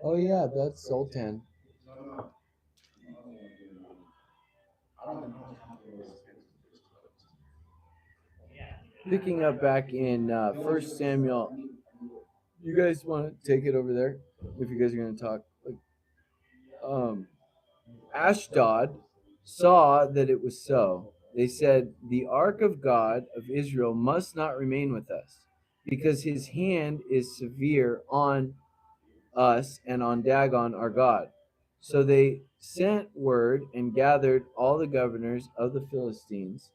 Oh yeah, that's Sultan. Picking up back in First Samuel, you guys want to take it over there? If you guys are going to talk, like, um, Ashdod saw that it was so. They said, "The ark of God of Israel must not remain with us, because his hand is severe on us and on Dagon our God." So they sent word and gathered all the governors of the Philistines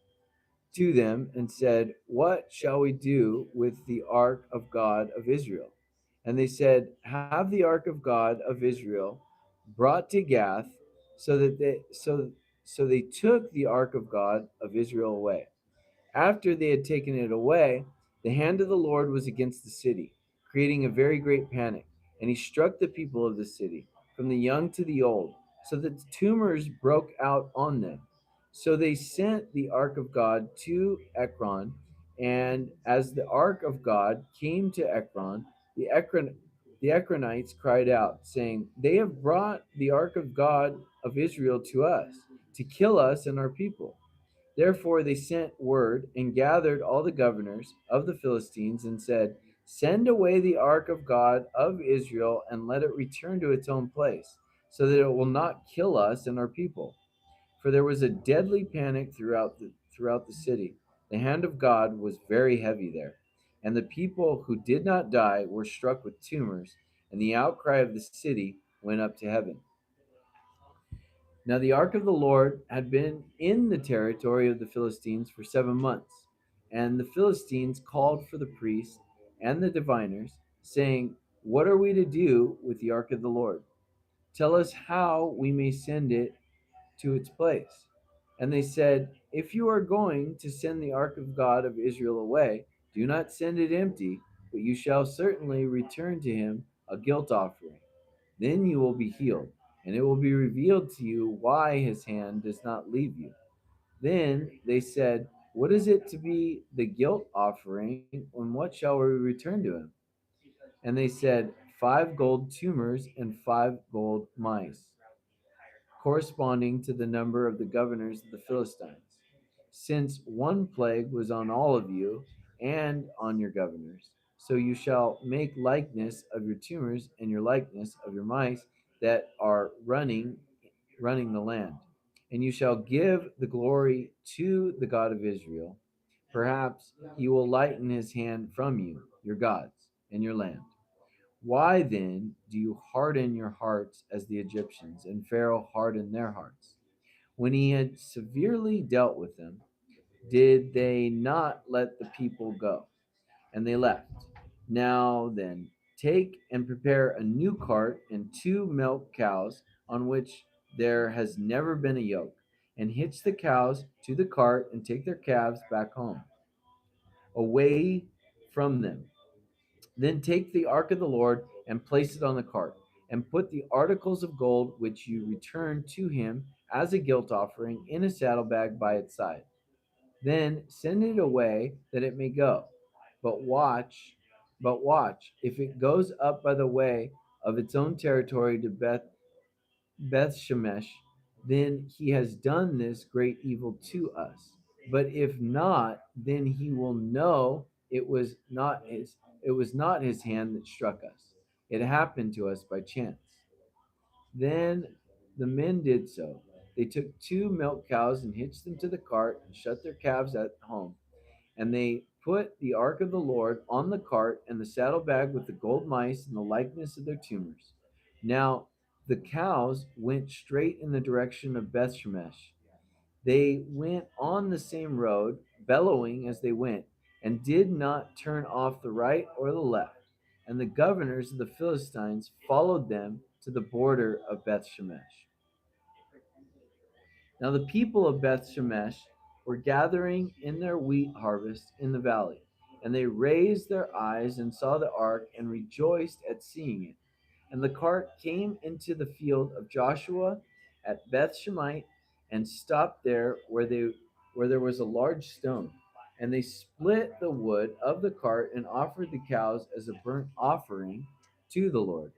to them and said, "What shall we do with the ark of God of Israel?" And they said, "Have the ark of God of Israel brought to Gath." So they took the ark of God of Israel away. After they had taken it away, the hand of the Lord was against the city, creating a very great panic, and he struck the people of the city, from the young to the old, so that tumors broke out on them. So they sent the ark of God to Ekron, and as the ark of God came to Ekron, the Ekronites cried out, saying, "They have brought the ark of God of Israel to us, to kill us and our people." Therefore they sent word and gathered all the governors of the Philistines and said, "Send away the ark of God of Israel and let it return to its own place, so that it will not kill us and our people." For there was a deadly panic throughout the city. The hand of God was very heavy there, and the people who did not die were struck with tumors, and the outcry of the city went up to heaven. Now the ark of the Lord had been in the territory of the Philistines for 7 months. And the Philistines called for the priests and the diviners, saying, "What are we to do with the ark of the Lord? Tell us how we may send it to its place." And they said, "If you are going to send the ark of God of Israel away, do not send it empty, but you shall certainly return to him a guilt offering. Then you will be healed, and it will be revealed to you why his hand does not leave you." Then they said, "What is it to be the guilt offering, and what shall we return to him?" And they said, 5 gold tumors and 5 gold mice, corresponding to the number of the governors of the Philistines. Since one plague was on all of you and on your governors, so you shall make likeness of your tumors and your likeness of your mice that are running the land. And you shall give the glory to the God of Israel. Perhaps he will lighten his hand from you, your gods, and your land. Why then do you harden your hearts as the Egyptians, and Pharaoh hardened their hearts? When he had severely dealt with them, did they not let the people go? And they left. Now then, take and prepare a new cart and 2 milk cows on which there has never been a yoke, and hitch the cows to the cart and take their calves back home, away from them. Then take the ark of the Lord and place it on the cart, and put the articles of gold which you return to him as a guilt offering in a saddlebag by its side. Then send it away that it may go. But watch, but watch, if it goes up by the way of its own territory to Beth Shemesh, then he has done this great evil to us. But if not, then he will know it was not his hand that struck us. It happened to us by chance. Then the men did so. They took 2 milk cows and hitched them to the cart and shut their calves at home. And they put the ark of the Lord on the cart and the saddlebag with the gold mice and the likeness of their tumors. Now the cows went straight in the direction of Beth Shemesh. They went on the same road, bellowing as they went, and did not turn off the right or the left. And the governors of the Philistines followed them to the border of Beth Shemesh. Now the people of Beth Shemesh were gathering in their wheat harvest in the valley, and they raised their eyes and saw the ark and rejoiced at seeing it. And the cart came into the field of Joshua at Beth Shemite and stopped there where there was a large stone. And they split the wood of the cart and offered the cows as a burnt offering to the Lord.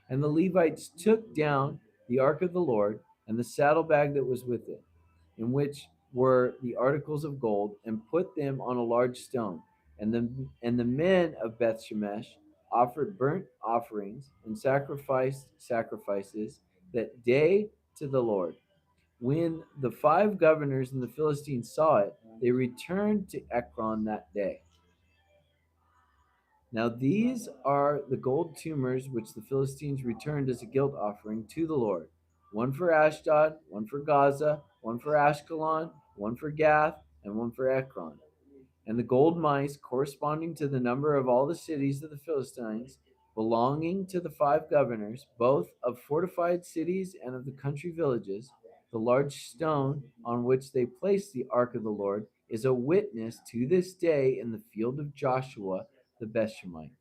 And the Levites took down the ark of the Lord and the saddlebag that was with it, in which were the articles of gold, and put them on a large stone. And the men of Beth Shemesh offered burnt offerings and sacrificed sacrifices that day to the Lord. When the five governors and the Philistines saw it, they returned to Ekron that day. Now these are the gold tumors which the Philistines returned as a guilt offering to the Lord: one for Ashdod, one for Gaza, one for Ashkelon, one for Gath, and one for Ekron. And the gold mice, corresponding to the number of all the cities of the Philistines, belonging to the five governors, both of fortified cities and of the country villages. The large stone on which they placed the ark of the Lord is a witness to this day in the field of Joshua the Bethshemite.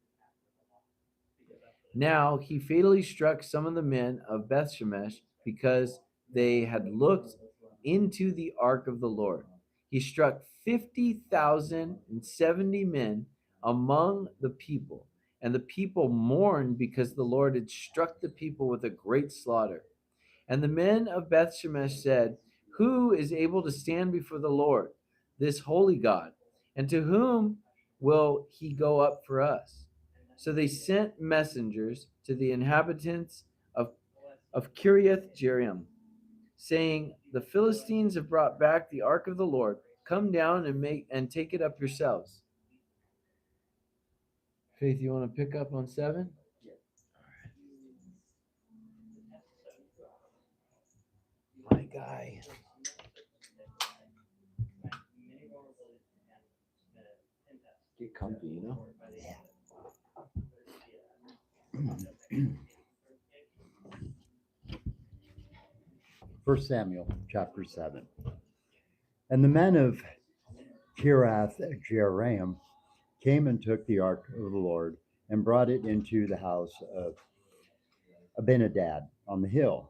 Now he fatally struck some of the men of Bethshemesh because they had looked into the ark of the Lord. He struck 50,070 men among the people, and the people mourned because the Lord had struck the people with a great slaughter. And the men of Bethshemesh said, "Who is able to stand before the Lord, this holy God? And to whom will he go up for us?" So they sent messengers to the inhabitants of Kiriath Jearim, saying, "The Philistines have brought back the ark of the Lord. Come down and take it up yourselves." Faith, you want to pick up on 7? My guy. Get comfy, you know? Yeah. 1 Samuel chapter 7. And the men of Kiriath Jearim came and took the ark of the Lord and brought it into the house of Abinadab on the hill.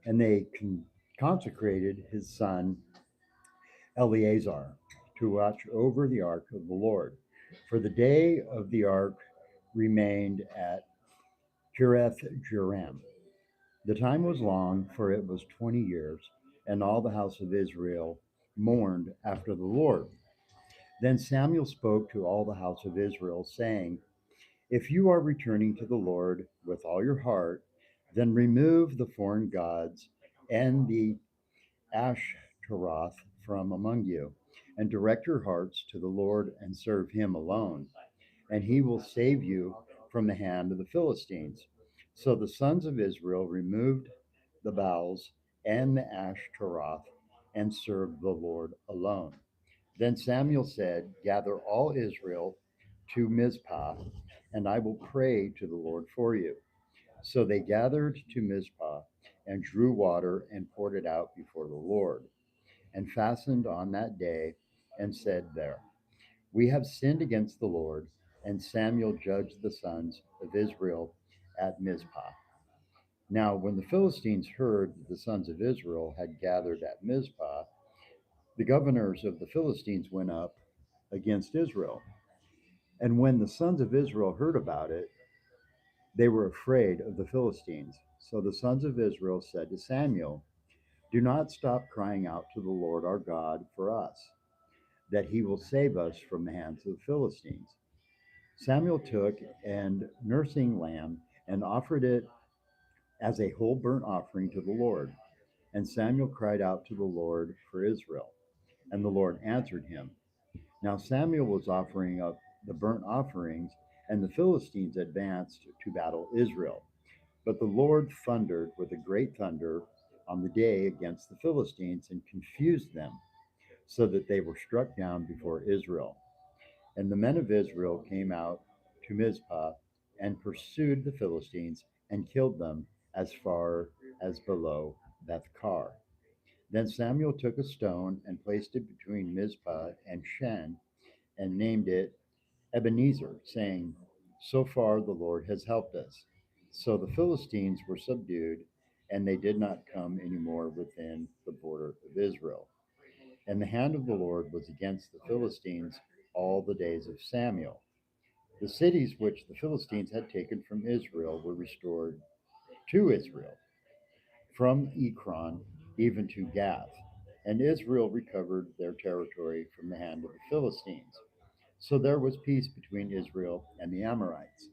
And they consecrated his son Eleazar to watch over the ark of the Lord. For the day of the ark remained at Kiriath Jearim. The time was long, for it was 20 years, and all the house of Israel mourned after the Lord. Then Samuel spoke to all the house of Israel, saying, "If you are returning to the Lord with all your heart, then remove the foreign gods and the Ashtaroth from among you, and direct your hearts to the Lord and serve him alone, and he will save you from the hand of the Philistines." So the sons of Israel removed the Baals and the Ashtaroth and served the Lord alone. Then Samuel said, "Gather all Israel to Mizpah, and I will pray to the Lord for you." So they gathered to Mizpah and drew water and poured it out before the Lord, and fastened on that day and said there, "We have sinned against the Lord." And Samuel judged the sons of Israel at Mizpah. Now, when the Philistines heard that the sons of Israel had gathered at Mizpah, the governors of the Philistines went up against Israel. And when the sons of Israel heard about it, they were afraid of the Philistines. So the sons of Israel said to Samuel, "Do not stop crying out to the Lord our God for us, that he will save us from the hands of the Philistines." Samuel took an nursing lamb and offered it as a whole burnt offering to the Lord. And Samuel cried out to the Lord for Israel, and the Lord answered him. Now Samuel was offering up the burnt offerings, and the Philistines advanced to battle Israel. But the Lord thundered with a great thunder on the day against the Philistines and confused them, so that they were struck down before Israel. And the men of Israel came out to Mizpah and pursued the Philistines and killed them as far as below Bethkar. Then Samuel took a stone and placed it between Mizpah and Shen and named it Ebenezer, saying, "So far the Lord has helped us." So the Philistines were subdued, and they did not come any more within the border of Israel. And the hand of the Lord was against the Philistines all the days of Samuel. The cities which the Philistines had taken from Israel were restored to Israel, from Ekron even to Gath. And Israel recovered their territory from the hand of the Philistines. So there was peace between Israel and the Amorites.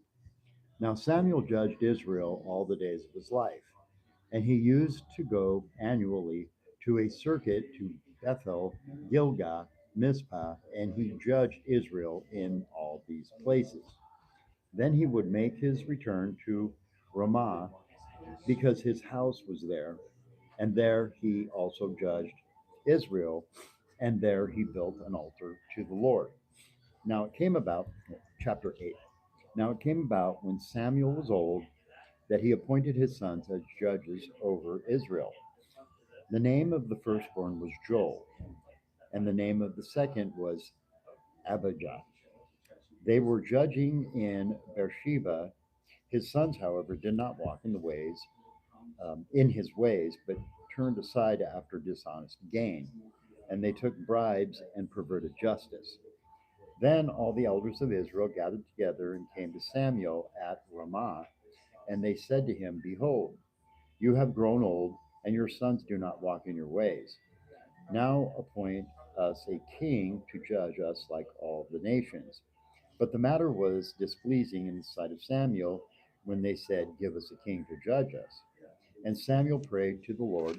Now Samuel judged Israel all the days of his life, and he used to go annually to a circuit to Bethel, Gilgal, Mizpah, and he judged Israel in all these places. Then he would make his return to Ramah, because his house was there, and there he also judged Israel, and there he built an altar to the Lord. Now it came about, chapter 8. Now it came about when Samuel was old that he appointed his sons as judges over Israel. The name of the firstborn was Joel, and the name of the second was Abijah. They were judging in Beersheba. His sons, however, did not walk in the ways in his ways, but turned aside after dishonest gain, and they took bribes and perverted justice. Then all the elders of Israel gathered together and came to Samuel at Ramah, and they said to him, "Behold, you have grown old, and your sons do not walk in your ways. Now appoint us a king to judge us like all the nations." But the matter was displeasing in the sight of Samuel when they said, "Give us a king to judge us." And Samuel prayed to the Lord,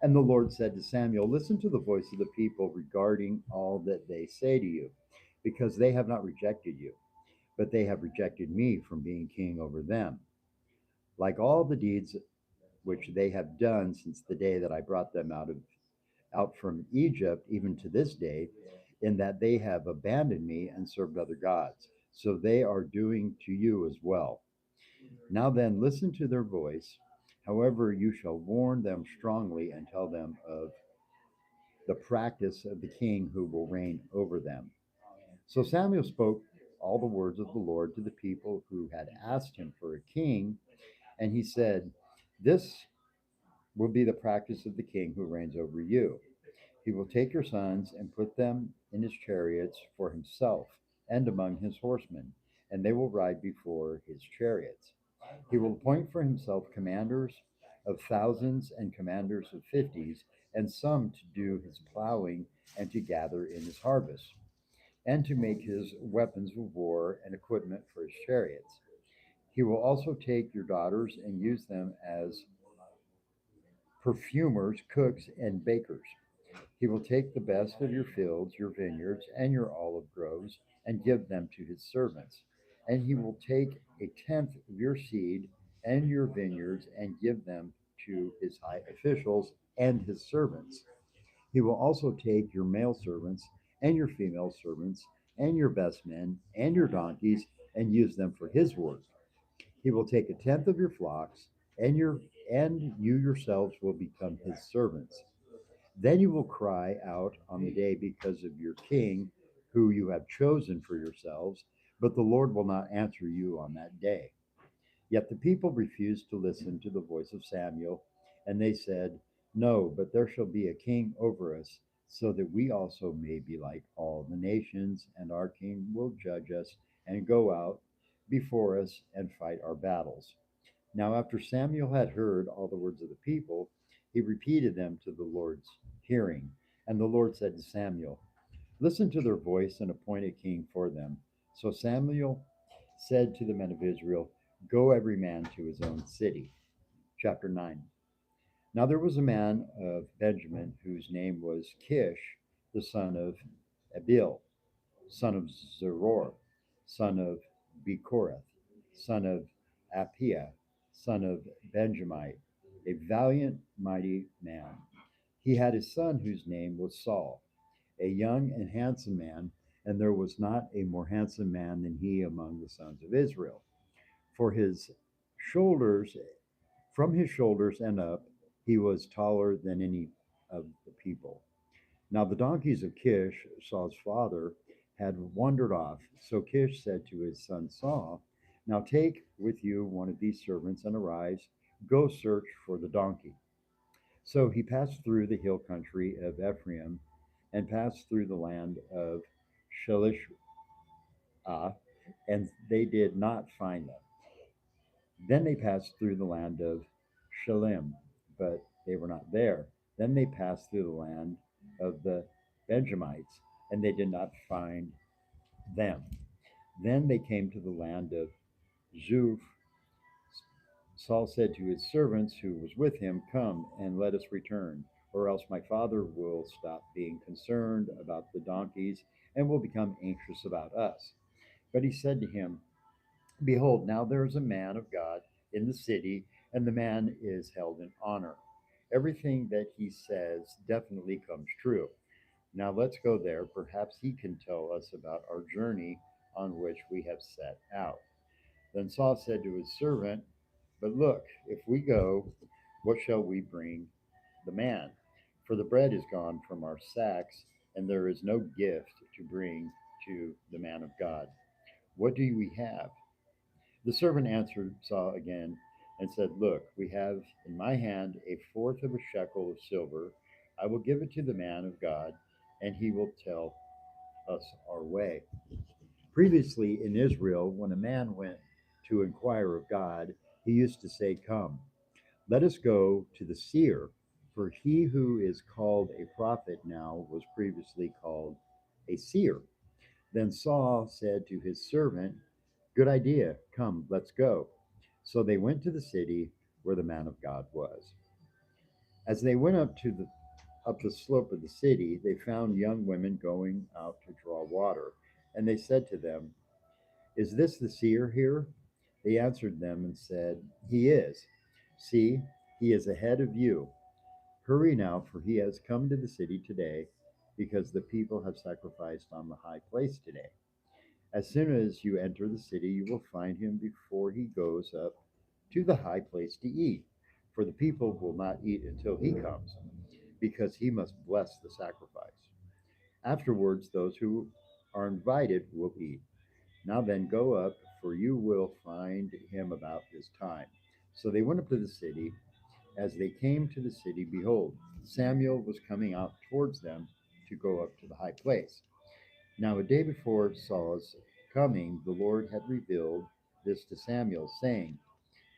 and the Lord said to Samuel, "Listen to the voice of the people regarding all that they say to you, because they have not rejected you, but they have rejected me from being king over them. Like all the deeds which they have done since the day that I brought them out from Egypt, even to this day, in that they have abandoned me and served other gods. So they are doing to you as well. Now then, listen to their voice. However, you shall warn them strongly and tell them of the practice of the king who will reign over them." So Samuel spoke all the words of the Lord to the people who had asked him for a king, and he said, "This will be the practice of the king who reigns over you. He will take your sons and put them in his chariots for himself and among his horsemen, and they will ride before his chariots. He will appoint for himself commanders of thousands and commanders of fifties, and some to do his plowing and to gather in his harvest, and to make his weapons of war and equipment for his chariots. He will also take your daughters and use them as perfumers, cooks, and bakers. He will take the best of your fields, your vineyards, and your olive groves, and give them to his servants. And he will take a tenth of your seed and your vineyards and give them to his high officials and his servants. He will also take your male servants and your female servants and your best men and your donkeys and use them for his work. He will take a tenth of your flocks, and you yourselves will become his servants. Then you will cry out on the day because of your king, who you have chosen for yourselves, but the Lord will not answer you on that day." Yet the people refused to listen to the voice of Samuel, and they said, "No, but there shall be a king over us, so that we also may be like all the nations, and our king will judge us and go out before us and fight our battles." Now, after Samuel had heard all the words of the people, he repeated them to the Lord's hearing. And the Lord said to Samuel, "Listen to their voice and appoint a king for them." So Samuel said to the men of Israel, "Go every man to his own city." Chapter 9. Now there was a man of Benjamin whose name was Kish, the son of Abiel, son of Zeror, son of Bechorath, son of Appiah, son of Benjamite, a valiant, mighty man. He had a son whose name was Saul, a young and handsome man, and there was not a more handsome man than he among the sons of Israel. For his shoulders, from his shoulders and up, he was taller than any of the people. Now the donkeys of Kish, Saul's father, had wandered off. So Kish said to his son Saul, "Now take with you one of these servants and arise, go search for the donkey." So he passed through the hill country of Ephraim and passed through the land of Shalishah, and they did not find them. Then they passed through the land of Shalem, but they were not there. Then they passed through the land of the Benjamites, and they did not find them. Then they came to the land of Zuph. Saul said to his servants who was with him, "Come and let us return, or else my father will stop being concerned about the donkeys and will become anxious about us." But he said to him, "Behold, now there is a man of God in the city, and the man is held in honor. Everything that he says definitely comes true. Now let's go there. Perhaps he can tell us about our journey on which we have set out." Then Saul said to his servant, "But look, if we go, what shall we bring the man? For the bread is gone from our sacks, and there is no gift to bring to the man of God. What do we have?" The servant answered Saul again and said, "Look, we have in my hand a fourth of a shekel of silver. I will give it to the man of God, and he will tell us our way." Previously in Israel, when a man went to inquire of God, he used to say, "Come, let us go to the seer," for he who is called a prophet now was previously called a seer. Then Saul said to his servant, "Good idea, come, let's go." So they went to the city where the man of God was. As they went up the slope of the city, they found young women going out to draw water, and they said to them, "Is this the seer here?" They answered them and said, "He is. See, he is ahead of you. Hurry now, for he has come to the city today, because the people have sacrificed on the high place today. As soon as you enter the city, you will find him before he goes up to the high place to eat. For the people will not eat until he comes, because he must bless the sacrifice. Afterwards, those who are invited will eat. Now then, go up, for you will find him about this time." So they went up to the city. As they came to the city, behold, Samuel was coming out towards them to go up to the high place. Now, a day before Saul's coming, the Lord had revealed this to Samuel, saying,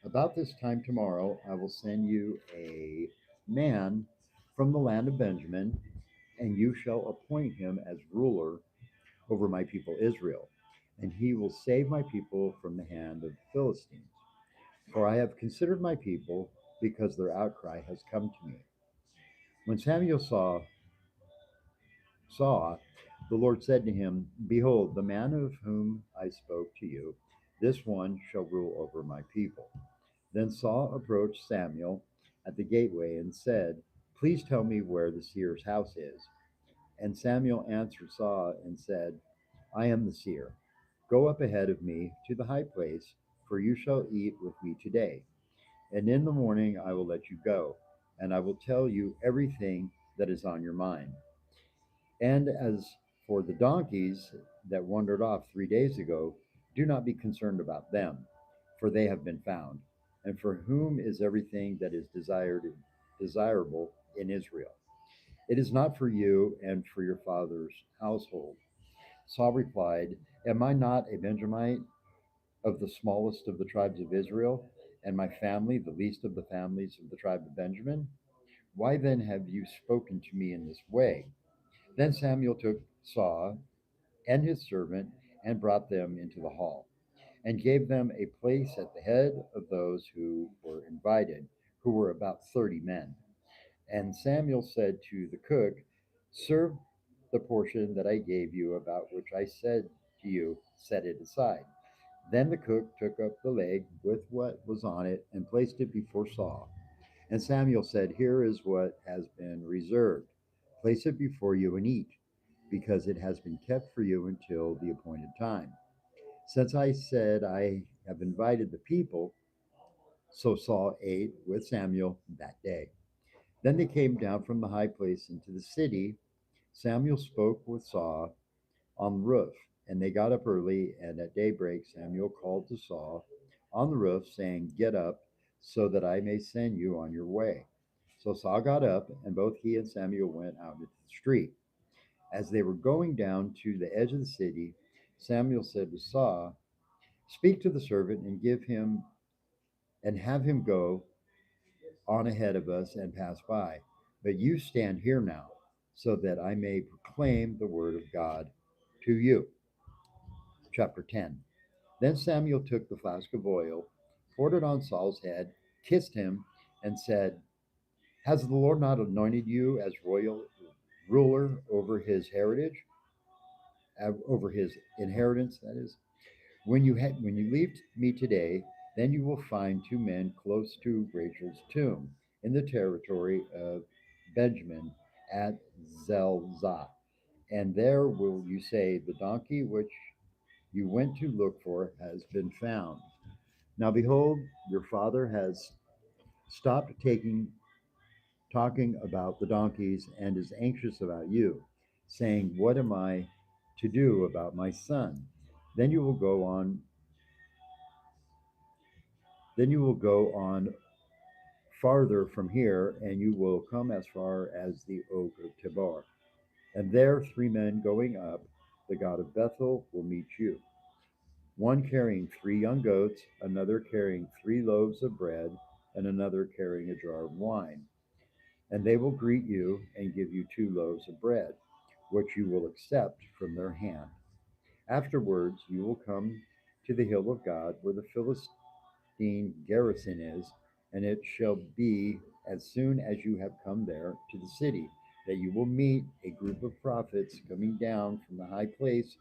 "About this time tomorrow I will send you a man from the land of Benjamin, and you shall appoint him as ruler over my people Israel, and he will save my people from the hand of the Philistines. For I have considered my people, because their outcry has come to me." When Samuel saw, the Lord said to him, "Behold, the man of whom I spoke to you, this one shall rule over my people." Then Saul approached Samuel at the gateway and said, "Please tell me where the seer's house is." And Samuel answered Saul and said, "I am the seer. Go up ahead of me to the high place, for you shall eat with me today. And in the morning I will let you go, and I will tell you everything that is on your mind. And as for the donkeys that wandered off 3 days ago, do not be concerned about them, for they have been found, and for whom is everything that is desirable in Israel. It is not for you and for your father's household." Saul replied, "Am I not a Benjamite of the smallest of the tribes of Israel, and my family the least of the families of the tribe of Benjamin? Why then have you spoken to me in this way?" Then Samuel took Saul and his servant and brought them into the hall, and gave them a place at the head of those who were invited, who were about 30 men. And Samuel said to the cook, "Serve the portion that I gave you, about which I said to you, set it aside." Then the cook took up the leg with what was on it and placed it before Saul. And Samuel said, "Here is what has been reserved. Place it before you and eat, because it has been kept for you until the appointed time. Since I said I have invited the people," so Saul ate with Samuel that day. Then they came down from the high place into the city. Samuel spoke with Saul on the roof, and they got up early, and at daybreak Samuel called to Saul on the roof, saying, "Get up, so that I may send you on your way." So Saul got up, and both he and Samuel went out into the street. As they were going down to the edge of the city, Samuel said to Saul, "Speak to the servant and give him and have him go on ahead of us and pass by. But you stand here now, so that I may proclaim the word of God to you. Chapter 10. Then Samuel took the flask of oil, poured it on Saul's head, kissed him, and said, Has the Lord not anointed you as royal ruler over his inheritance, that is? When you leave me today, then you will find two men close to Rachel's tomb in the territory of Benjamin at Zelzah. And there will you say, The donkey which you went to look for has been found. Now behold, your father has stopped talking about the donkeys and is anxious about you, saying, What am I to do about my son? Then you will go on then you will go on farther from here, and you will come as far as the oak of Tabor. And there 3 men going up, the God of Bethel, will meet you. One carrying 3 young goats, another carrying 3 loaves of bread, and another carrying a jar of wine. And they will greet you and give you 2 loaves of bread, which you will accept from their hand. Afterwards, you will come to the hill of God, where the Philistine garrison is, and it shall be as soon as you have come there to the city that you will meet a group of prophets coming down from the high place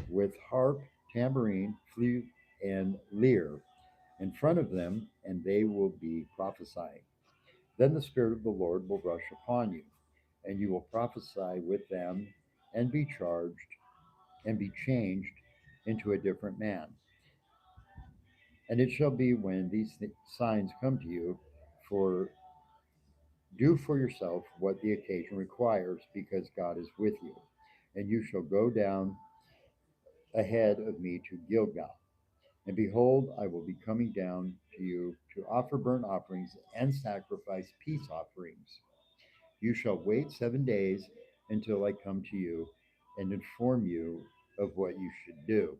with harp, tambourine, flute, and lyre in front of them, and they will be prophesying. Then the Spirit of the Lord will rush upon you, and you will prophesy with them and be charged and be changed into a different man. And it shall be when these signs come to you, for do for yourself what the occasion requires, because God is with you. And you shall go down ahead of me to Gilgal. And behold, I will be coming down to you to offer burnt offerings and sacrifice peace offerings. You shall wait 7 days until I come to you and inform you of what you should do.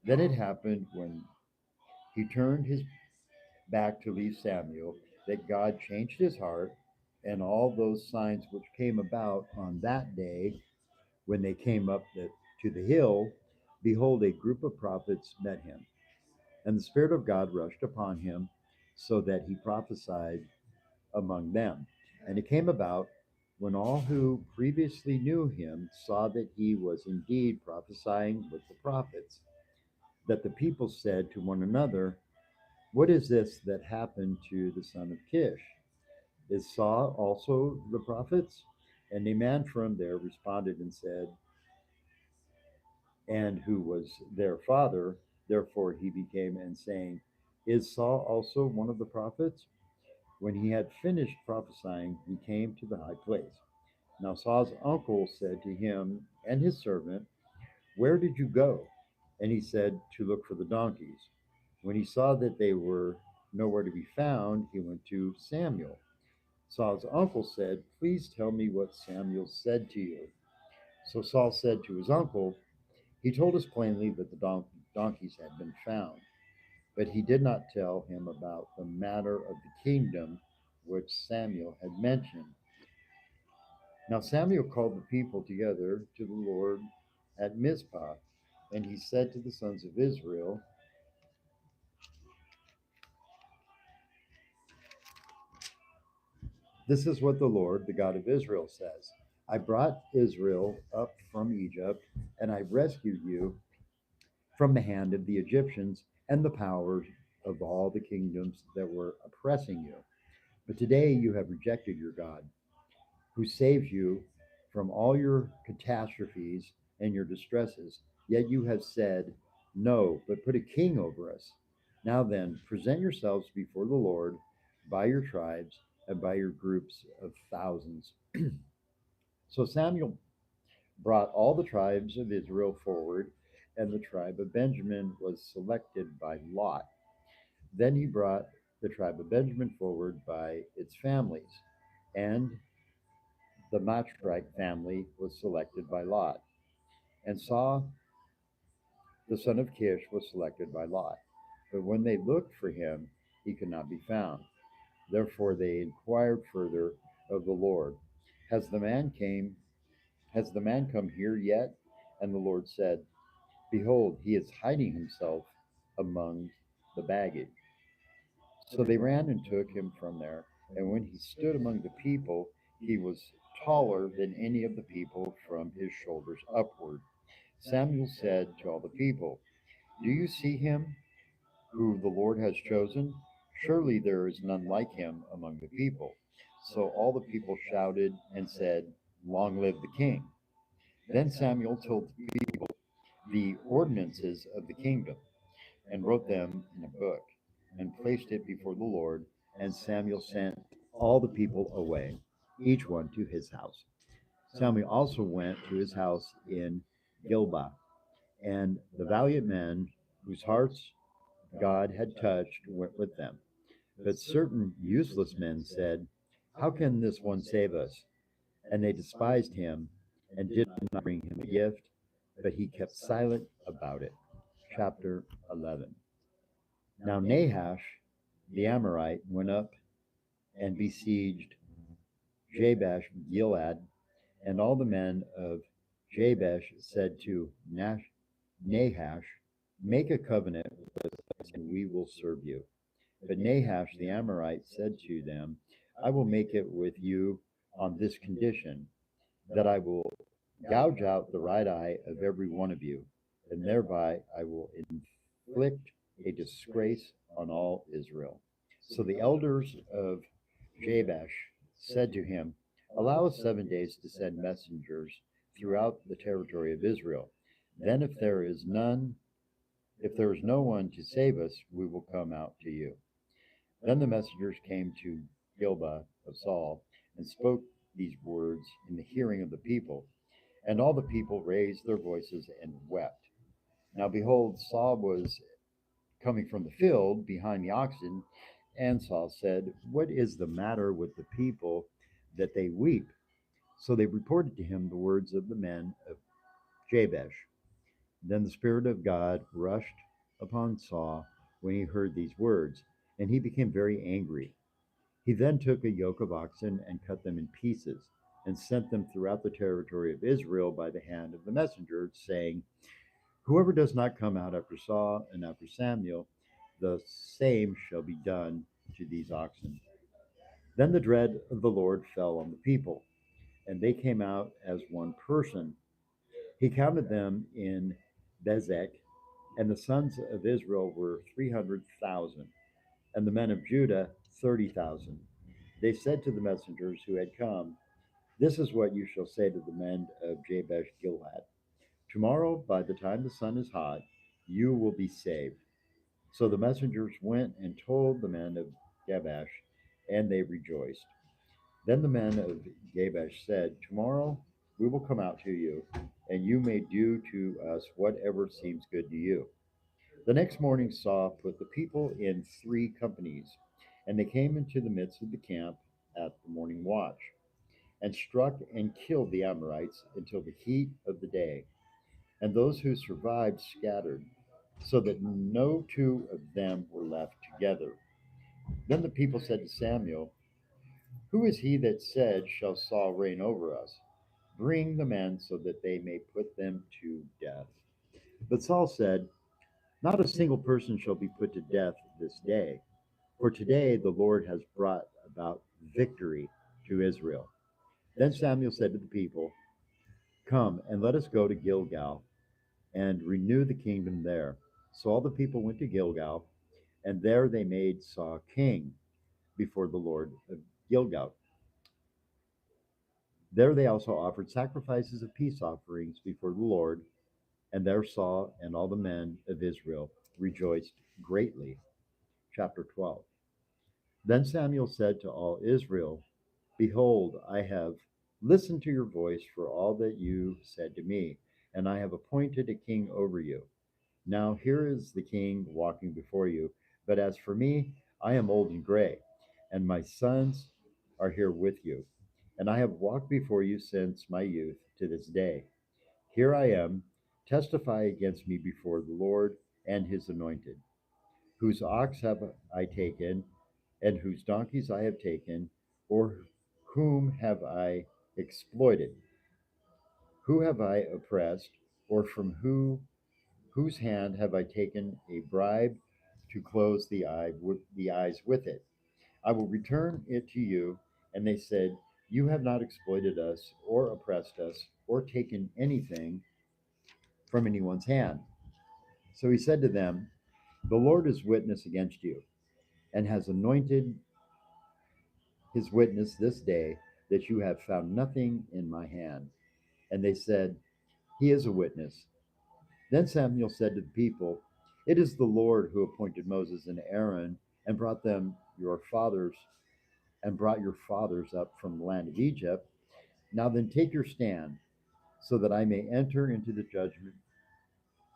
Then it happened when he turned his back to leave Samuel that God changed his heart, and all those signs which came about on that day when they came up to the hill, behold, a group of prophets met him. And the Spirit of God rushed upon him, so that he prophesied among them. And it came about, when all who previously knew him saw that he was indeed prophesying with the prophets, that the people said to one another, What is this that happened to the son of Kish? Is Saul also the prophets? And a man from there responded and said, And who was their father? Therefore he became and saying, Is Saul also one of the prophets? When he had finished prophesying, he came to the high place. Now Saul's uncle said to him and his servant, Where did you go? And he said, To look for the donkeys. When he saw that they were nowhere to be found, he went to Samuel. Saul's uncle said, Please tell me what Samuel said to you. So Saul said to his uncle, He told us plainly that the donkeys had been found, but he did not tell him about the matter of the kingdom which Samuel had mentioned. Now Samuel called the people together to the Lord at Mizpah, and he said to the sons of Israel, This is what the Lord, the God of Israel, says. I brought Israel up from Egypt, and I rescued you from the hand of the Egyptians and the powers of all the kingdoms that were oppressing you. But today you have rejected your God, who saves you from all your catastrophes and your distresses. Yet you have said, No, but put a king over us. Now then, present yourselves before the Lord by your tribes and by your groups of thousands. So Samuel brought all the tribes of Israel forward, and the tribe of Benjamin was selected by lot. Then he brought the tribe of Benjamin forward by its families, and the Matriarch family was selected by lot. And Saul, the son of Kish, was selected by lot. But when they looked for him, he could not be found. Therefore they inquired further of the Lord, Has the man came has the man come here yet? And the Lord said, Behold, he is hiding himself among the baggage. So they ran and took him from there. And when he stood among the people, he was taller than any of the people from his shoulders upward. Samuel said to all the people, Do you see him who the Lord has chosen? Surely there is none like him among the people. So all the people shouted and said, Long live the king. Then Samuel told the people the ordinances of the kingdom and wrote them in a book and placed it before the Lord. And Samuel sent all the people away, each one to his house. Samuel also went to his house in Gilboa, and the valiant men whose hearts God had touched went with them. But certain useless men said, How can this one save us? And they despised him and did not bring him a gift, but he kept silent about it. Chapter 11. Now Nahash the Amorite went up and besieged Jabesh Gilead, and all the men of Jabesh said to Nahash, Make a covenant with us, and we will serve you. But Nahash the Amorite said to them, I will make it with you on this condition, that I will gouge out the right eye of every one of you, and thereby I will inflict a disgrace on all Israel. So the elders of Jabesh said to him, Allow us 7 days to send messengers throughout the territory of Israel. Then if there is no one to save us, we will come out to you. Then the messengers came to Gilboa of Saul and spoke these words in the hearing of the people. And all the people raised their voices and wept. Now behold, Saul was coming from the field behind the oxen, and Saul said, What is the matter with the people that they weep? So they reported to him the words of the men of Jabesh. Then the Spirit of God rushed upon Saul when he heard these words, and he became very angry. He then took a yoke of oxen and cut them in pieces, and sent them throughout the territory of Israel by the hand of the messengers, saying, Whoever does not come out after Saul and after Samuel, the same shall be done to these oxen. Then the dread of the Lord fell on the people, and they came out as one person. He counted them in Bezek, and the sons of Israel were 300,000, and the men of Judah 30,000. They said to the messengers who had come, This is what you shall say to the men of Jabesh Gilead. Tomorrow, by the time the sun is hot, you will be saved. So the messengers went and told the men of Jabesh, and they rejoiced. Then the men of Jabesh said, Tomorrow we will come out to you, and you may do to us whatever seems good to you. The next morning Saul put the people in 3 companies, and they came into the midst of the camp at the morning watch, and struck and killed the Amorites until the heat of the day. And those who survived scattered, so that no two of them were left together. Then the people said to Samuel, Who is he that said, Shall Saul reign over us? Bring the men so that they may put them to death. But Saul said, Not a single person shall be put to death this day, for today the Lord has brought about victory to Israel. Then Samuel said to the people, Come and let us go to Gilgal and renew the kingdom there. So all the people went to Gilgal, and there they made Saul king before the Lord of Gilgal. There they also offered sacrifices of peace offerings before the Lord, and there Saul and all the men of Israel rejoiced greatly. Chapter 12. Then Samuel said to all Israel, Behold, I have listened to your voice for all that you said to me, and I have appointed a king over you. Now here is the king walking before you, but as for me, I am old and gray, and my sons are here with you. And I have walked before you since my youth to this day. Here I am, testify against me before the Lord and his anointed. Whose ox have I taken, and whose donkeys I have taken, or whom have I exploited? Who have I oppressed, or from whose hand have I taken a bribe to close the eyes with it? I will return it to you. And they said, You have not exploited us, or oppressed us, or taken anything from anyone's hand. So he said to them, The Lord is witness against you, and has anointed his witness this day that you have found nothing in my hand. And they said, He is a witness. Then Samuel said to the people, It is the Lord who appointed Moses and Aaron and brought your fathers up from the land of Egypt. Now then take your stand, so that I may enter into the judgment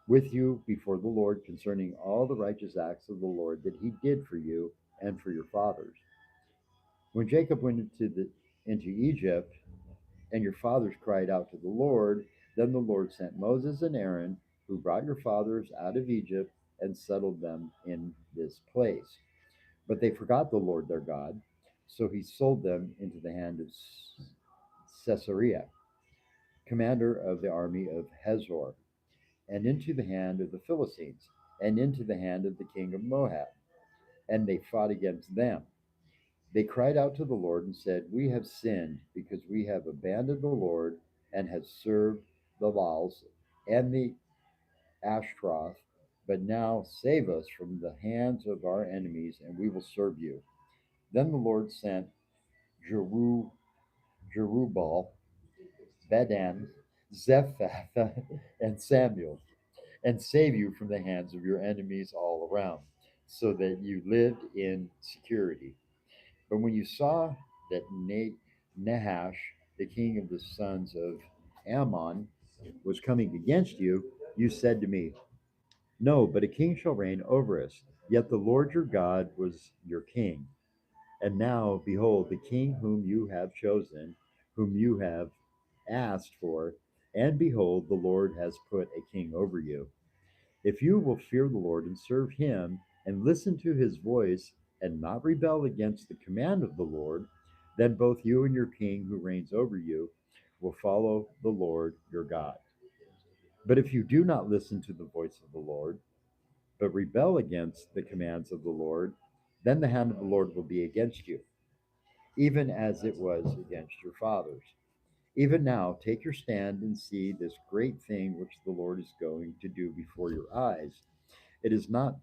with you before the Lord concerning all the righteous acts of the Lord that he did for you and for your fathers. When Jacob went into Egypt, and your fathers cried out to the Lord, then the Lord sent Moses and Aaron, who brought your fathers out of Egypt and settled them in this place. But they forgot the Lord their God, so he sold them into the hand of Sisera, commander of the army of Hazor, and into the hand of the Philistines, and into the hand of the king of Moab. And they fought against them. They cried out to the Lord and said, We have sinned because we have abandoned the Lord and have served the Baals and the Ashtaroth. But now save us from the hands of our enemies, and we will serve you. Then the Lord sent Jeru, Jerubbaal, Bedan, Zephathah, and Samuel, and save you from the hands of your enemies all around, so that you lived in security. But when you saw that Nahash, the king of the sons of Ammon, was coming against you, you said to me, No, but a king shall reign over us. Yet the Lord your God was your king. And now, behold, the king whom you have chosen, whom you have asked for, and behold, the Lord has put a king over you. If you will fear the Lord and serve him, and listen to his voice, and not rebel against the command of the Lord, then both you and your king who reigns over you will follow the Lord your God. But if you do not listen to the voice of the Lord, but rebel against the commands of the Lord, then the hand of the Lord will be against you, even as it was against your fathers. Even now, take your stand and see this great thing which the Lord is going to do before your eyes. It is not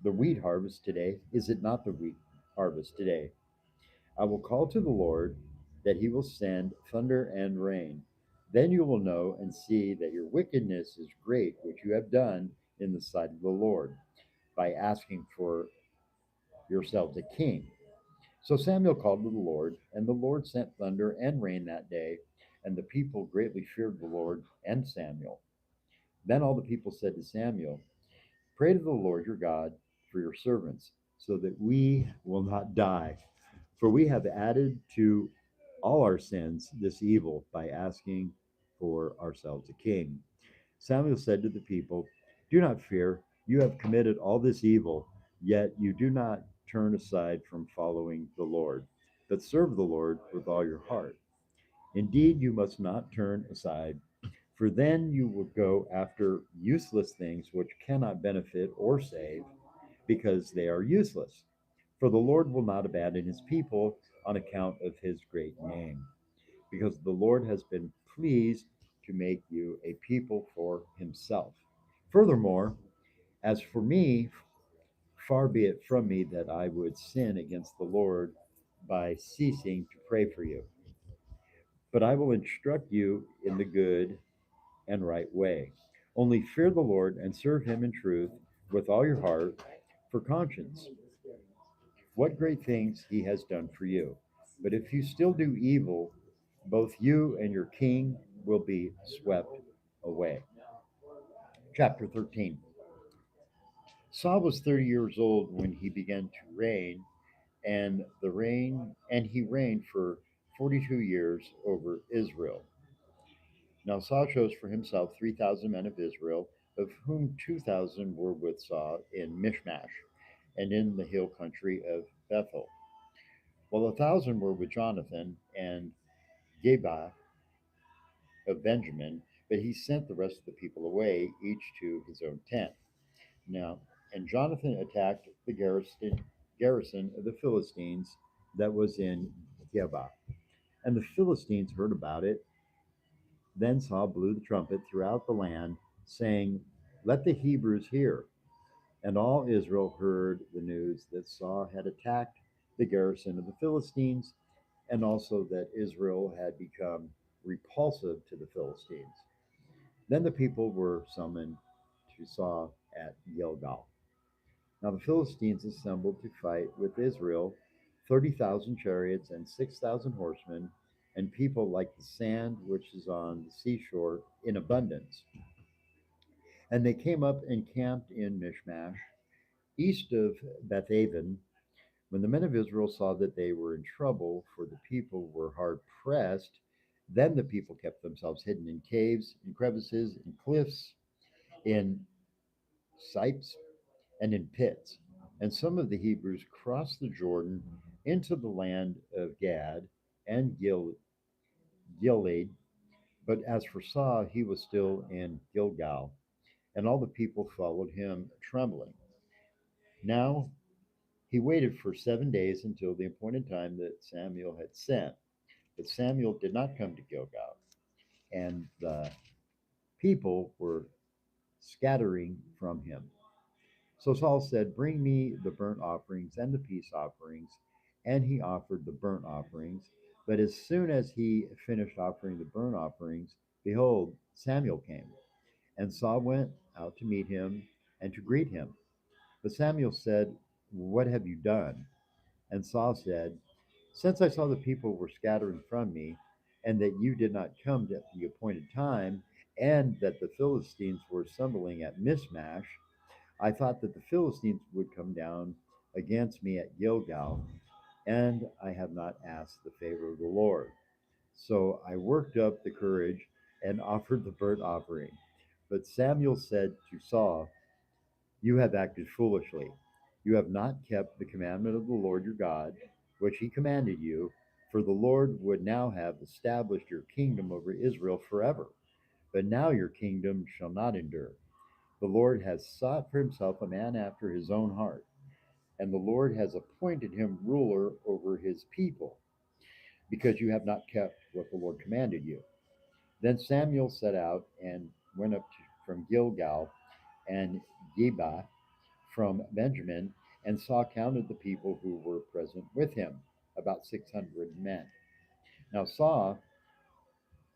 the wheat harvest today. Is it not the wheat harvest today? I will call to the Lord that he will send thunder and rain. Then you will know and see that your wickedness is great, which you have done in the sight of the Lord, by asking for yourselves a king. So Samuel called to the Lord, and the Lord sent thunder and rain that day, and the people greatly feared the Lord and Samuel. Then all the people said to Samuel, Pray to the Lord your God for your servants, so that we will not die. For we have added to all our sins this evil by asking for ourselves a king. Samuel said to the people, Do not fear, you have committed all this evil, yet you do not turn aside from following the Lord, but serve the Lord with all your heart. Indeed, you must not turn aside, for then you will go after useless things which cannot benefit or save, because they are useless. For the Lord will not abandon his people on account of his great name, because the Lord has been pleased to make you a people for himself. Furthermore, as for me, far be it from me that I would sin against the Lord by ceasing to pray for you. But I will instruct you in the good and right way. Only fear the Lord and serve him in truth with all your heart, for conscience, what great things he has done for you. But if you still do evil, both you and your king will be swept away. Chapter 13. Saul was 30 years old when he began to reign, and he reigned for 42 years over Israel. Now Saul chose for himself 3,000 men of Israel, of whom 2,000 were with Saul in Michmash, and in the hill country of Bethel. Well, 1,000 were with Jonathan and Geba of Benjamin, but he sent the rest of the people away, each to his own tent. Now, and Jonathan attacked the garrison of the Philistines that was in Geba. And the Philistines heard about it. Then Saul blew the trumpet throughout the land, saying, "Let the Hebrews hear." And all Israel heard the news that Saul had attacked the garrison of the Philistines, and also that Israel had become repulsive to the Philistines. Then the people were summoned to Saul at Gilgal. Now the Philistines assembled to fight with Israel 30,000 chariots and 6,000 horsemen, and people like the sand which is on the seashore in abundance. And they came up and camped in Michmash, east of Bethaven. When the men of Israel saw that they were in trouble, for the people were hard pressed, then the people kept themselves hidden in caves, in crevices, in cliffs, in sipes, and in pits. And some of the Hebrews crossed the Jordan into the land of Gad and Gilead. But as for Saul, he was still in Gilgal, and all the people followed him trembling. Now he waited for 7 days until the appointed time that Samuel had sent. But Samuel did not come to Gilgal, and the people were scattering from him. So Saul said, "Bring me the burnt offerings and the peace offerings." And he offered the burnt offerings. But as soon as he finished offering the burnt offerings, behold, Samuel came. And Saul went out to meet him and to greet him. But Samuel said, "What have you done?" And Saul said, "Since I saw the people were scattering from me, and that you did not come at the appointed time, and that the Philistines were assembling at Michmash, I thought that the Philistines would come down against me at Gilgal, and I have not asked the favor of the Lord. So I worked up the courage and offered the burnt offering." But Samuel said to Saul, "You have acted foolishly. You have not kept the commandment of the Lord your God, which he commanded you, for the Lord would now have established your kingdom over Israel forever. But now your kingdom shall not endure. The Lord has sought for himself a man after his own heart, and the Lord has appointed him ruler over his people, because you have not kept what the Lord commanded you." Then Samuel set out and went up from Gilgal and Geba from Benjamin, and Saul counted the people who were present with him, about 600 men. Now Saul,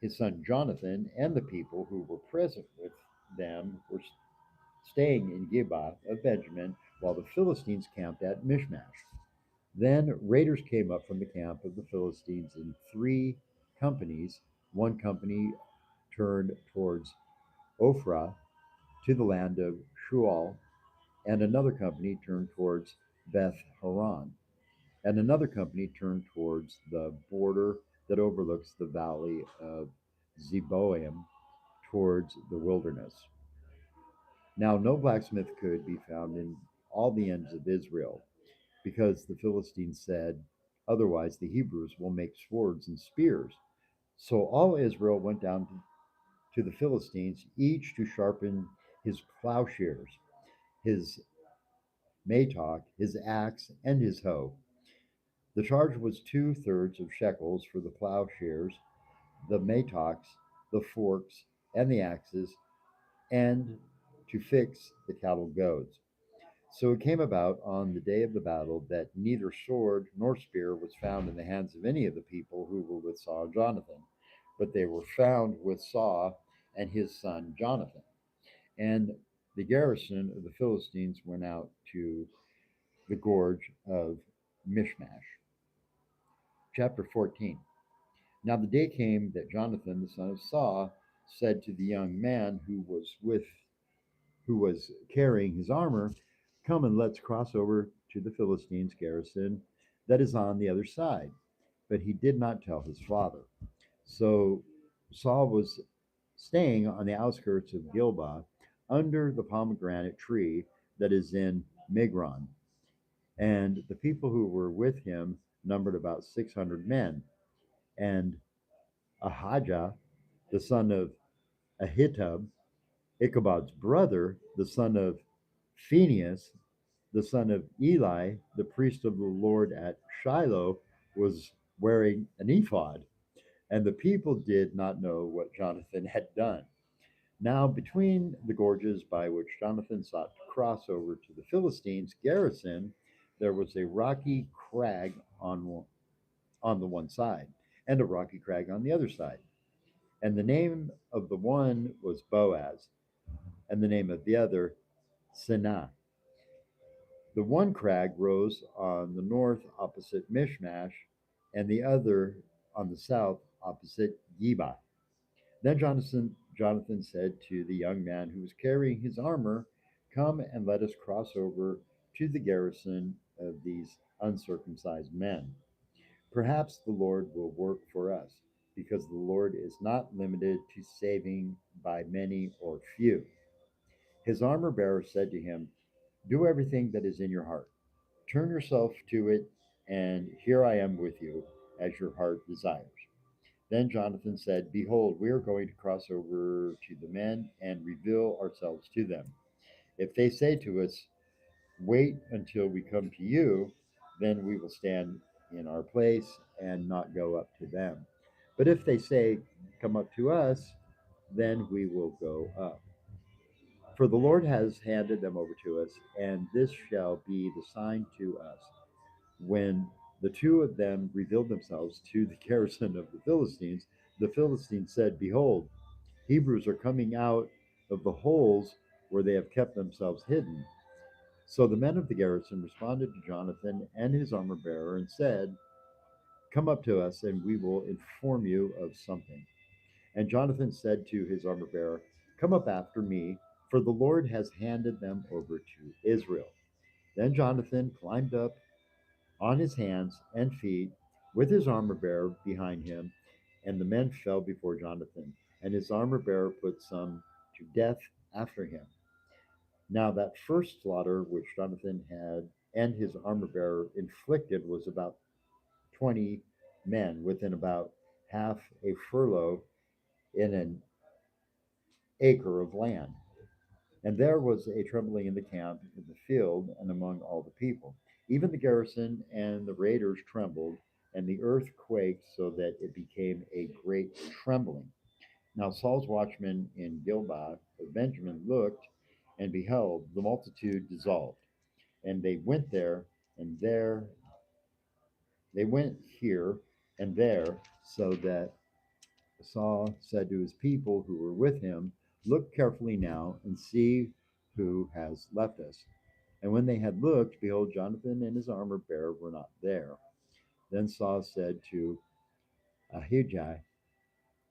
his son Jonathan, and the people who were present with them were staying in Geba of Benjamin, while the Philistines camped at Michmash. Then raiders came up from the camp of the Philistines in three companies. One company turned towards Ophrah to the land of Shual, and another company turned towards Beth Horon, and another company turned towards the border that overlooks the valley of Zeboim towards the wilderness. Now, no blacksmith could be found in all the ends of Israel, because the Philistines said, "Otherwise, the Hebrews will make swords and spears." So all Israel went down to the Philistines, each to sharpen his plowshares, his mattock, his axe, and his hoe. The charge was 2/3 of shekels for the plowshares, the mattocks, the forks, and the axes, and to fix the cattle goads. So it came about on the day of the battle that neither sword nor spear was found in the hands of any of the people who were with Saul and Jonathan, but they were found with Saul and his son Jonathan. And the garrison of the Philistines went out to the gorge of Michmash. Chapter 14. Now the day came that Jonathan, the son of Saul, said to the young man who was carrying his armor, "Come and let's cross over to the Philistines' garrison that is on the other side." But he did not tell his father. So Saul was staying on the outskirts of Gilboa under the pomegranate tree that is in Migron. And the people who were with him numbered about 600 men. And Ahijah, the son of Ahitub, Ichabod's brother, the son of Phinehas, the son of Eli, the priest of the Lord at Shiloh, was wearing an ephod. And the people did not know what Jonathan had done. Now, between the gorges by which Jonathan sought to cross over to the Philistines' garrison, there was a rocky crag on the one side and a rocky crag on the other side. And the name of the one was Boaz, and the name of the other Sinah. The one crag rose on the north opposite Mishmash, and the other on the south opposite Geba. Then Jonathan said to the young man who was carrying his armor, "Come and let us cross over to the garrison of these uncircumcised men. Perhaps the Lord will work for us, because the Lord is not limited to saving by many or few." His armor bearer said to him, "Do everything that is in your heart. Turn yourself to it, and here I am with you, as your heart desires." Then Jonathan said, "Behold, we are going to cross over to the men and reveal ourselves to them. If they say to us, 'Wait until we come to you,' then we will stand in our place and not go up to them. But if they say, 'Come up to us,' then we will go up. For the Lord has handed them over to us, and this shall be the sign to us." When the two of them revealed themselves to the garrison of the Philistines said, "Behold, Hebrews are coming out of the holes where they have kept themselves hidden." So the men of the garrison responded to Jonathan and his armor bearer and said, "Come up to us, and we will inform you of something." And Jonathan said to his armor bearer, "Come up after me, for the Lord has handed them over to Israel." Then Jonathan climbed up on his hands and feet with his armor bearer behind him, and the men fell before Jonathan, and his armor bearer put some to death after him. Now that first slaughter which Jonathan had and his armor bearer inflicted was about 20 men within about half a furlong in an acre of land. And there was a trembling in the camp, in the field, and among all the people. Even the garrison and the raiders trembled, and the earth quaked so that it became a great trembling. Now Saul's watchmen in Gilboa of Benjamin looked, and beheld, the multitude dissolved. And they went here and there, so that Saul said to his people who were with him, "Look carefully now and see who has left us." And when they had looked, behold, Jonathan and his armor bearer were not there. Then Saul said to Ahijah,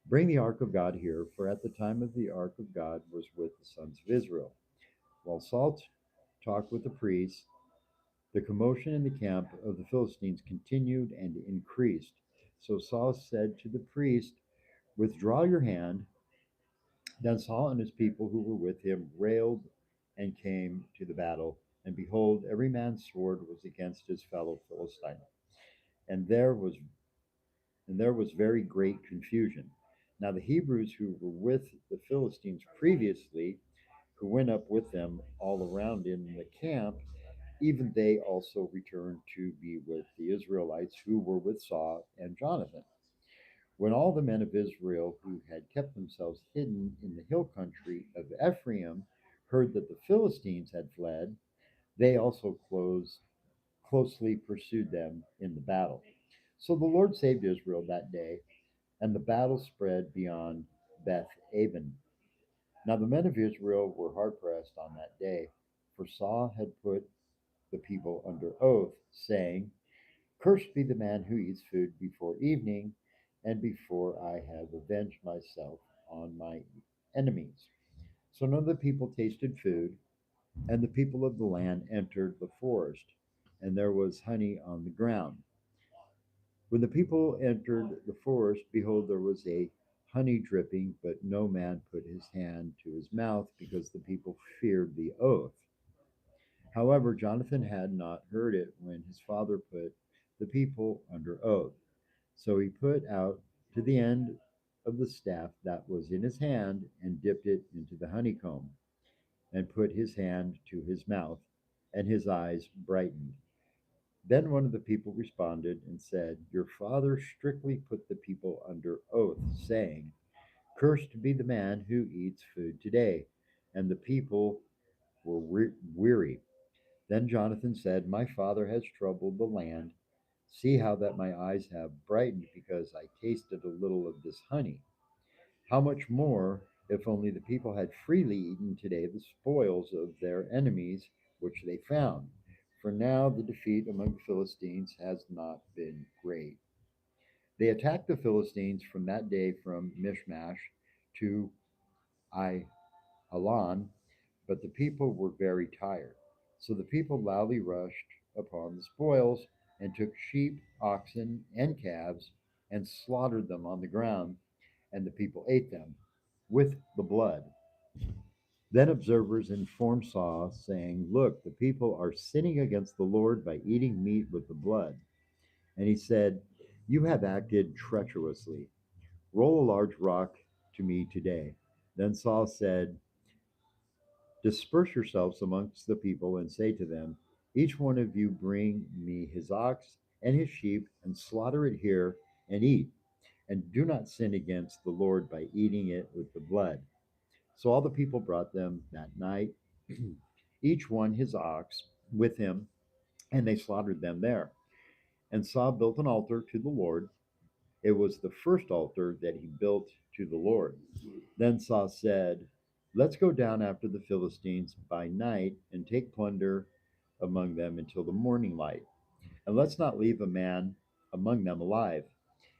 "Bring the ark of God here, for at the time of the ark of God was with the sons of Israel." While Saul talked with the priests, the commotion in the camp of the Philistines continued and increased. So Saul said to the priest, "Withdraw your hand." Then Saul and his people who were with him railed and came to the battle. And behold, every man's sword was against his fellow Philistine. And there was and there was very great confusion. Now the Hebrews who were with the Philistines previously, who went up with them all around in the camp, even they also returned to be with the Israelites who were with Saul and Jonathan. When all the men of Israel who had kept themselves hidden in the hill country of Ephraim heard that the Philistines had fled, they also closely pursued them in the battle. So the Lord saved Israel that day, and the battle spread beyond Beth Aven. Now the men of Israel were hard pressed on that day, for Saul had put the people under oath, saying, "Cursed be the man who eats food before evening, and before I have avenged myself on my enemies." So none of the people tasted food, and the people of the land entered the forest, and there was honey on the ground. When the people entered the forest, behold, there was a honey dripping, but no man put his hand to his mouth, because the people feared the oath. However, Jonathan had not heard it when his father put the people under oath. So he put out to the end of the staff that was in his hand and dipped it into the honeycomb and put his hand to his mouth, and his eyes brightened. Then one of the people responded and said, your father strictly put the people under oath, saying, cursed be the man who eats food today. And the people were weary. Then Jonathan said, my father has troubled the land. See how that my eyes have brightened because I tasted a little of this honey. How much more if only the people had freely eaten today the spoils of their enemies which they found? For now the defeat among the Philistines has not been great. They attacked the Philistines from that day from Michmash to Aijalon, but the people were very tired. So the people loudly rushed upon the spoils and took sheep, oxen, and calves and slaughtered them on the ground, and the people ate them with the blood. Then observers informed Saul, saying, look, the people are sinning against the Lord by eating meat with the blood. And he said, you have acted treacherously. Roll a large rock to me today. Then Saul said, disperse yourselves amongst the people and say to them, each one of you bring me his ox and his sheep and slaughter it here and eat. And do not sin against the Lord by eating it with the blood. So all the people brought them that night, each one his ox with him, and they slaughtered them there. And Saul built an altar to the Lord. It was the first altar that he built to the Lord. Then Saul said, let's go down after the Philistines by night and take plunder among them until the morning light. And let's not leave a man among them alive.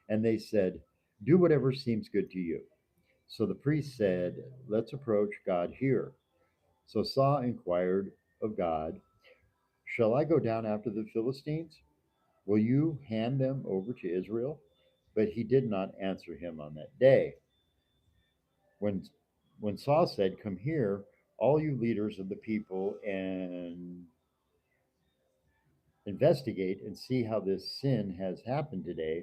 And they said, do whatever seems good to you. So the priest said, let's approach God here. So Saul inquired of God, shall I go down after the Philistines? Will you hand them over to Israel? But he did not answer him on that day. When when Saul said, come here, all you leaders of the people, and investigate and see how this sin has happened today.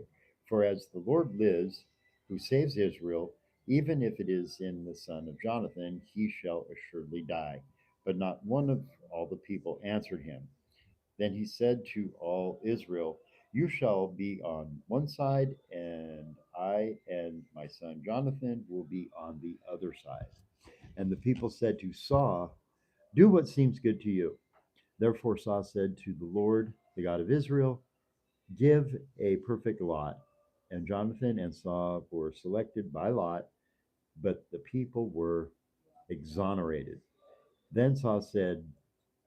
For as the Lord lives, who saves Israel, even if it is in the son of Jonathan, he shall assuredly die. But not one of all the people answered him. Then he said to all Israel, you shall be on one side, and I and my son Jonathan will be on the other side. And the people said to Saul, do what seems good to you. Therefore Saul said to the Lord, the God of Israel, give a perfect lot. And Jonathan and Saul were selected by lot, but the people were exonerated. Then Saul said,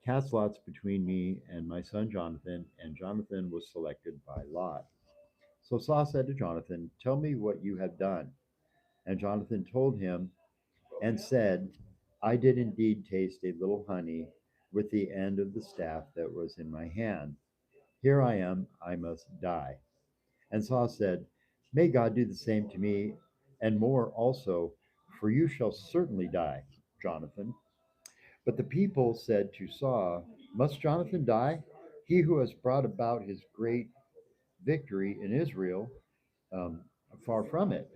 cast lots between me and my son Jonathan, and Jonathan was selected by lot. So Saul said to Jonathan, tell me what you have done. And Jonathan told him and said, I did indeed taste a little honey with the end of the staff that was in my hand. Here I am, I must die. And Saul said, may God do the same to me, and more also, for you shall certainly die, Jonathan. But the people said to Saul, must Jonathan die? He who has brought about his great victory in Israel, um, far from it.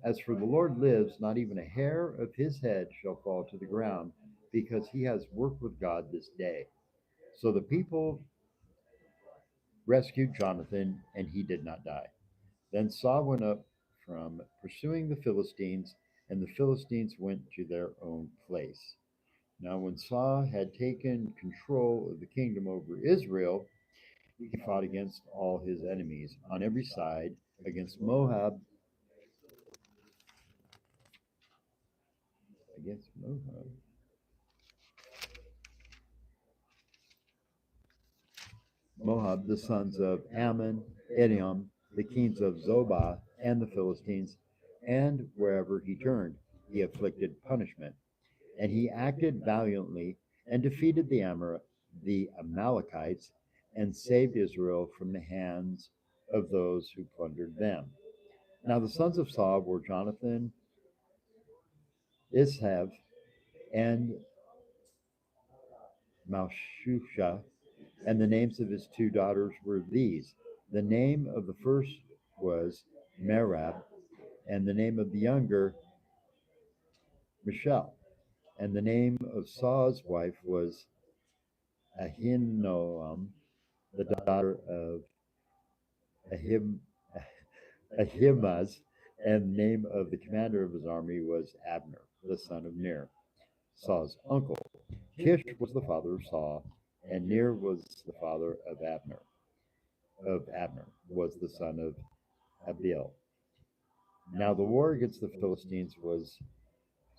As for the Lord lives, not even a hair of his head shall fall to the ground, because he has worked with God this day. So the people rescued Jonathan, and he did not die. Then Saul went up from pursuing the Philistines, and the Philistines went to their own place. Now, when Saul had taken control of the kingdom over Israel, he fought against all his enemies on every side, against Moab, Moab, the sons of Ammon, Edom, the kings of Zobah, and the Philistines, and wherever he turned, he afflicted punishment. And he acted valiantly and defeated the Amalekites and saved Israel from the hands of those who plundered them. Now the sons of Saul were Jonathan, Ishav, and Malchusha, and the names of his two daughters were these. The name of the first was Merab, and the name of the younger Michelle. And the name of Saul's wife was Ahinoam, the daughter of Ahim, Ahimaaz, and the name of the commander of his army was Abner, the son of Ner, Saul's uncle. Kish was the father of Saul, and Ner was the father of Abner. Of Abner was the son of Abiel. Now the war against the Philistines was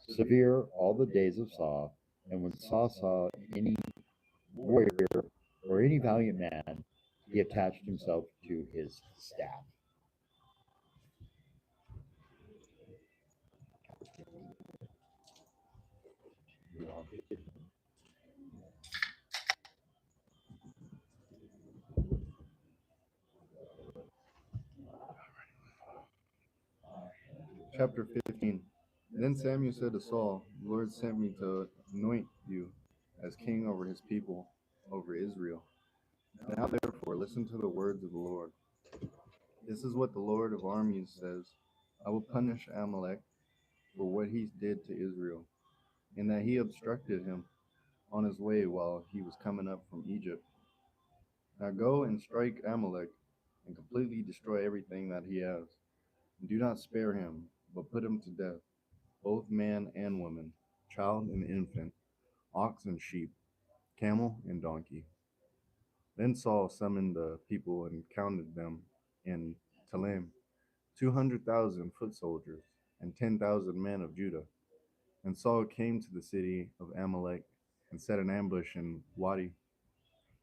severe all the days of Saul, and when Saul saw any warrior or any valiant man, he attached himself to his staff. Chapter 15. Then Samuel said to Saul, "The Lord sent me to anoint you as king over his people, over Israel. Now therefore listen to the words of the Lord. This is what the Lord of armies says: I will punish Amalek for what he did to Israel, in that he obstructed him on his way while he was coming up from Egypt. Now go and strike Amalek and completely destroy everything that he has. And do not spare him, but put him to death, both man and woman, child and infant, ox and sheep, camel and donkey." Then Saul summoned the people and counted them in Telaim, 200,000 foot soldiers, and 10,000 men of Judah. And Saul came to the city of Amalek and set an ambush in Wadi.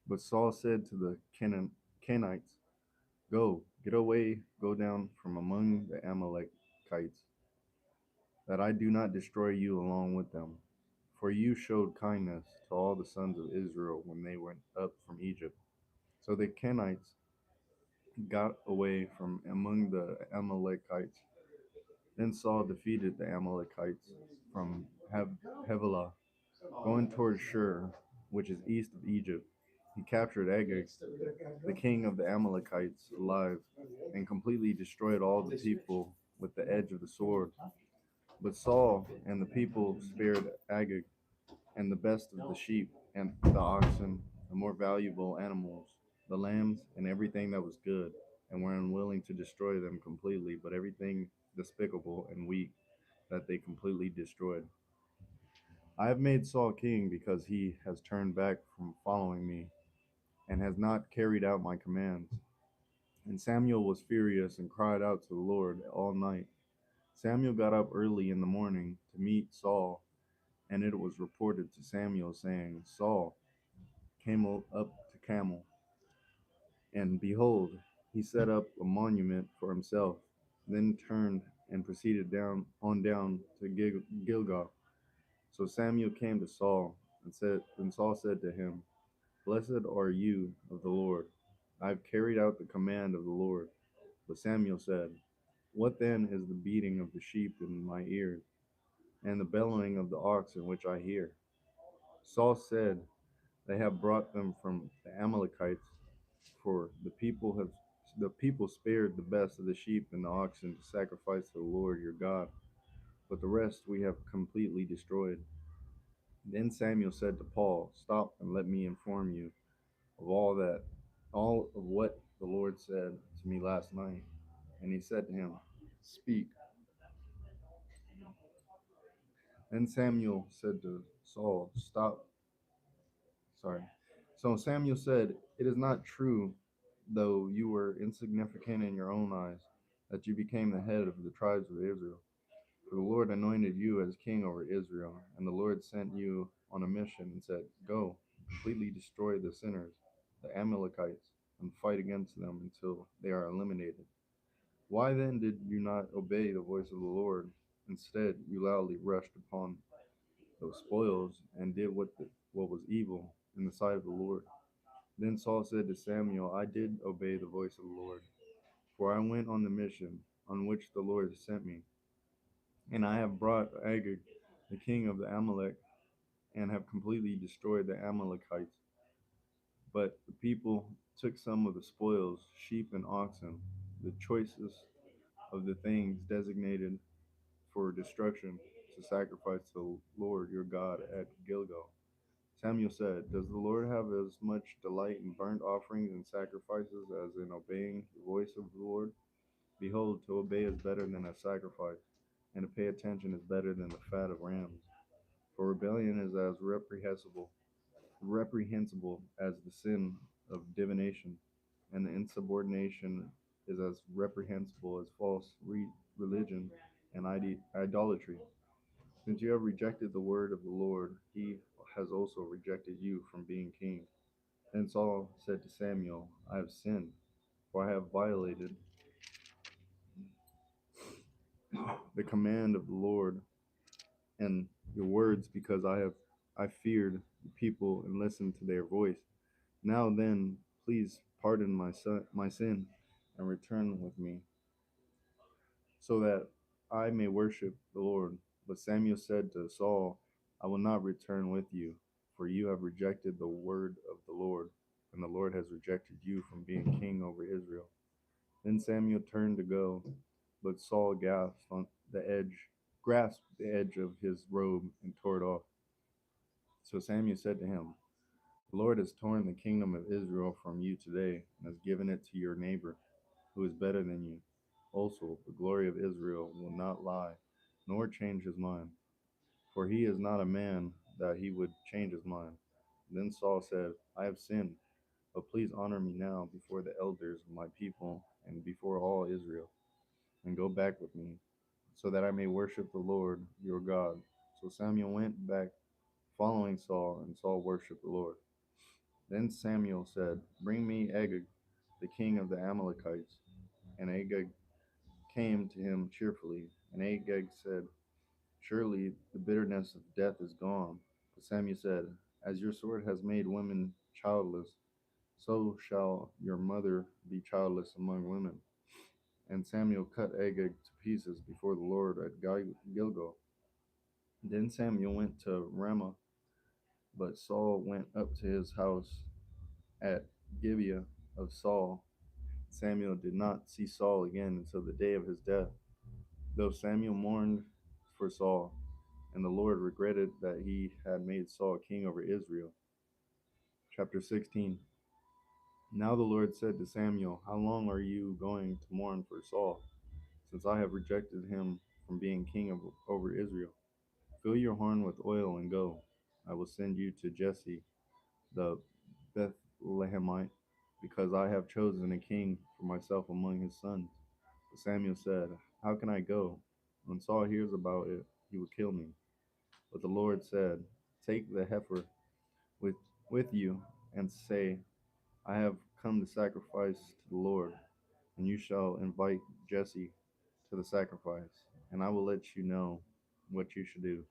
But Saul said to the Kenites, "Go, get away, go down from among the Amalekites, that I do not destroy you along with them. For you showed kindness to all the sons of Israel when they went up from Egypt." So the Kenites got away from among the Amalekites. Then Saul defeated the Amalekites from Havilah, going toward Shur, which is east of Egypt. He captured Agag, the king of the Amalekites, alive, and completely destroyed all the people with the edge of the sword. But Saul and the people spared Agag and the best of the sheep and the oxen, the more valuable animals, the lambs, and everything that was good, and were unwilling to destroy them completely, but everything despicable and weak that they completely destroyed. I have made Saul king because he has turned back from following me and has not carried out my commands. And Samuel was furious and cried out to the Lord all night. Samuel got up early in the morning to meet Saul, and it was reported to Samuel, saying, "Saul came up to Carmel, and behold, he set up a monument for himself, then turned and proceeded down to Gilgal." So Samuel came to Saul and Saul said to him, "Blessed are you of the Lord. I have carried out the command of the Lord." But Samuel said, "What then is the beating of the sheep in my ears, and the bellowing of the oxen which I hear?" Saul said, "They have brought them from the Amalekites, for the people spared the best of the sheep and the oxen to sacrifice to the Lord your God, but the rest we have completely destroyed." Then Samuel said to Paul, "Stop and let me inform you of all of what the Lord said to me last night." And he said to him, "Speak." Then Samuel said to Saul, "Stop." Sorry. So Samuel said, "It is not true, though you were insignificant in your own eyes, that you became the head of the tribes of Israel. For the Lord anointed you as king over Israel, and the Lord sent you on a mission and said, 'Go, completely destroy the sinners, the Amalekites, and fight against them until they are eliminated.' Why then did you not obey the voice of the Lord? Instead, you loudly rushed upon those spoils and did what was evil in the sight of the Lord." Then Saul said to Samuel, "I did obey the voice of the Lord, for I went on the mission on which the Lord sent me, and I have brought Agag, the king of the Amalek, and have completely destroyed the Amalekites. But the people took some of the spoils, sheep and oxen, the choicest of the things designated for destruction, to sacrifice to the Lord your God at Gilgal. Samuel said, "Does the Lord have as much delight in burnt offerings and sacrifices as in obeying the voice of the Lord? Behold, to obey is better than a sacrifice, and to pay attention is better than the fat of rams. For rebellion is as reprehensible as the sin of divination, and the insubordination is as reprehensible as false religion and idolatry. Since you have rejected the word of the Lord, he has also rejected you from being king." Then Saul said to Samuel, "I have sinned, for I have violated the command of the Lord and your words, because I feared the people and listened to their voice. Now then, please pardon my sin and return with me, so that I may worship the Lord." But Samuel said to Saul, "I will not return with you, for you have rejected the word of the Lord, and the Lord has rejected you from being king over Israel." Then Samuel turned to go, but Saul grasped the edge of his robe and tore it off. So Samuel said to him, "The Lord has torn the kingdom of Israel from you today, and has given it to your neighbor, who is better than you. Also, the glory of Israel will not lie, nor change his mind, for he is not a man that he would change his mind." Then Saul said, "I have sinned, but please honor me now before the elders of my people and before all Israel, and go back with me, so that I may worship the Lord your God." So Samuel went back following Saul, and Saul worshiped the Lord. Then Samuel said, "Bring me Agag, the king of the Amalekites." And Agag came to him cheerfully. And Agag said, "Surely the bitterness of death is gone." But Samuel said, "As your sword has made women childless, so shall your mother be childless among women." And Samuel cut Agag to pieces before the Lord at Gilgal. Then Samuel went to Ramah, but Saul went up to his house at Gibeah of Saul. Samuel did not see Saul again until the day of his death, though Samuel mourned for Saul, and the Lord regretted that he had made Saul king over Israel. Chapter 16. Now the Lord said to Samuel, "How long are you going to mourn for Saul, since I have rejected him from being king over Israel? Fill your horn with oil and go. I will send you to Jesse the Bethlehemite, because I have chosen a king for myself among his sons." But Samuel said, "How can I go? When Saul hears about it, he will kill me." But the Lord said, "Take the heifer with, with you, and say, 'I have come to sacrifice to the Lord,' and you shall invite Jesse to the sacrifice, and I will let you know what you should do.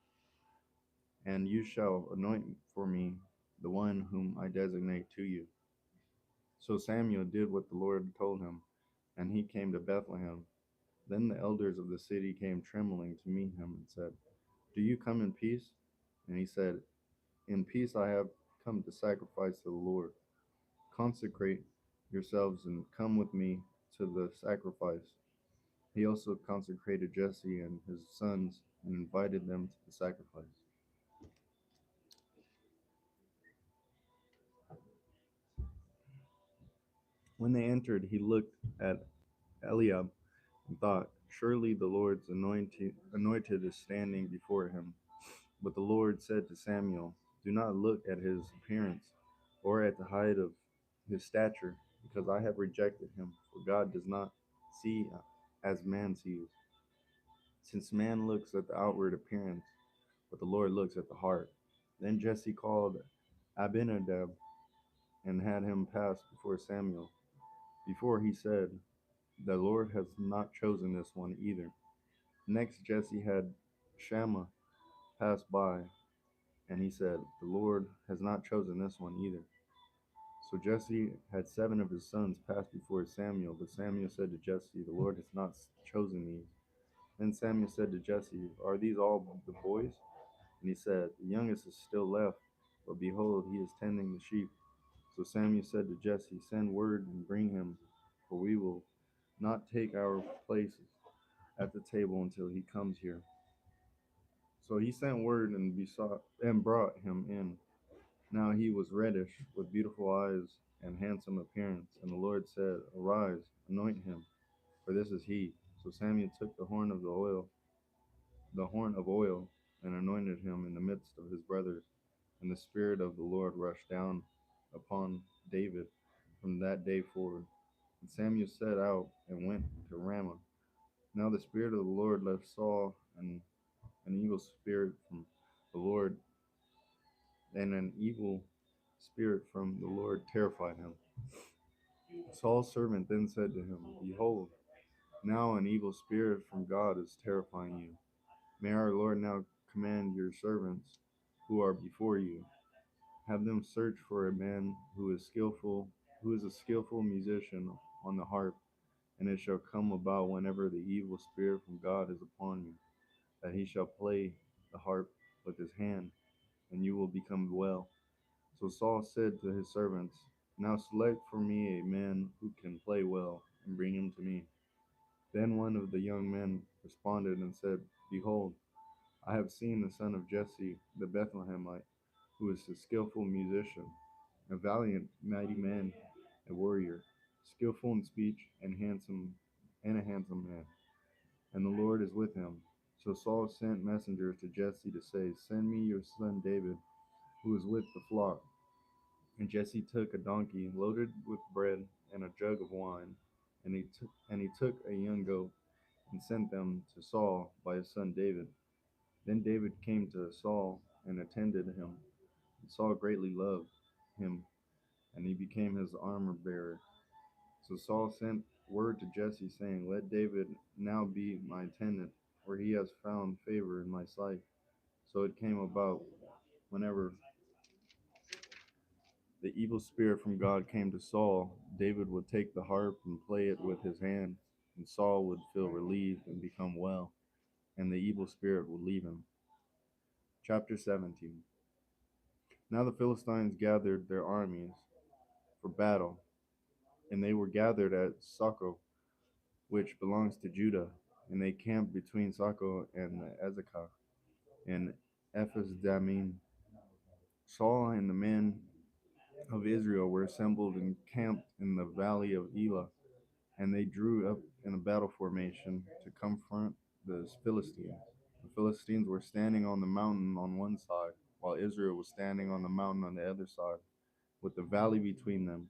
And you shall anoint for me the one whom I designate to you." So Samuel did what the Lord told him, and he came to Bethlehem. Then the elders of the city came trembling to meet him and said, "Do you come in peace?" And he said, "In peace I have come to sacrifice to the Lord. Consecrate yourselves and come with me to the sacrifice." He also consecrated Jesse and his sons and invited them to the sacrifice. When they entered, he looked at Eliab and thought, "Surely the Lord's anointed is standing before him." But the Lord said to Samuel, "Do not look at his appearance or at the height of his stature, because I have rejected him. For God does not see as man sees. Since man looks at the outward appearance, but the Lord looks at the heart." Then Jesse called Abinadab and had him pass before Samuel. Before he said, "The Lord has not chosen this one either." Next Jesse had Shammah pass by, and he said, "The Lord has not chosen this one either." So Jesse had 7 of his sons pass before Samuel, but Samuel said to Jesse, "The Lord has not chosen these." Then Samuel said to Jesse, "Are these all the boys?" And he said, The youngest is still left, but behold, he is tending the sheep. So Samuel said to Jesse, Send word and bring him, for we will not take our places at the table until he comes here. So he sent word and besought and brought him in. Now he was reddish, with beautiful eyes and handsome appearance. And the Lord said, Arise, anoint him, for this is he. So Samuel took the horn of oil, and anointed him in the midst of his brothers. And the Spirit of the Lord rushed down upon David from that day forward. And Samuel set out and went to Ramah. Now the Spirit of the Lord left Saul, and an evil spirit from the Lord, and an evil spirit from the Lord terrified him. Saul's servant then said to him, Behold, now an evil spirit from God is terrifying you. May our Lord now command your servants who are before you, have them search for a man who is a skillful musician on the harp, and it shall come about whenever the evil spirit from God is upon you, that he shall play the harp with his hand, and you will become well. So Saul said to his servants, Now select for me a man who can play well, and bring him to me. Then one of the young men responded and said, Behold, I have seen the son of Jesse the Bethlehemite, who is a skillful musician, a valiant, mighty man, a warrior, skillful in speech and a handsome man. And the Lord is with him. So Saul sent messengers to Jesse to say, Send me your son David, who is with the flock. And Jesse took a donkey loaded with bread and a jug of wine, and he took a young goat and sent them to Saul by his son David. Then David came to Saul and attended him. And Saul greatly loved him, and he became his armor bearer. So Saul sent word to Jesse, saying, Let David now be my attendant, for he has found favor in my sight. So it came about, whenever the evil spirit from God came to Saul, David would take the harp and play it with his hand, and Saul would feel relieved and become well, and the evil spirit would leave him. Chapter 17. Now the Philistines gathered their armies for battle, and they were gathered at Socoh, which belongs to Judah, and they camped between Socoh and Azekah and Ephes Dammim. Saul and the men of Israel were assembled and camped in the valley of Elah, and they drew up in a battle formation to confront the Philistines. The Philistines were standing on the mountain on one side, while Israel was standing on the mountain on the other side, with the valley between them.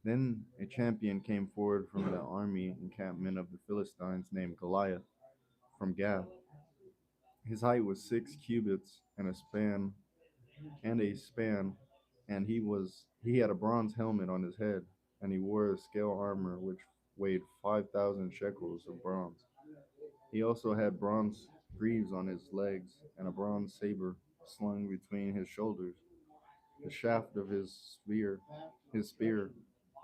Then a champion came forward from the army encampment of the Philistines named Goliath from Gath. His height was 6 cubits and a span, and he had a bronze helmet on his head, and he wore a scale armor which weighed 5,000 shekels of bronze. He also had bronze greaves on his legs, and a bronze saber slung between his shoulders. The shaft of his spear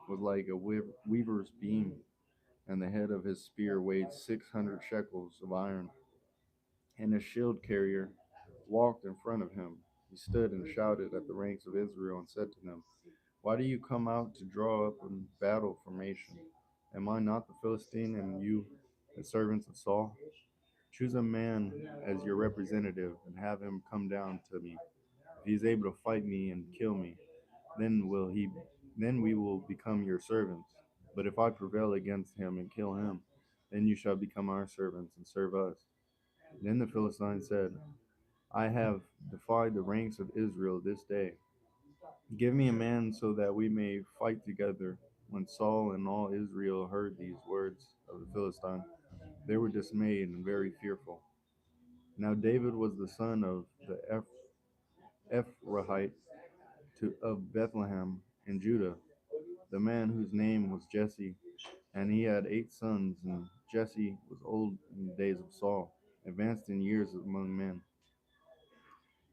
was like a weaver's beam, and the head of his spear weighed 600 shekels of iron. And a shield carrier walked in front of him. He stood and shouted at the ranks of Israel and said to them, Why do you come out to draw up in battle formation? Am I not the Philistine, and you the servants of Saul? Choose a man as your representative and have him come down to me. If he is able to fight me and kill me, then will he then we will become your servants. But if I prevail against him and kill him, then you shall become our servants and serve us. Then the Philistines said, I have defied the ranks of Israel this day. Give me a man so that we may fight together. When Saul and all Israel heard these words of the Philistine, they were dismayed and very fearful. Now David was the son of the Ephraite of Bethlehem in Judah, the man whose name was Jesse, and he had 8 sons, and Jesse was old in the days of Saul, advanced in years among men.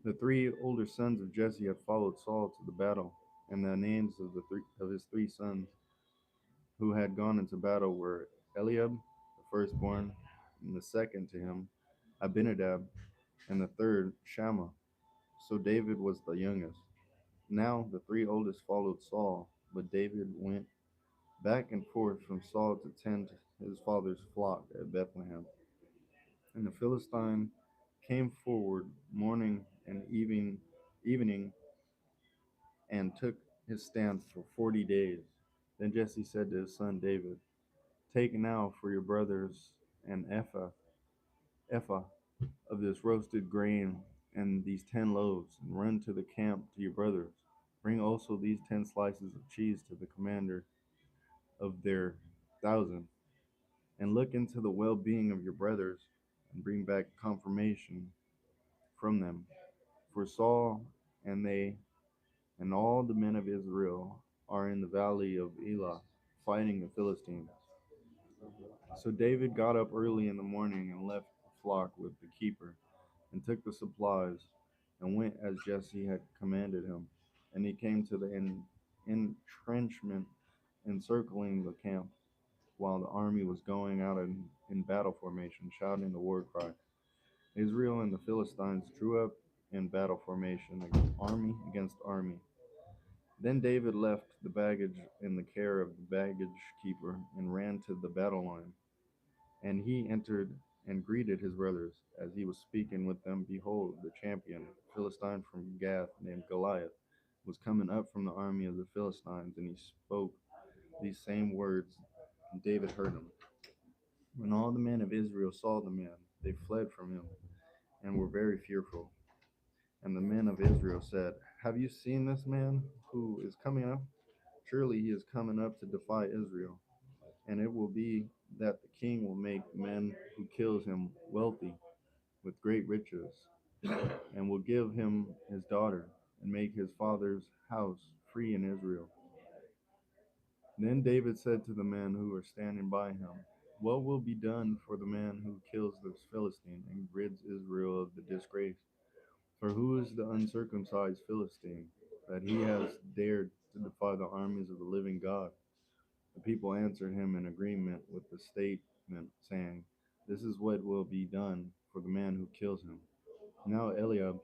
The 3 older sons of Jesse had followed Saul to the battle, and the names of his 3 sons who had gone into battle were Eliab, the firstborn, and the second to him, Abinadab, and the third Shammah. So David was the youngest. Now the three oldest followed Saul, but David went back and forth from Saul to tend his father's flock at Bethlehem. And the Philistine came forward morning and evening and took his stand for 40 days. Then Jesse said to his son David, take now for your brothers an ephah of this roasted grain and these 10 loaves, and run to the camp to your brothers. Bring also these 10 slices of cheese to the commander of their 1,000, and look into the well being of your brothers, and bring back confirmation from them. For Saul and they and all the men of Israel are in the valley of Elah, fighting the Philistines. So David got up early in the morning and left the flock with the keeper, and took the supplies, and went as Jesse had commanded him. And he came to the entrenchment encircling the camp, while the army was going out in battle formation, shouting the war cry. Israel and the Philistines drew up in battle formation, army against army. Then David left the baggage in the care of the baggage keeper, and ran to the battle line. And he entered and greeted his brothers. As he was speaking with them, behold, the champion, Philistine from Gath, named Goliath, was coming up from the army of the Philistines, and he spoke these same words, and David heard him. When all the men of Israel saw the man, they fled from him, and were very fearful. And the men of Israel said, have you seen this man who is coming up? Surely he is coming up to defy Israel. And it will be that the king will make men who kills him wealthy with great riches, and will give him his daughter, and make his father's house free in Israel. Then David said to the men who were standing by him, what will be done for the man who kills this Philistine and rids Israel of the disgrace? For who is the uncircumcised Philistine, that he has dared to defy the armies of the living God? The people answered him in agreement with the statement, saying, this is what will be done for the man who kills him. Now Eliab,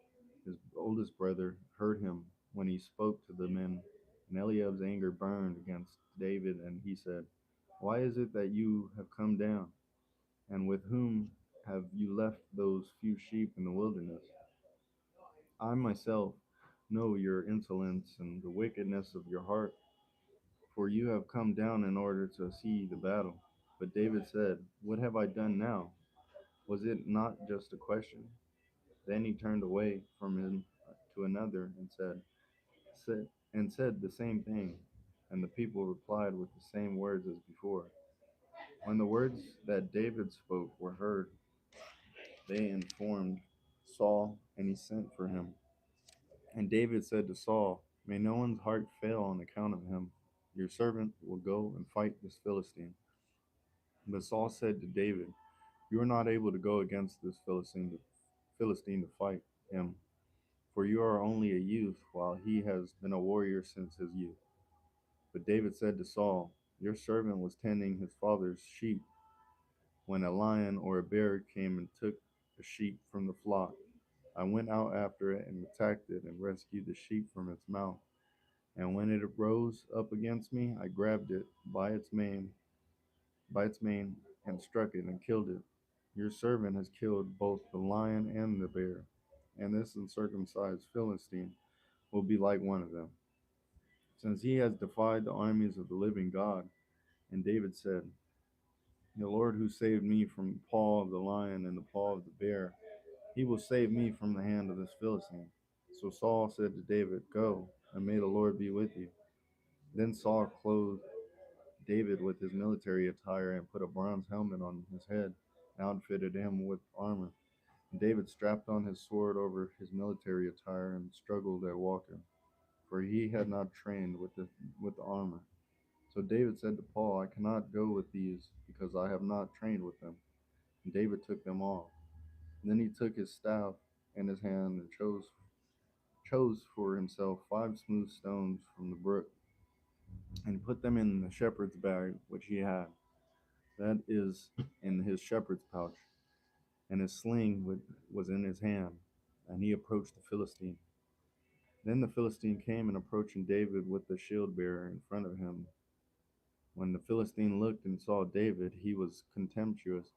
his oldest brother, heard him when he spoke to the men, and Eliab's anger burned against David, and he said, why is it that you have come down? And with whom have you left those few sheep in the wilderness? I myself know your insolence and the wickedness of your heart, for you have come down in order to see the battle. But David said, what have I done now? Was it not just a question? Then he turned away from him to another and said the same thing, and the people replied with the same words as before. When the words that David spoke were heard, they informed Saul, and he sent for him. And David said to Saul, may no one's heart fail on account of him. Your servant will go and fight this Philistine. But Saul said to David, you are not able to go against this Philistine to fight him, for you are only a youth, while he has been a warrior since his youth. But David said to Saul, your servant was tending his father's sheep when a lion or a bear came and took a sheep from the flock. I went out after it and attacked it and rescued the sheep from its mouth. And when it rose up against me, I grabbed it by its mane, and struck it and killed it. Your servant has killed both the lion and the bear, and this uncircumcised Philistine will be like one of them, since he has defied the armies of the living God. And David said, the Lord who saved me from the paw of the lion and the paw of the bear, he will save me from the hand of this Philistine. So Saul said to David, go, and may the Lord be with you. Then Saul clothed David with his military attire, and put a bronze helmet on his head, and outfitted him with armor. And David strapped on his sword over his military attire, and struggled at walking, for he had not trained with the armor. So David said to Paul, I cannot go with these, because I have not trained with them. And David took them off. And then he took his staff in his hand, and chose for himself 5 smooth stones from the brook, and put them in the shepherd's bag which he had, that is, in his shepherd's pouch. and his sling was in his hand, and he approached the Philistine. Then the Philistine came and approaching David with the shield bearer in front of him. When the Philistine looked and saw David, he was contemptuous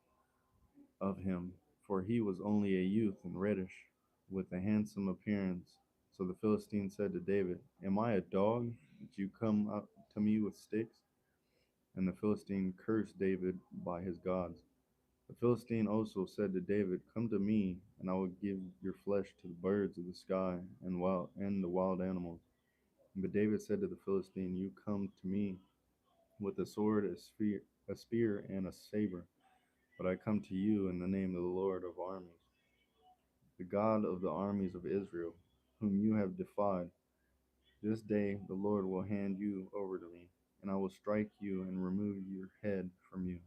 of him, for he was only a youth and reddish, with a handsome appearance. So the Philistine said to David, "Am I a dog that you come up to me with sticks?" And the Philistine cursed David by his gods. The Philistine also said to David, "Come to me, and I will give your flesh to the birds of the sky and the wild animals." But David said to the Philistine, "You come to me with a sword, a spear, and a saber, but I come to you in the name of the Lord of armies, the God of the armies of Israel, whom you have defied. This day the Lord will hand you over to me, and I will strike you and remove your head from you.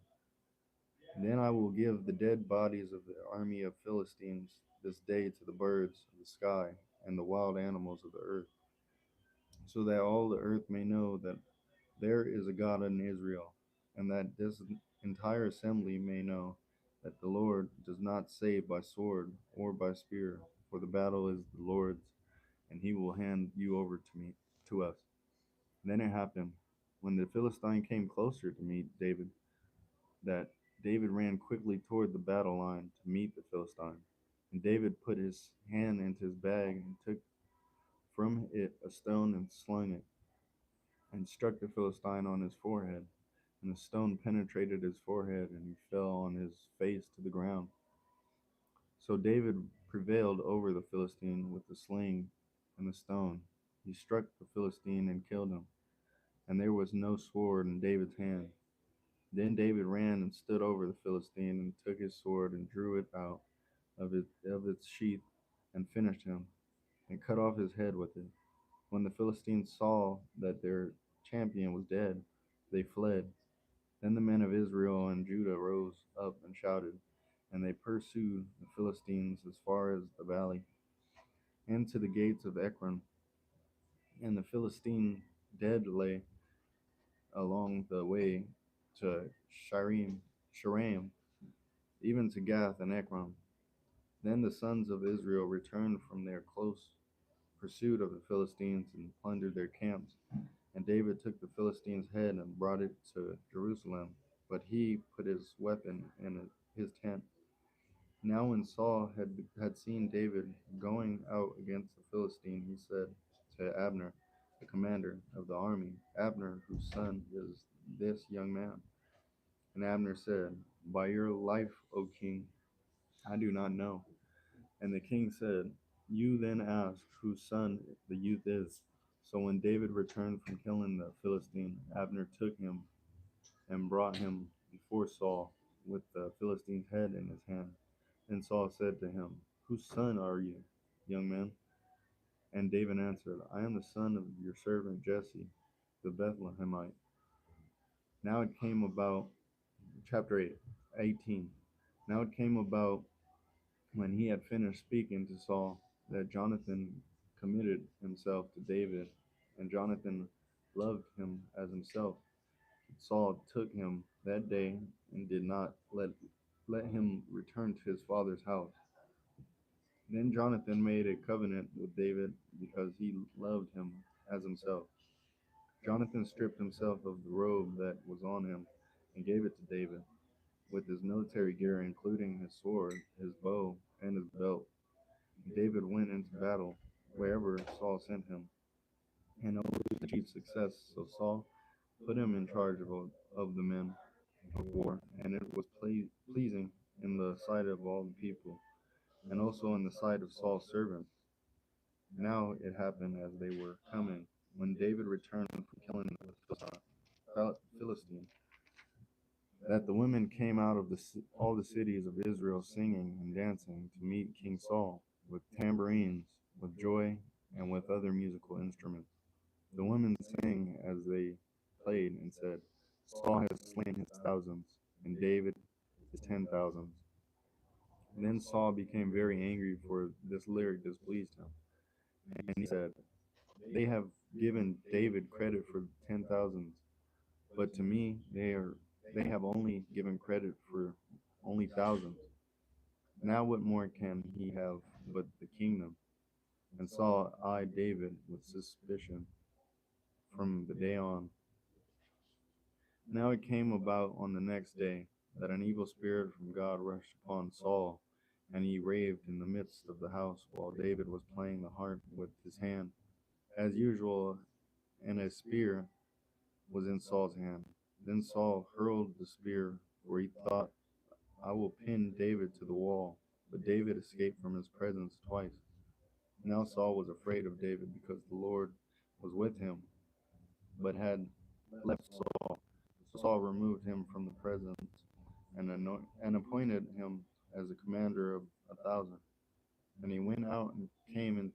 Then I will give the dead bodies of the army of Philistines this day to the birds of the sky and the wild animals of the earth, so that all the earth may know that there is a God in Israel, and that this entire assembly may know that the Lord does not save by sword or by spear, for the battle is the Lord's, and he will hand you over to us." Then it happened, when the Philistine came closer to meet David, that David ran quickly toward the battle line to meet the Philistine. And David put his hand into his bag and took from it a stone and slung it, and struck the Philistine on his forehead. And the stone penetrated his forehead, and he fell on his face to the ground. So David prevailed over the Philistine with the sling and the stone. He struck the Philistine and killed him, and there was no sword in David's hand. Then David ran and stood over the Philistine and took his sword and drew it out of its sheath and finished him and cut off his head with it. When the Philistines saw that their champion was dead, they fled. Then the men of Israel and Judah rose up and shouted, and they pursued the Philistines as far as the valley and to the gates of Ekron. And the Philistine dead lay along the way to Sharam, even to Gath and Ekron. Then the sons of Israel returned from their close pursuit of the Philistines and plundered their camps. And David took the Philistine's head and brought it to Jerusalem, but he put his weapon in his tent. Now when Saul had seen David going out against the Philistine, he said to Abner, the commander of the army, "Abner, whose son is this young man?" And Abner said, "By your life, O king, I do not know." And the king said, "You then ask whose son the youth is." So when David returned from killing the Philistine, Abner took him and brought him before Saul with the Philistine's head in his hand. And Saul said to him, "Whose son are you, young man?" And David answered, "I am the son of your servant Jesse, the Bethlehemite." Now it came about, chapter 18. Now it came about when he had finished speaking to Saul that Jonathan committed himself to David, and Jonathan loved him as himself. Saul took him that day and did not let him return to his father's house. Then Jonathan made a covenant with David because he loved him as himself. Jonathan stripped himself of the robe that was on him and gave it to David, with his military gear, including his sword, his bow, and his belt. David went into battle wherever Saul sent him, and always achieved success. So Saul put him in charge of the men of war, and it was pleasing in the sight of all the people, and also in the sight of Saul's servants. Now it happened as they were coming, when David returned from killing the Philistine, that the women came out of all the cities of Israel singing and dancing to meet King Saul, with tambourines, with joy, and with other musical instruments. The women sang as they played and said, "Saul has slain his thousands, and David his 10,000s." Then Saul became very angry, for this lyric displeased him. And he said, "They have given David credit for 10,000s, but to me they have only given credit for only thousands." Now what more can he have but the kingdom? And Saul eyed David with suspicion from the day on. Now it came about on the next day that an evil spirit from God rushed upon Saul, and he raved in the midst of the house while David was playing the harp with his hand, as usual, and a spear was in Saul's hand. Then Saul hurled the spear, for he thought, I will pin David to the wall. But David escaped from his presence twice. Now Saul was afraid of David because the Lord was with him, but had left Saul. So Saul removed him from the presence and appointed him as the commander of 1,000. And he went out and came in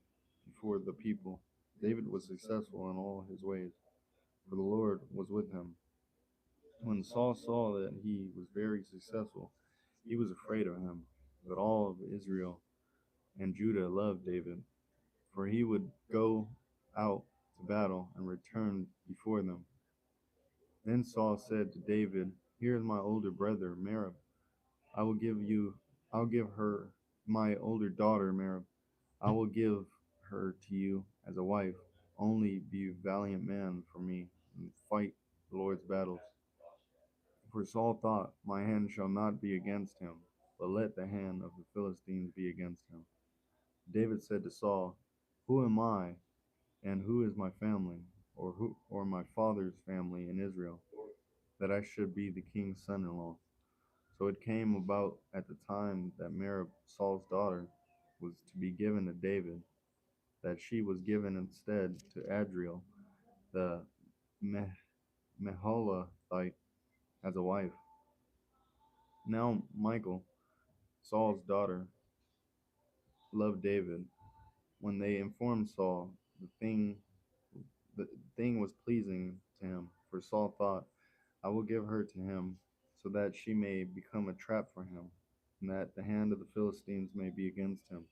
before the people. David was successful in all his ways, for the Lord was with him. When Saul saw that he was very successful, he was afraid of him. But all of Israel and Judah loved David, for he would go out to battle and return before them. Then Saul said to David, Here is my older brother Merab. I'll give her my older daughter Merab. I will give her to you as a wife. Only be a valiant man for me and fight the Lord's battles. For Saul thought, My hand shall not be against him, but let the hand of the Philistines be against him. David said to Saul, Who am I, and who is my family, or my father's family in Israel, that I should be the king's son-in-law? So it came about at the time that Merab, Saul's daughter, was to be given to David, that she was given instead to Adriel, the Meholathite, as a wife. Now Michal, Saul's daughter, loved David. When they informed Saul, the thing was pleasing to him, for Saul thought, I will give her to him, so that she may become a trap for him, and that the hand of the Philistines may be against him.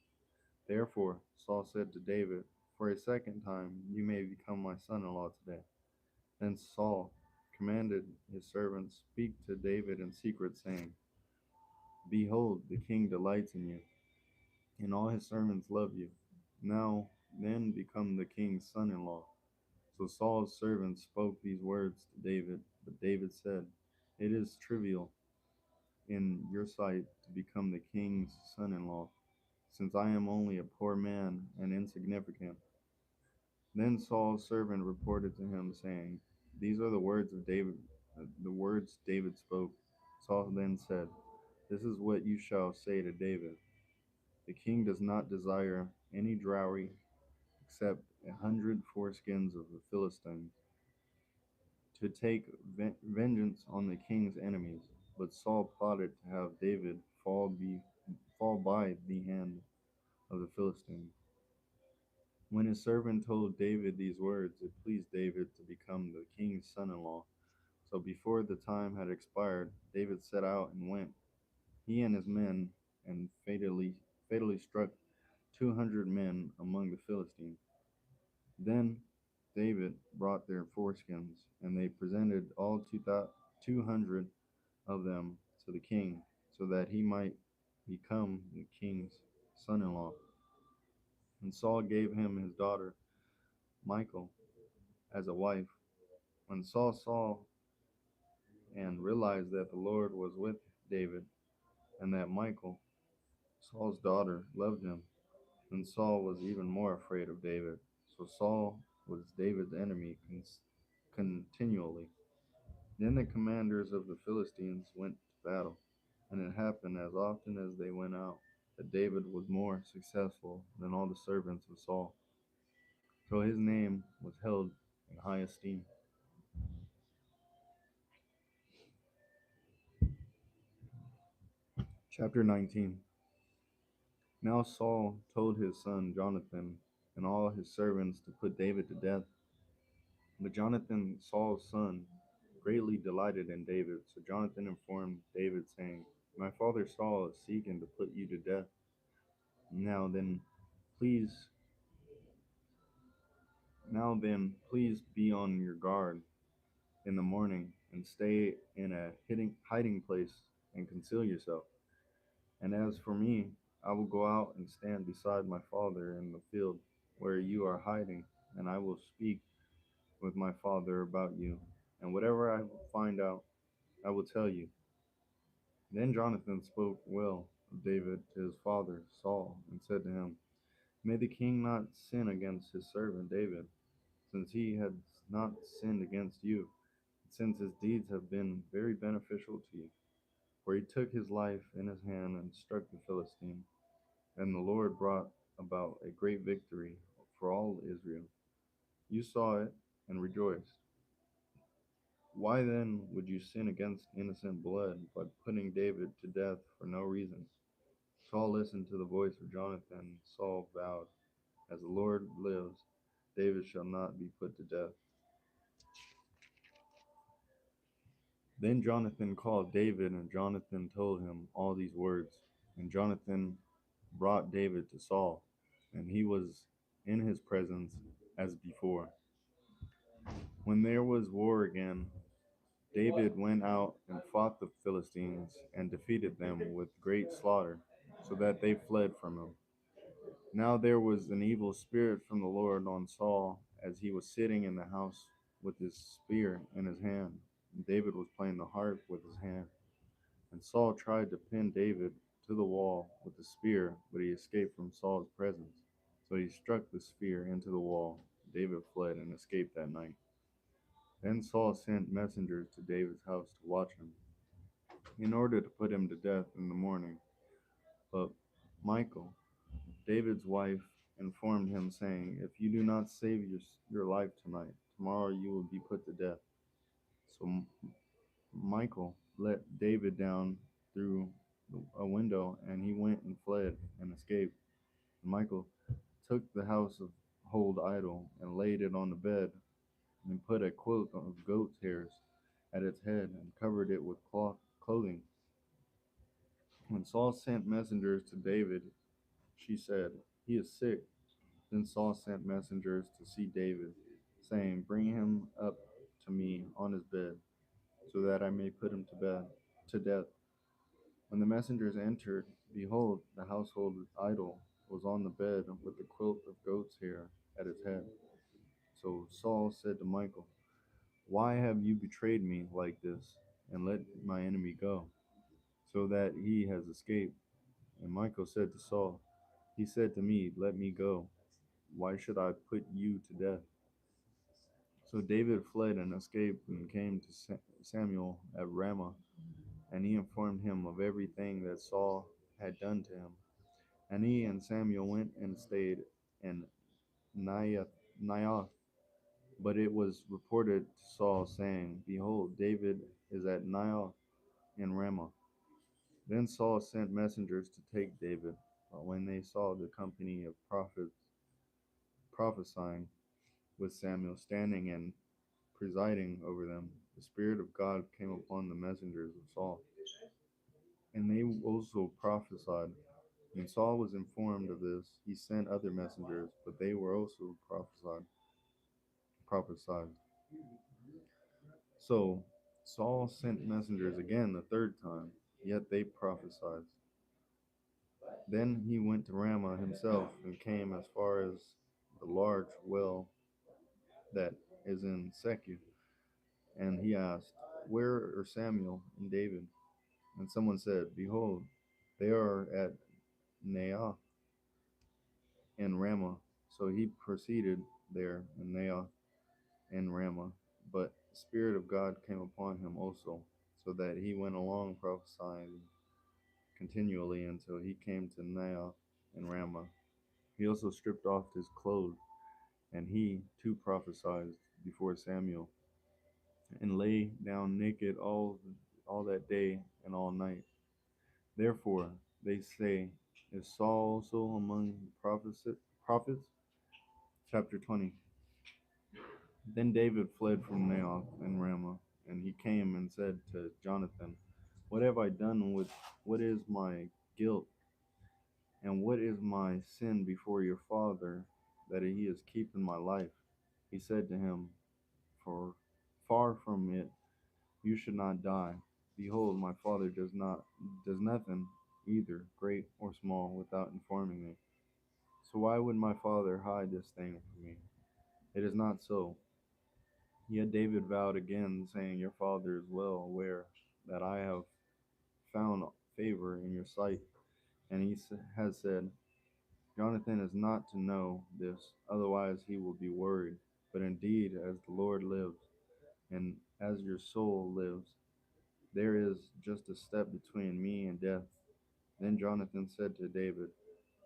Therefore Saul said to David, For a second time you may become my son-in-law today. Then Saul commanded his servants, Speak to David in secret, saying, Behold, the king delights in you, and all his servants love you. Now then become the king's son-in-law. So Saul's servants spoke these words to David, but David said, It is trivial in your sight to become the king's son-in-law, since I am only a poor man and insignificant. Then Saul's servant reported to him, saying, These are the words of David, the words David spoke. Saul then said, This is what you shall say to David. The king does not desire any dowry except 100 foreskins of the Philistines, to take vengeance on the king's enemies. But Saul plotted to have David fall by the hand of the Philistines. When his servant told David these words, it pleased David to become the king's son-in-law. So before the time had expired, David set out and went, he and his men, and fatally struck 200 men among the Philistines. Then David brought their foreskins, and they presented all 200 of them to the king, so that he might become the king's son-in-law. And Saul gave him his daughter Michal as a wife. When Saul saw and realized that the Lord was with David, and that Michal, Saul's daughter, loved him, then Saul was even more afraid of David. So Saul was David's enemy continually. Then the commanders of the Philistines went to battle, and it happened as often as they went out that David was more successful than all the servants of Saul. So his name was held in high esteem. Chapter 19. Now Saul told his son Jonathan and all his servants to put David to death. But Jonathan, Saul's son, greatly delighted in David. So Jonathan informed David, saying, My father Saul is seeking to put you to death. Now then, please, please be on your guard in the morning and stay in a hiding place and conceal yourself. And as for me, I will go out and stand beside my father in the field where you are hiding, and I will speak with my father about you. And whatever I find out, I will tell you. Then Jonathan spoke well of David to his father Saul, and said to him, May the king not sin against his servant David, since he has not sinned against you, since his deeds have been very beneficial to you. For he took his life in his hand and struck the Philistine, and the Lord brought about a great victory for all Israel. You saw it and rejoiced. Why then would you sin against innocent blood by putting David to death for no reason? Saul listened to the voice of Jonathan. Saul vowed, As the Lord lives, David shall not be put to death. Then Jonathan called David, and Jonathan told him all these words. And Jonathan brought David to Saul, and he was in his presence as before. When there was war again, David went out and fought the Philistines and defeated them with great slaughter, so that they fled from him. Now there was an evil spirit from the Lord on Saul as he was sitting in the house with his spear in his hand. And David was playing the harp with his hand. And Saul tried to pin David to the wall with the spear, but he escaped from Saul's presence. So he struck the spear into the wall. David fled and escaped that night. Then Saul sent messengers to David's house to watch him, in order to put him to death in the morning. But Michal, David's wife, informed him, saying, If you do not save your life tonight, tomorrow you will be put to death. So Michal let David down through a window, and he went and fled and escaped. And Michal took the household idol and laid it on the bed, and put a quilt of goat's hairs at its head, and covered it with clothing. When Saul sent messengers to David, she said, He is sick. Then Saul sent messengers to see David, saying, Bring him up to me on his bed, so that I may put him to death. When the messengers entered, behold, the household idol was on the bed with the quilt of goat's hair at its head. So Saul said to Michal, Why have you betrayed me like this, and let my enemy go, so that he has escaped? And Michal said to Saul, He said to me, Let me go. Why should I put you to death? So David fled and escaped and came to Samuel at Ramah, and he informed him of everything that Saul had done to him. And he and Samuel went and stayed in Naioth. But it was reported to Saul, saying, Behold, David is at Naioth in Ramah. Then Saul sent messengers to take David. But when they saw the company of prophets prophesying with Samuel standing and presiding over them, the Spirit of God came upon the messengers of Saul, and they also prophesied. When Saul was informed of this, he sent other messengers, but they were also prophesied. So Saul sent messengers again the third time, yet they prophesied. Then he went to Ramah himself and came as far as the large well that is in Secu. And he asked, Where are Samuel and David? And someone said, Behold, they are at Naioth and Ramah. So he proceeded there in Naioth and Ramah. But the Spirit of God came upon him also, so that he went along prophesying continually until he came to Naioth and Ramah. He also stripped off his clothes, and he too prophesied before Samuel, and lay down naked all that day and all night. Therefore, they say, Is Saul also among the prophets? Chapter 20. Then David fled from Naioth and Ramah, and he came and said to Jonathan, What have I done what is my guilt, and what is my sin before your father, that he is keeping my life? He said to him, For far from it, you should not die. Behold, my father does nothing either great or small, without informing me. So why would my father hide this thing from me? It is not so. Yet David vowed again, saying, your father is well aware that I have found favor in your sight. And he has said, Jonathan is not to know this, otherwise he will be worried. But indeed, as the Lord lives, and as your soul lives, there is just a step between me and death. Then Jonathan said to David,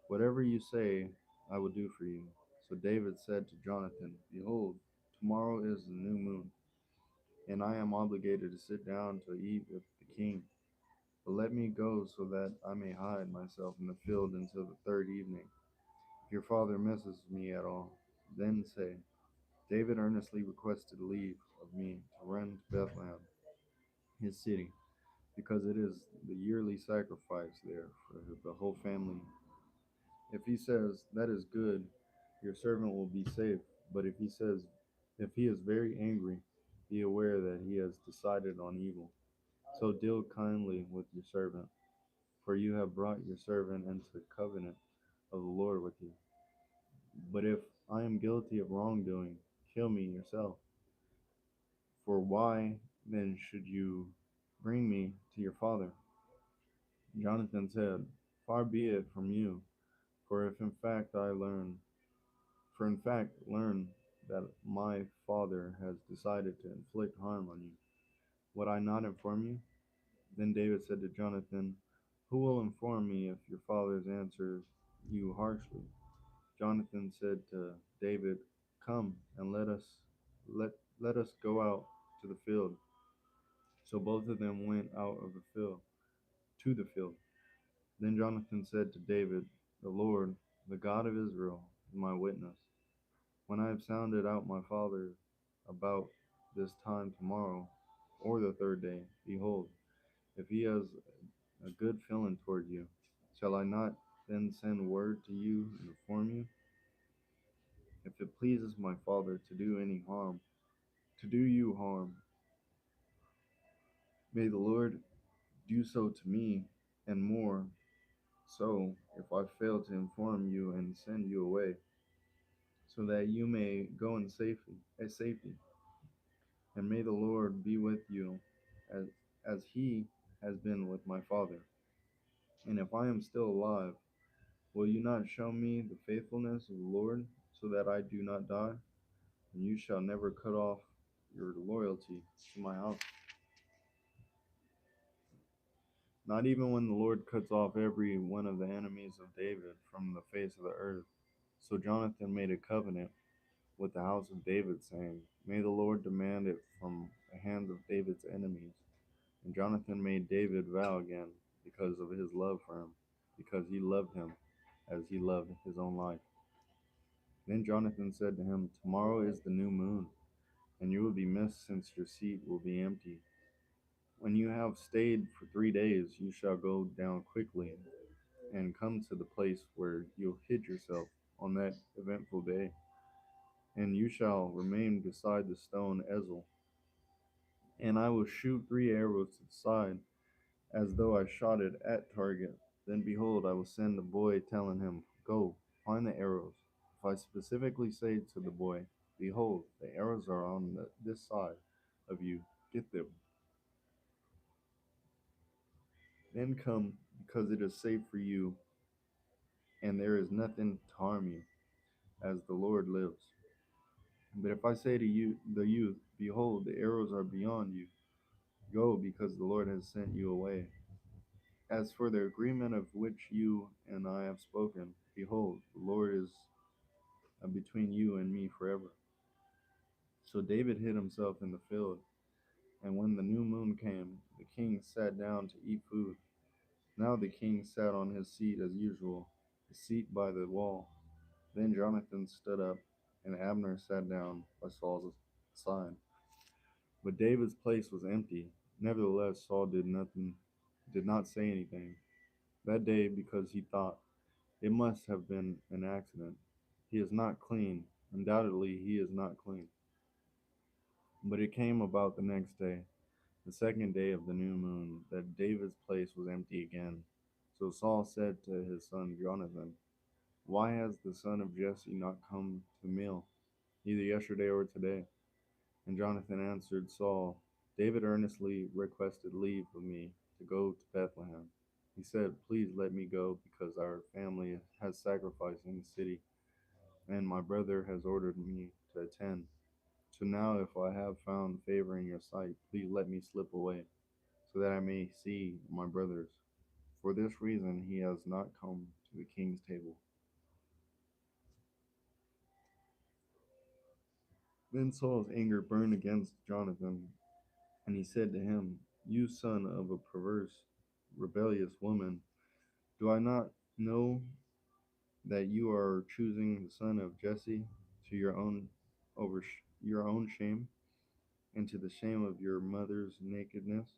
whatever you say, I will do for you. So David said to Jonathan, behold, tomorrow is the new moon, and I am obligated to sit down to eat with the king. But let me go so that I may hide myself in the field until the third evening. If your father misses me at all, then say, David earnestly requested leave of me to run to Bethlehem, his city, because it is the yearly sacrifice there for the whole family. If he says, that is good, your servant will be safe. But if he is very angry, be aware that he has decided on evil. So deal kindly with your servant, for you have brought your servant into covenant of the Lord with you. But if I am guilty of wrongdoing, kill me yourself. For why then should you bring me to your father? Jonathan said, far be it from you, for if in fact I learn, for in fact learn that my father has decided to inflict harm on you, would I not inform you? Then David said to Jonathan, who will inform me if your father answers you harshly? Jonathan said to David, come and let let us go out to the field. So both of them went out of the field to the field. Then Jonathan said to David, the Lord, the God of Israel, is my witness. When I have sounded out my father about this time tomorrow, or the third day, behold, if he has a good feeling toward you, shall I not then send word to you and inform you? If it pleases my father to do any harm, to do you harm, may the Lord do so to me, and more so if I fail to inform you and send you away, so that you may go in safety. And may the Lord be with you as, as he has been with my father. And if I am still alive, will you not show me the faithfulness of the Lord, so that I do not die? And you shall never cut off your loyalty to my house. Not even when the Lord cuts off every one of the enemies of David from the face of the earth. So Jonathan made a covenant with the house of David, saying, may the Lord demand it from the hands of David's enemies. And Jonathan made David vow again because of his love for him, because he loved him as he loved his own life. Then Jonathan said to him, tomorrow is the new moon, and you will be missed, since your seat will be empty. When you have stayed for 3 days, you shall go down quickly and come to the place where you hid yourself on that eventful day. And you shall remain beside the stone Ezel, and I will shoot 3 arrows to the side, as though I shot it at target. Then behold, I will send a boy telling him, go, find the arrows. If I specifically say to the boy, behold, the arrows are on this side of you, get them. Then come, because it is safe for you, and there is nothing to harm you, as the Lord lives. But if I say to you, the youth, behold, the arrows are beyond you, go, because the Lord has sent you away. As for the agreement of which you and I have spoken, behold, the Lord is between you and me forever. So David hid himself in the field, and when the new moon came, the king sat down to eat food. Now the king sat on his seat as usual, the seat by the wall. Then Jonathan stood up, and Abner sat down by Saul's side. But David's place was empty. Nevertheless, Saul did not say anything that day, because he thought, it must have been an accident. He is not clean. Undoubtedly, he is not clean. But it came about the next day, the second day of the new moon, that David's place was empty again. So Saul said to his son Jonathan, "Why has the son of Jesse not come to meal, either yesterday or today?" And Jonathan answered Saul, "David earnestly requested leave of me to go to Bethlehem. He said, 'Please let me go, because our family has sacrificed in the city, and my brother has ordered me to attend. So now, if I have found favor in your sight, please let me slip away, so that I may see my brothers. For this reason he has not come to the king's table.'" Then Saul's anger burned against Jonathan, and he said to him, "You son of a perverse, rebellious woman, do I not know that you are choosing the son of Jesse to your own your own shame, and to the shame of your mother's nakedness?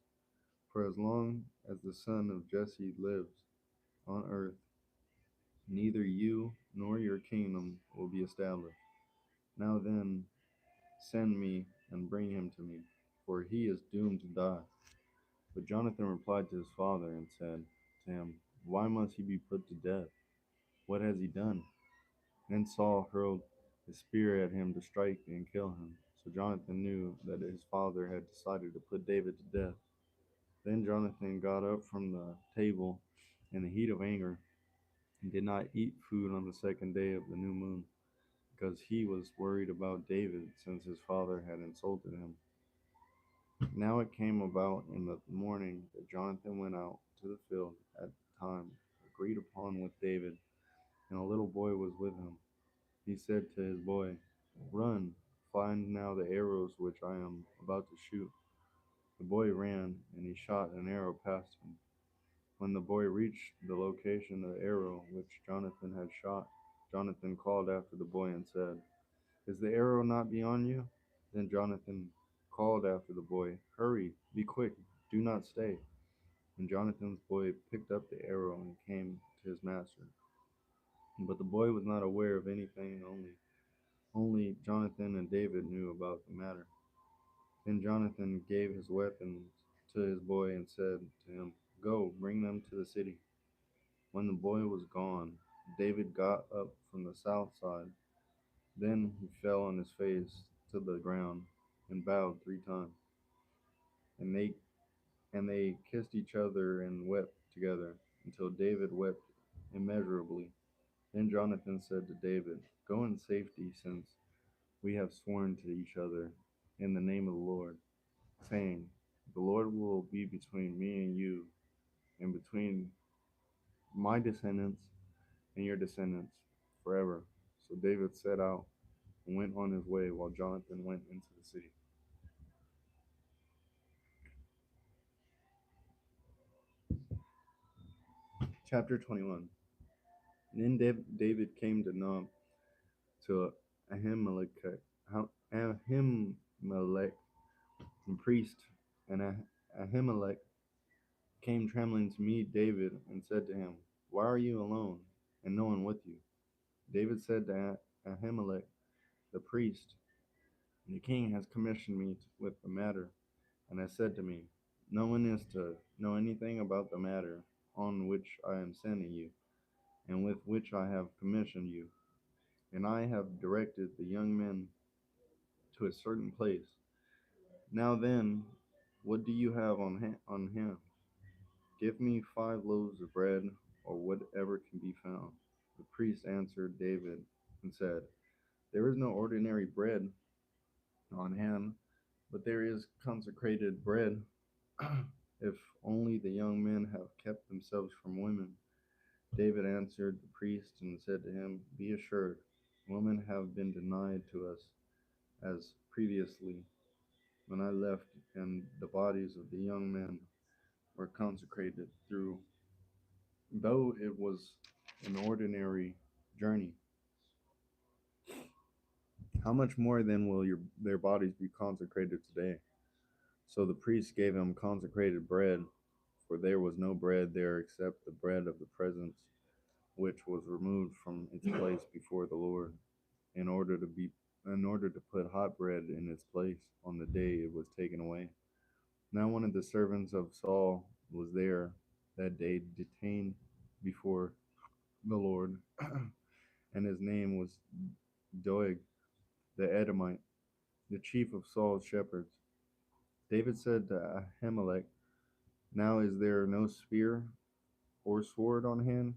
For as long as the son of Jesse lives on earth, neither you nor your kingdom will be established. Now then, send me and bring him to me, for he is doomed to die." But Jonathan replied to his father and said to him, "Why must he be put to death? What has he done?" Then Saul hurled his spear at him to strike and kill him. So Jonathan knew that his father had decided to put David to death. Then Jonathan got up from the table in the heat of anger and did not eat food on the second day of the new moon, because he was worried about David, since his father had insulted him. Now it came about in the morning that Jonathan went out to the field at the time agreed upon with David, and a little boy was with him. He said to his boy, "Run, find now the arrows which I am about to shoot." The boy ran, and he shot an arrow past him. When the boy reached the location of the arrow which Jonathan had shot, Jonathan called after the boy and said, "Is the arrow not beyond you?" Then Jonathan called after the boy, "Hurry, be quick, do not stay." And Jonathan's boy picked up the arrow and came to his master. But the boy was not aware of anything, only Jonathan and David knew about the matter. Then Jonathan gave his weapons to his boy and said to him, "Go, bring them to the city." When the boy was gone, David got up from the south side. Then he fell on his face to the ground and bowed 3 times. And they kissed each other and wept together, until David wept immeasurably. Then Jonathan said to David, "Go in safety, since we have sworn to each other in the name of the Lord, saying, 'The Lord will be between me and you, and between my descendants and your descendants forever.'" So David set out and went on his way, while Jonathan went into the city. Chapter 21. And then David came to Nob, to Ahimelech, Ahimelech, the priest, and Ahimelech came trembling to meet David and said to him, "Why are you alone, and no one with you?" David said to Ahimelech the priest, "The king has commissioned me with the matter, and has said to me, 'No one is to know anything about the matter on which I am sending you, and with which I have commissioned you. And I have directed the young men to a certain place. Now then, what do you have on him? Give me 5 loaves of bread, or whatever can be found." The priest answered David and said, "There is no ordinary bread on hand, but there is consecrated bread, if only the young men have kept themselves from women." David answered the priest and said to him, "Be assured, women have been denied to us as previously when I left, and the bodies of the young men were consecrated through, though it was an ordinary journey. How much more then will their bodies be consecrated today?" So the priest gave him consecrated bread, for there was no bread there except the bread of the presence, which was removed from its place before the Lord, in order to put hot bread in its place on the day it was taken away. Now one of the servants of Saul was there that day, detained before the Lord, and his name was Doeg the Edomite, the chief of Saul's shepherds. David said to Ahimelech, "Now is there no spear or sword on hand?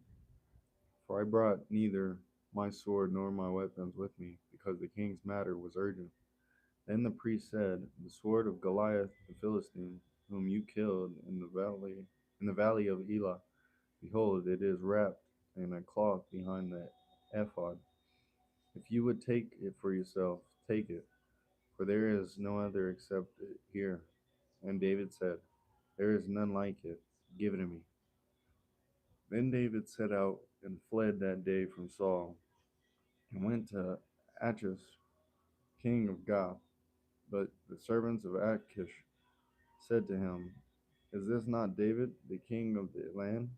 For I brought neither my sword nor my weapons with me, because the king's matter was urgent." Then the priest said, "The sword of Goliath the Philistine, whom you killed in the valley of Elah, behold, it is wrapped in a cloth behind the ephod. If you would take it for yourself, take it, for there is no other except it here." And David said, "There is none like it. Give it to me." Then David set out and fled that day from Saul, and went to Achish, king of Gath. But the servants of Achish said to him, "Is this not David, the king of the land?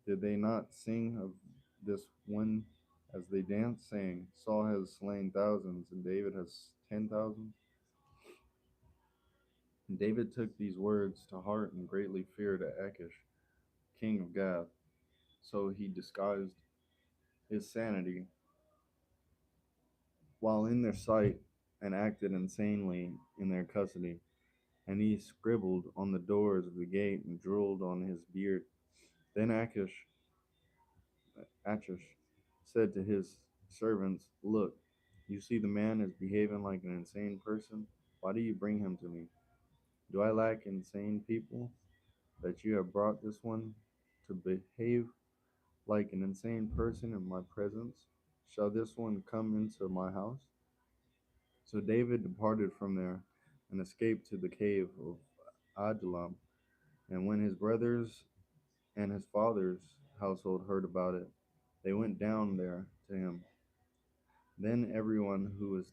Did they not sing of this one as they danced, saying, 'Saul has slain thousands, and David has 10,000?'" And David took these words to heart and greatly feared Achish, king of Gath. So he disguised his sanity while in their sight, and acted insanely in their custody. And he scribbled on the doors of the gate and drooled on his beard. Then Achish said to his servants, "Look, you see the man is behaving like an insane person. Why do you bring him to me? Do I lack insane people, that you have brought this one to behave like an insane person in my presence? Shall this one come into my house?" So David departed from there and escaped to the cave of Adullam. And when his brothers and his father's household heard about it, they went down there to him. Then everyone who was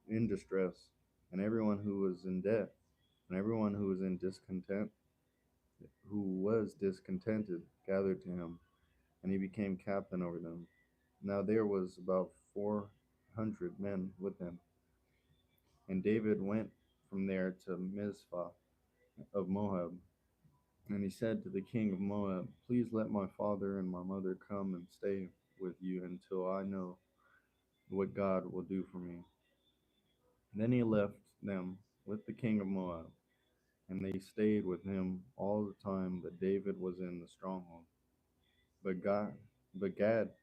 in distress, and everyone who was in debt, and everyone who was discontented, gathered to him, and he became captain over them. Now there was about 400 men with him. And David went from there to Mizpah of Moab. And he said to the king of Moab, "Please let my father and my mother come and stay with you until I know what God will do for me." Then he left them with the king of Moab, and they stayed with him all the time that David was in the stronghold. But Gad,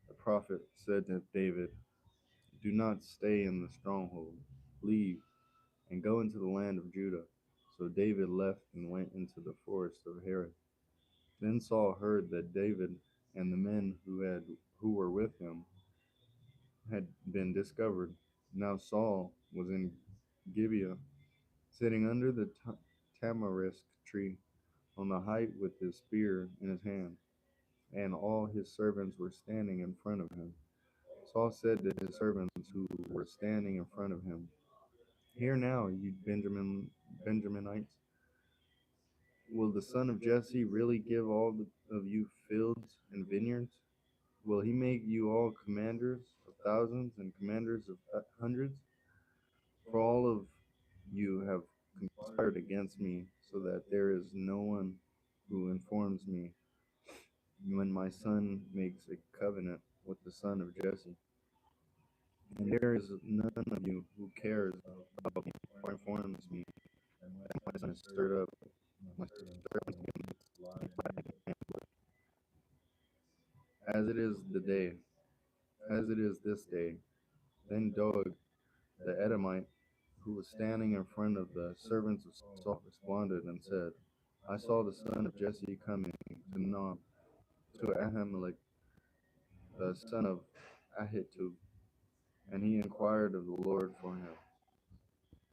the prophet, said to David, "Do not stay in the stronghold. Leave and go into the land of Judah." So David left and went into the forest of Herod. Then Saul heard that David and the men who were with him had been discovered. Now Saul was in Gibeah, sitting under the tamarisk tree on the height with his spear in his hand, and all his servants were standing in front of him. Saul said to his servants who were standing in front of him, "Hear now, you Benjaminites, will the son of Jesse really give all of you fields and vineyards? Will he make you all commanders of thousands and commanders of hundreds? For all of you have conspired against me, so that there is no one who informs me when my son makes a covenant with the son of Jesse. And there is none of you who cares about me or informs me that my son is stirred up. My servants as it is the day, as it is this day." Then Doeg the Edomite, who was standing in front of the servants of Saul, responded and said, "I saw the son of Jesse coming to Nob, to Ahimelech, the son of Ahitub, and he inquired of the Lord for him,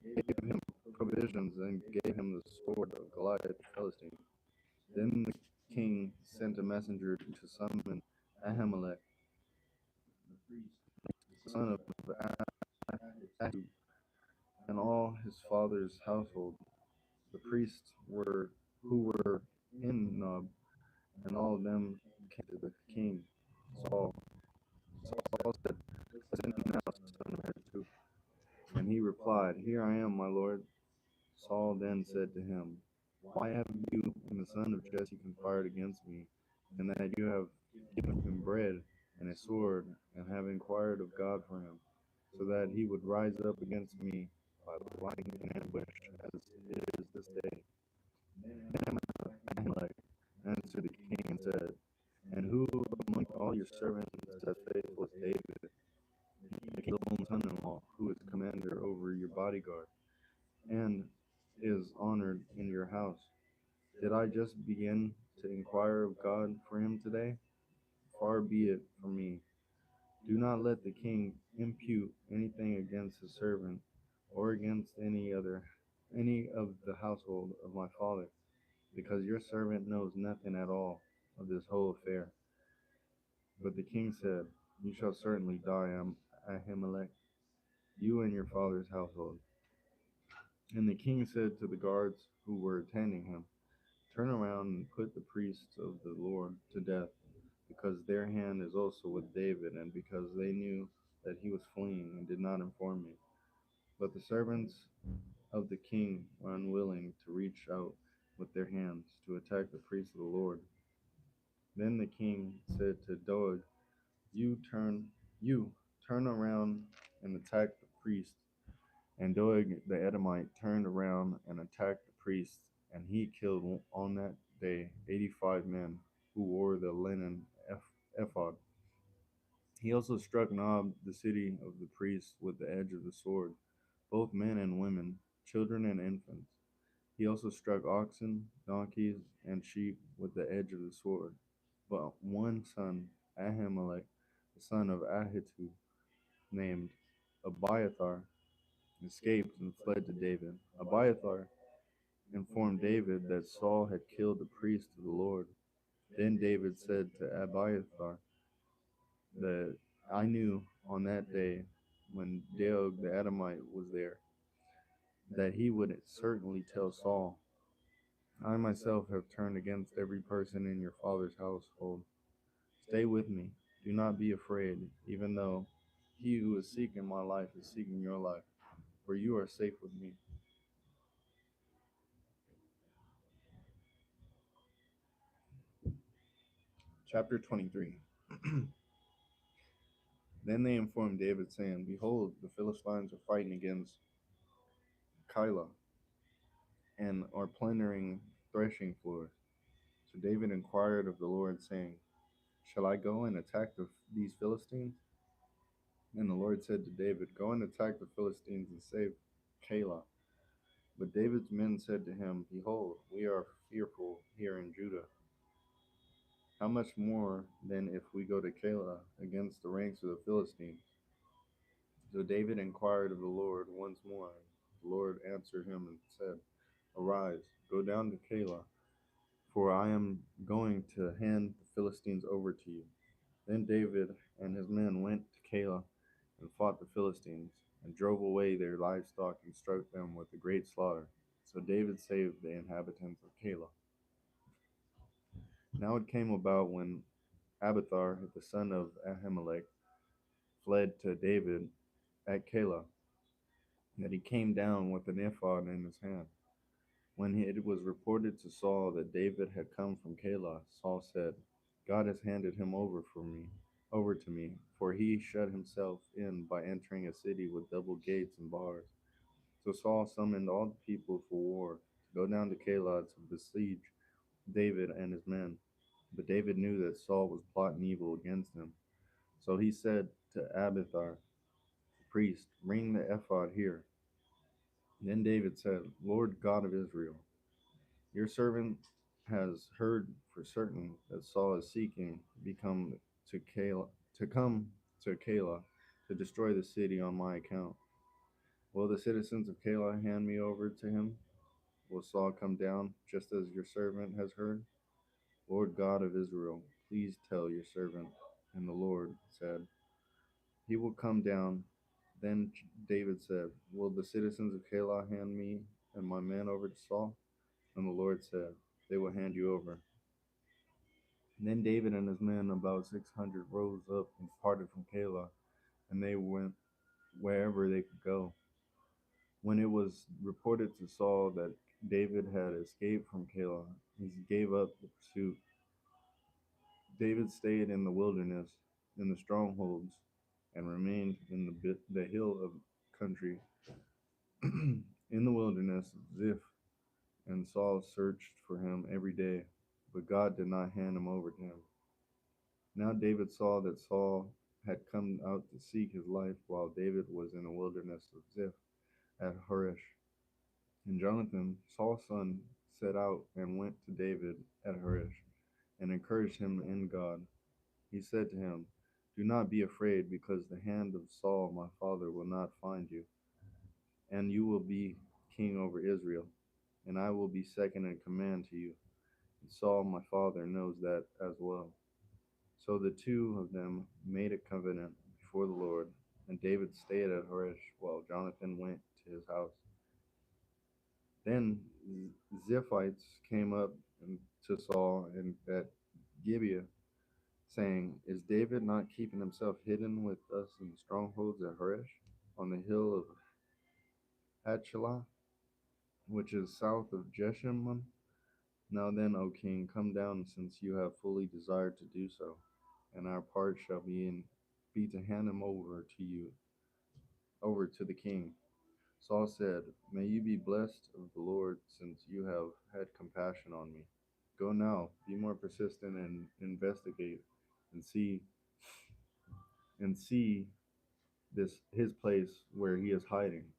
gave him provisions, and gave him the sword of Goliath the Philistine." Then the king sent a messenger to summon Ahimelech, the son of Ahitub, and all his father's household. The priests who were in Nob, and all of them came to the king Saul. Saul said, "Send now, son of Ahitub." And he replied, "Here I am, my lord." Saul then said to him, "Why have you and the son of Jesse conspired against me, and that you have given him bread and a sword, and have inquired of God for him, so that he would rise up against me by lying in ambush, as it is this day. Then Ahimelech answered the king and said, and who among all your servants is as faithful as David, the king's own son-in-law, who is commander over your bodyguard, and is honored in your house? Did I just begin to inquire of God for him today? Far be it from me. Do not let the king impute anything against his servant, or against any of the household of my father, because your servant knows nothing at all of this whole affair. But the king said, you shall certainly die, Ahimelech, you and your father's household. And the king said to the guards who were attending him, turn around and put the priests of the Lord to death, because their hand is also with David, and because they knew that he was fleeing and did not inform me. But the servants of the king were unwilling to reach out with their hands to attack the priests of the Lord. Then the king said to Doeg, You turn you turn around and attack the priests. And Doeg the Edomite turned around and attacked the priests, and he killed on that day 85 men who wore the linen ephod. He also struck Nob, the city of the priests, with the edge of the sword, both men and women, children and infants. He also struck oxen, donkeys, and sheep with the edge of the sword. But one son, Ahimelech, the son of Ahitub, named Abiathar, escaped and fled to David. Abiathar informed David that Saul had killed the priest of the Lord. Then David said to Abiathar that I knew on that day when Doeg the Edomite was there that he would certainly tell Saul, I myself have turned against every person in your father's household. Stay with me. Do not be afraid, even though he who is seeking my life is seeking your life, for you are safe with me. Chapter 23. Then they informed David, saying, behold, the Philistines are fighting against Keilah and are plundering threshing floors. So David inquired of the Lord, saying, shall I go and attack these Philistines? And the Lord said to David, go and attack the Philistines and save Keilah. But David's men said to him, behold, we are fearful here in Judah. How much more then if we go to Keilah against the ranks of the Philistines? So David inquired of the Lord once more. The Lord answered him and said, arise, go down to Keilah, for I am going to hand the Philistines over to you. Then David and his men went to Keilah and fought the Philistines, and drove away their livestock and struck them with a great slaughter. So David saved the inhabitants of Keilah. Now it came about when Abiathar, the son of Ahimelech, fled to David at Keilah, that he came down with an ephod in his hand. When it was reported to Saul that David had come from Keilah, Saul said, God has handed him over to me, for he shut himself in by entering a city with double gates and bars. So Saul summoned all the people for war to go down to Keilah to besiege David and his men. But David knew that Saul was plotting evil against him. So he said to Abiathar, the priest, bring the ephod here. Then David said, Lord God of Israel, your servant has heard for certain that Saul is seeking to Keilah, to come to Keilah to destroy the city on my account. Will the citizens of Keilah hand me over to him? Will Saul come down just as your servant has heard? Lord God of Israel, please tell your servant. And the Lord said, he will come down. Then David said, will the citizens of Keilah hand me and my men over to Saul? And the Lord said, they will hand you over. And then David and his men, about 600, rose up and departed from Keilah, and they went wherever they could go. When it was reported to Saul that David had escaped from Keilah, he gave up the pursuit. David stayed in the wilderness, in the strongholds, and remained in the hill of country, in the wilderness of Ziph, and Saul searched for him every day, but God did not hand him over to him. Now David saw that Saul had come out to seek his life while David was in the wilderness of Ziph at Horesh. And Jonathan, Saul's son, set out and went to David at Horesh and encouraged him in God. He said to him, "Do not be afraid, because the hand of Saul my father will not find you, and you will be king over Israel, and I will be second in command to you. And Saul my father knows that as well." So the two of them made a covenant before the Lord, and David stayed at Horesh while Jonathan went to his house. Then Ziphites came up to Saul and at Gibeah, saying, "Is David not keeping himself hidden with us in the strongholds at Horesh, on the hill of Hachilah, which is south of Jeshimon? Now then, O king, come down, since you have fully desired to do so, and our part shall be to hand him over to the king." Saul said, "May you be blessed of the Lord, since you have had compassion on me. Go now, be more persistent, and investigate and see this his place where he is hiding,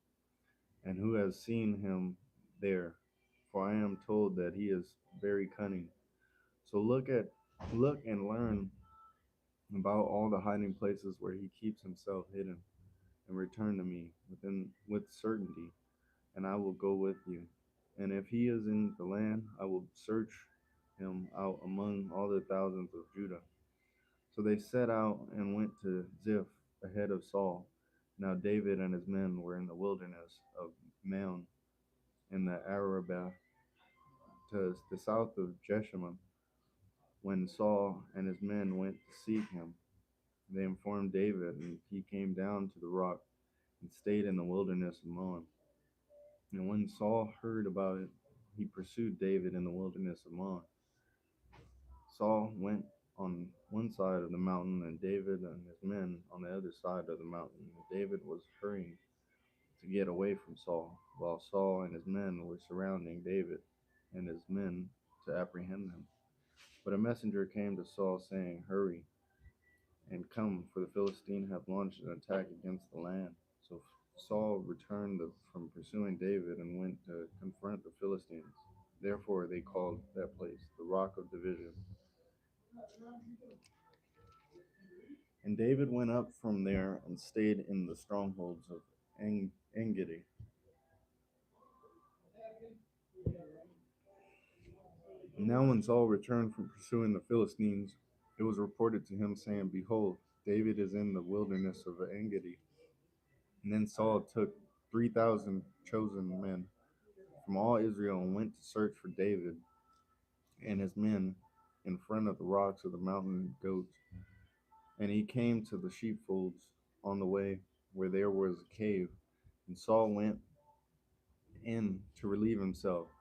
and who has seen him there. For I am told that he is very cunning. So look and learn about all the hiding places where he keeps himself hidden, and return to me with certainty, and I will go with you. And if he is in the land, I will search him out among all the thousands of Judah." So they set out and went to Ziph ahead of Saul. Now David and his men were in the wilderness of Maon in the Arabah to the south of Jeshimon. When Saul and his men went to seek him, they informed David, and he came down to the rock and stayed in the wilderness of Maon. And when Saul heard about it, he pursued David in the wilderness of Maon. Saul went on one side of the mountain, and David and his men on the other side of the mountain. And David was hurrying to get away from Saul, while Saul and his men were surrounding David and his men to apprehend him. But a messenger came to Saul, saying, "Hurry and come, for the Philistines have launched an attack against the land." So Saul returned from pursuing David and went to confront the Philistines. Therefore they called that place the Rock of Division. And David went up from there and stayed in the strongholds of Engedi. Now when Saul returned from pursuing the Philistines, it was reported to him, saying, "Behold, David is in the wilderness of Engedi." And then Saul took 3,000 chosen men from all Israel and went to search for David and his men in front of the rocks of the mountain goats. And he came to the sheepfolds on the way, where there was a cave, and Saul went in to relieve himself.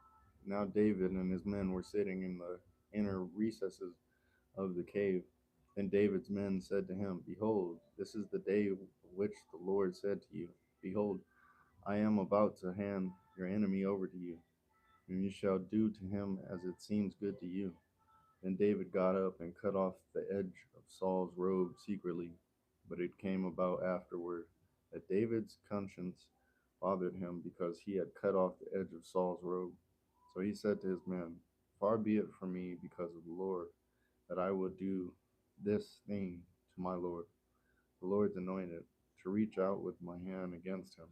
Now David and his men were sitting in the inner recesses of the cave. Then David's men said to him, "Behold, this is the day which the Lord said to you, Behold, I am about to hand your enemy over to you, and you shall do to him as it seems good to you." Then David got up and cut off the edge of Saul's robe secretly. But it came about afterward that David's conscience bothered him, because he had cut off the edge of Saul's robe. So he said to his men, "Far be it from me, because of the Lord, that I would do this thing to my Lord, the Lord's anointed, to reach out with my hand against him,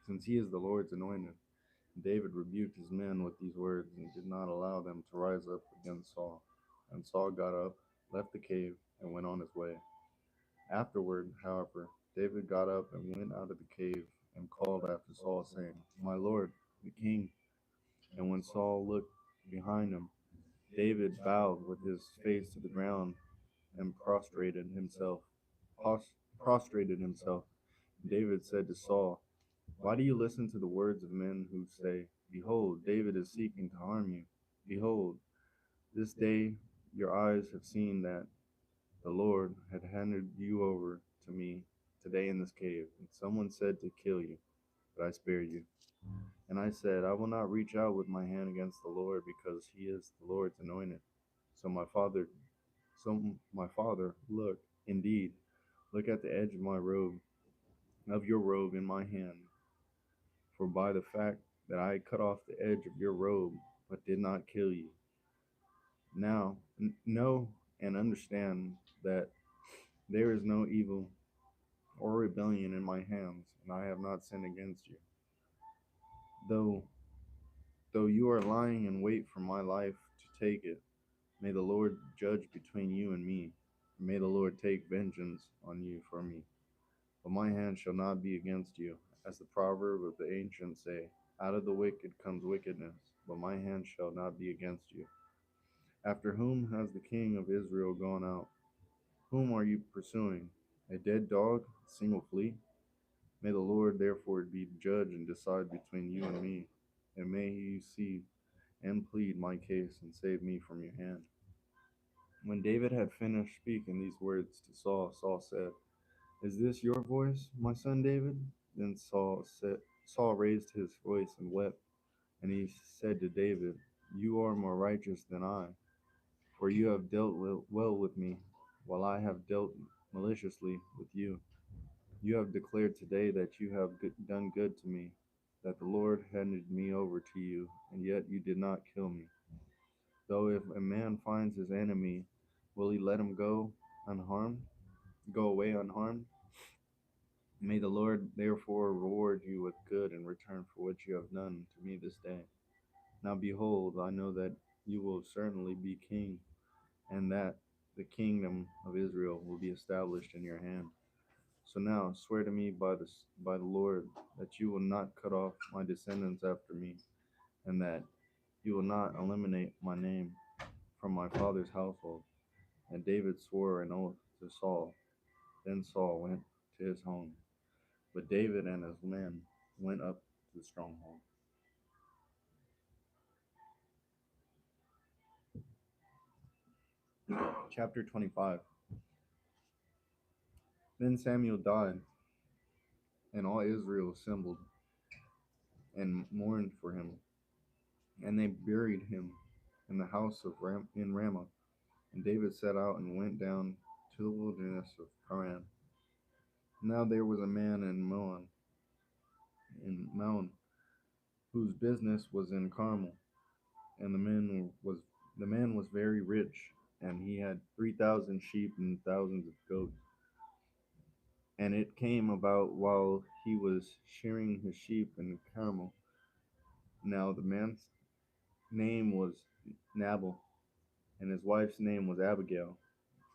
since he is the Lord's anointed." David rebuked his men with these words, and did not allow them to rise up against Saul. And Saul got up, left the cave, and went on his way. Afterward, however, David got up and went out of the cave and called after Saul, saying, "My lord, the king." And when Saul looked behind him, David bowed with his face to the ground and prostrated himself. David said to Saul, "Why do you listen to the words of men who say, 'Behold, David is seeking to harm you'? Behold, this day Your eyes have seen that the Lord had handed you over to me today in this cave, and someone said to kill you, but I spared you. And I said, I will not reach out with my hand against the Lord, because he is the Lord's anointed. So my father, look, indeed, look at the edge of my robe, of your robe in my hand. For by the fact that I cut off the edge of your robe, but did not kill you, now know and understand that there is no evil or rebellion in my hands, and I have not sinned against you. Though though you are lying in wait for my life to take it, may the Lord judge between you and me. May the Lord take vengeance on you for me. But my hand shall not be against you, as the proverb of the ancients say, out of the wicked comes wickedness, but my hand shall not be against you. After whom has the king of Israel gone out? Whom are you pursuing? A dead dog, a single flea? May the Lord therefore be judge and decide between you and me, and may he see and plead my case and save me from your hand. When David had finished speaking these words to Saul, Saul said, Is this your voice, my son David? Then Saul raised his voice and wept, and he said to David, You are more righteous than I, for you have dealt well with me, while I have dealt maliciously with you. You have declared today that you have done good to me, that the Lord handed me over to you, and yet you did not kill me. Though if a man finds his enemy, will he let him unharmed, go away unharmed? May the Lord therefore reward you with good in return for what you have done to me this day. Now behold, I know that you will certainly be king, and that the kingdom of Israel will be established in your hand. So now swear to me by the Lord that you will not cut off my descendants after me, and that you will not eliminate my name from my father's household. And David swore an oath to Saul. Then Saul went to his home, but David and his men went up to the stronghold. Chapter 25. Then Samuel died, and all Israel assembled and mourned for him, and they buried him in the house of in Ramah. And David set out and went down to the wilderness of Paran. Now there was a man in Maon, whose business was in Carmel, and the man was very rich, and he had 3,000 sheep and thousands of goats. And it came about while he was shearing his sheep in Carmel. Now the man's name was Nabal, and his wife's name was Abigail,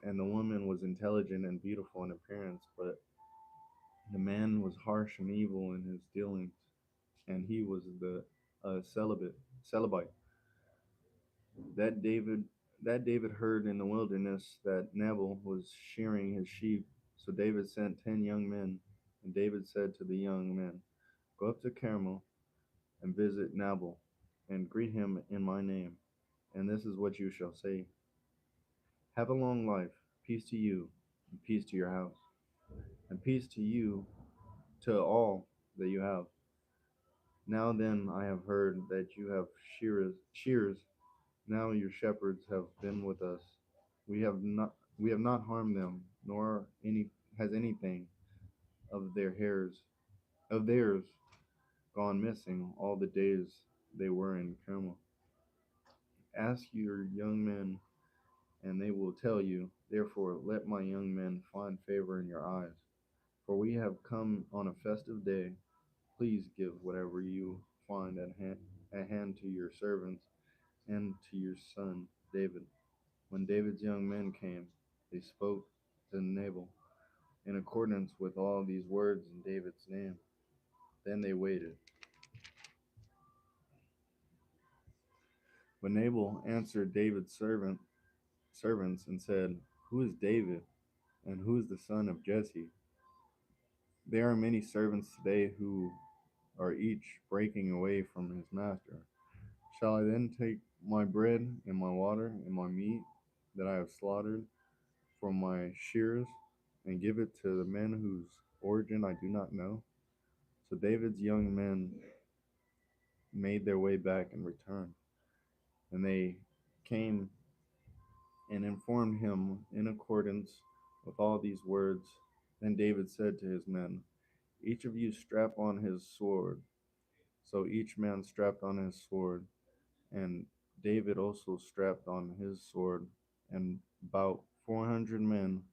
and the woman was intelligent and beautiful in appearance, but the man was harsh and evil in his dealings, and he was the celibate. That David that David heard in the wilderness that Nabal was shearing his sheep. So David sent 10 young men, and David said to the young men, Go up to Carmel and visit Nabal, and greet him in my name. And this is what you shall say: Have a long life, peace to you, and peace to your house, and peace to you, to all that you have. Now then, I have heard that you have shears. Now your shepherds have been with us. We have not harmed them, nor has anything of theirs gone missing all the days they were in Carmel. Ask your young men, and they will tell you. Therefore, let my young men find favor in your eyes. For we have come on a festive day. Please give whatever you find at hand to your servants and to your son David. When David's young men came, they spoke to Nabal in accordance with all these words in David's name. Then they waited. But Nabal answered David's servants and said, Who is David, and who is the son of Jesse? There are many servants today who are each breaking away from his master. Shall I then take my bread and my water and my meat that I have slaughtered from my shears, and give it to the men whose origin I do not know? So David's young men made their way back and returned, and they came and informed him in accordance with all these words. Then David said to his men, "Each of you strap on his sword." So each man strapped on his sword, and David also strapped on his sword, and about 400 men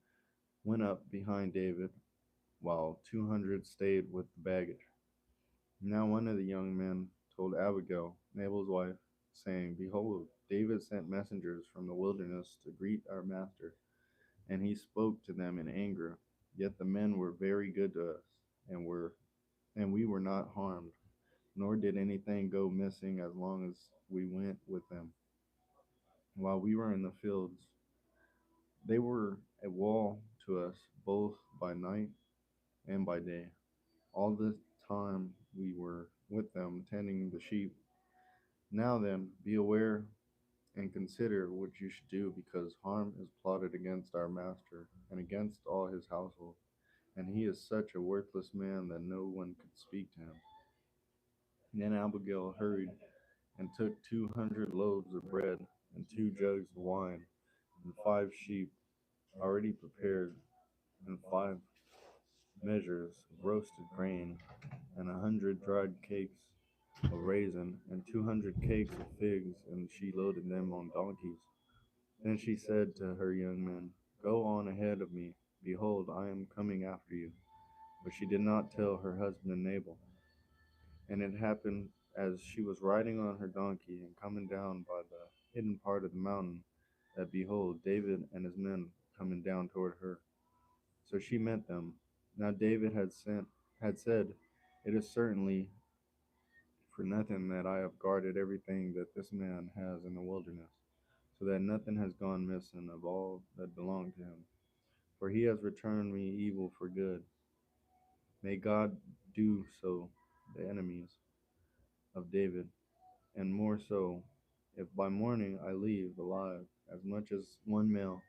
went up behind David, while 200 stayed with the baggage. Now one of the young men told Abigail, Nabal's wife, saying, "Behold, David sent messengers from the wilderness to greet our master, and he spoke to them in anger. Yet the men were very good to us, and we were not harmed, nor did anything go missing as long as we went with them. While we were in the fields, they were a wall to us both by night and by day. All the time we were with them tending the sheep. Now then, be aware and consider what you should do, because harm is plotted against our master and against all his household, and he is such a worthless man that no one could speak to him." Then Abigail hurried and took 200 loaves of bread and 2 jugs of wine and 5 sheep already prepared and 5 measures of roasted grain and 100 dried cakes of raisin and 200 cakes of figs, and she loaded them on donkeys. Then she said to her young men, "Go on ahead of me. Behold, I am coming after you." But she did not tell her husband Nabal. And it happened, as she was riding on her donkey and coming down by the hidden part of the mountain, that behold, David and his men coming down toward her. So she met them. Now David had said, "It is certainly for nothing that I have guarded everything that this man has in the wilderness, so that nothing has gone missing of all that belonged to him. For he has returned me evil for good. May God do so the enemies of David, and more so, if by morning I leave alive as much as one male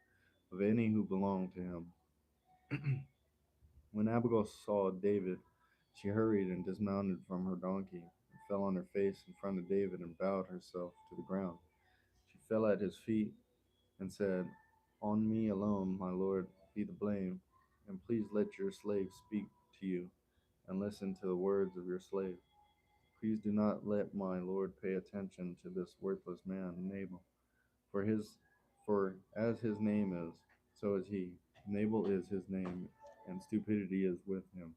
of any who belong to him." When Abigail saw David, she hurried and dismounted from her donkey, and fell on her face in front of David, and bowed herself to the ground. She fell at his feet and said, "On me alone, my lord, be the blame, and please let your slave speak to you, and listen to the words of your slave. Please do not let my lord pay attention to this worthless man, Nabal, for as his name is, so is he. Nabal is his name, and stupidity is with him.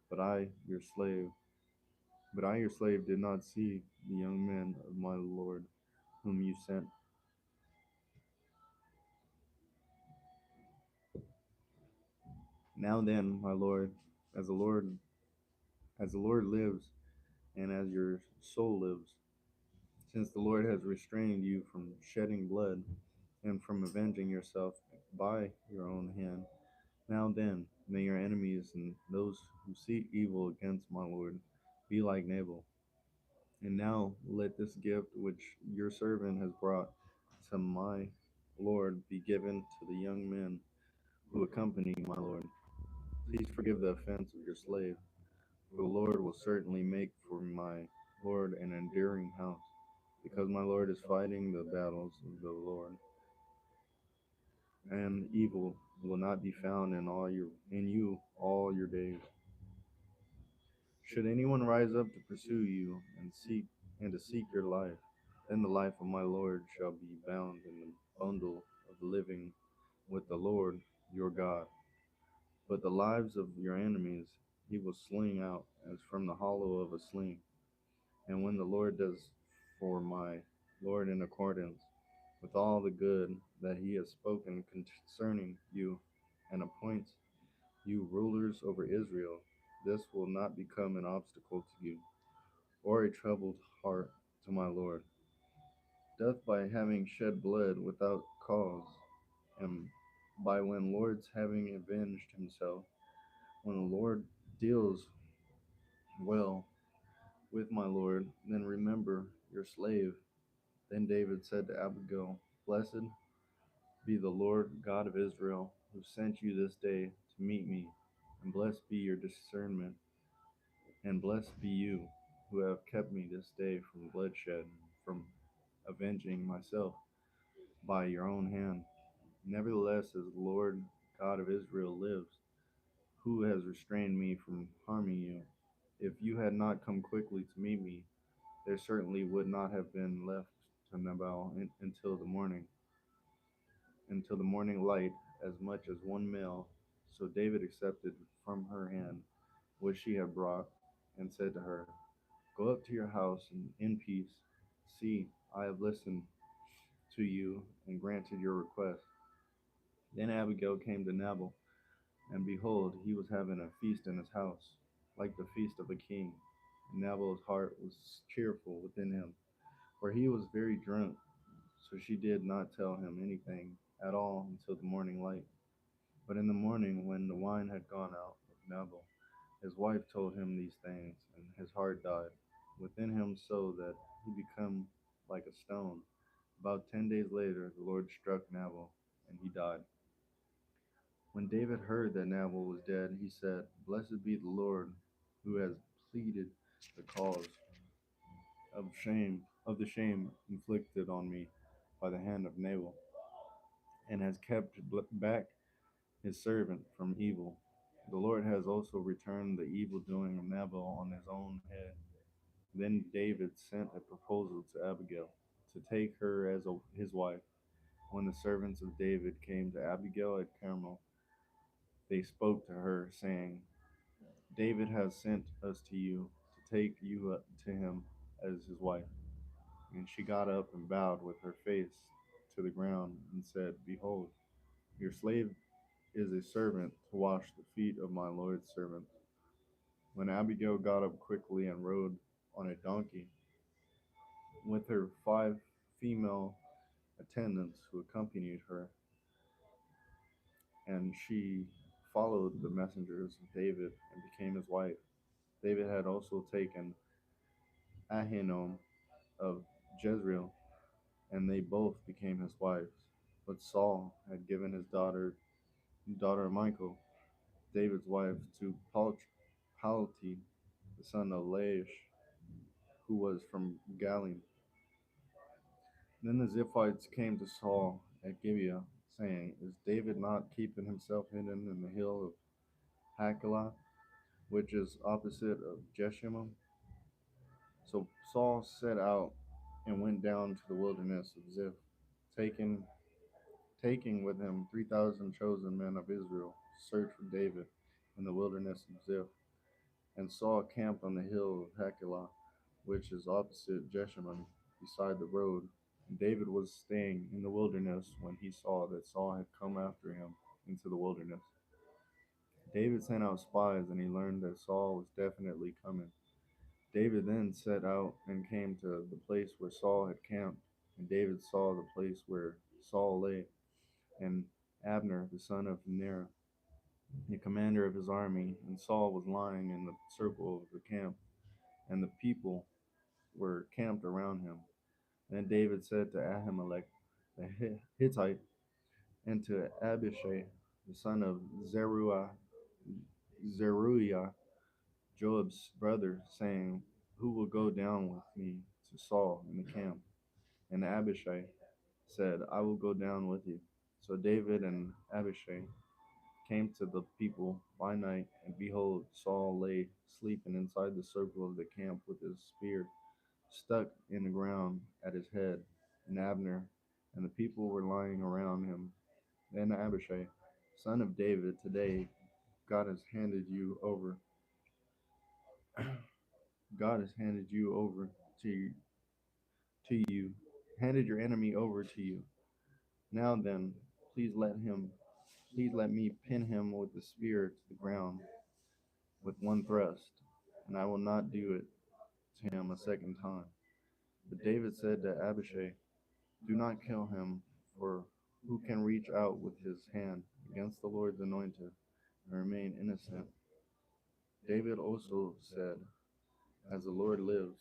But I, your slave, but I, your slave, did not see the young men of my lord whom you sent. Now then, my lord, as the Lord, as the Lord lives, and as your soul lives, since the Lord has restrained you from shedding blood and from avenging yourself by your own hand, now then, may your enemies and those who seek evil against my Lord be like Nabal. And now let this gift which your servant has brought to my Lord be given to the young men who accompany my Lord. Please forgive the offense of your slave, for the Lord will certainly make for my Lord an enduring house, because my Lord is fighting the battles of the Lord, and evil will not be found in you all your days. Should anyone rise up to pursue you and to seek your life, then the life of my Lord shall be bound in the bundle of the living with the Lord your God. But the lives of your enemies he will sling out as from the hollow of a sling. And when the Lord does for my Lord in accordance with all the good that he has spoken concerning you, and appoints you rulers over Israel, this will not become an obstacle to you, or a troubled heart to my Lord. Death by having shed blood without cause, and by when Lord's having avenged himself, when the Lord deals well with my Lord, then remember your slave." Then David said to Abigail, be the Lord God of Israel, who sent you this day to meet me, and blessed be your discernment, and blessed be you, who have kept me this day from bloodshed, from avenging myself by your own hand. Nevertheless, as the Lord God of Israel lives, who has restrained me from harming you, if you had not come quickly to meet me, there certainly would not have been left to Nabal until the morning light, as much as one male. So David accepted from her hand what she had brought, and said to her, Go up to your house and in peace. See, I have listened to you and granted your request. Then Abigail came to Nabal, and behold, he was having a feast in his house, like the feast of a king. And Nabal's heart was cheerful within him, for he was very drunk. So she did not tell him anything at all until the morning light. But in the morning, when the wine had gone out of Nabal, his wife told him these things, and his heart died within him, so that he became like a stone. About 10 days later, the Lord struck Nabal, and he died. When David heard that Nabal was dead, he said, Blessed be the Lord, who has pleaded the cause of the shame inflicted on me by the hand of Nabal, and has kept back his servant from evil. The Lord has also returned the evil doing of Nabal on his own head. Then David sent a proposal to Abigail to take her as his wife. When the servants of David came to Abigail at Carmel, they spoke to her, saying, David has sent us to you to take you up to him as his wife. And she got up and bowed with her face to the ground and said, Behold, your slave is a servant to wash the feet of my Lord's servant. When Abigail got up quickly and rode on a donkey with her 5 female attendants who accompanied her, and she followed the messengers of David and became his wife. David had also taken Ahinoam of Jezreel, and they both became his wives. But Saul had given his daughter Michal, David's wife, to Palti, the son of Laish, who was from Galim. Then the Ziphites came to Saul at Gibeah, saying, Is David not keeping himself hidden in the hill of Hakilah, which is opposite of Jeshimon? So Saul set out and went down to the wilderness of Ziph, taking taking with him 3,000 chosen men of Israel to search for David in the wilderness of Ziph. And Saul camped on the hill of Hakilah, which is opposite Jeshimon, beside the road. And David was staying in the wilderness when he saw that Saul had come after him into the wilderness. David sent out spies, and he learned that Saul was definitely coming. David then set out and came to the place where Saul had camped, and David saw the place where Saul lay, and Abner, the son of Ner, the commander of his army, and Saul was lying in the circle of the camp, and the people were camped around him. Then David said to Ahimelech the Hittite, and to Abishai, the son of Zeruiah, Joab's brother, saying, Who will go down with me to Saul in the camp? And Abishai said, I will go down with you. So David and Abishai came to the people by night, and behold, Saul lay sleeping inside the circle of the camp with his spear stuck in the ground at his head, and Abner and the people were lying around him. Then Abishai, son of David, today God has handed you over. God has handed you over to you, handed your enemy over to you. Now then, please let him, please let me pin him with the spear to the ground with one thrust, and I will not do it to him a second time. But David said to Abishai, Do not kill him, for who can reach out with his hand against the Lord's anointed and remain innocent? David also said, As the Lord lives,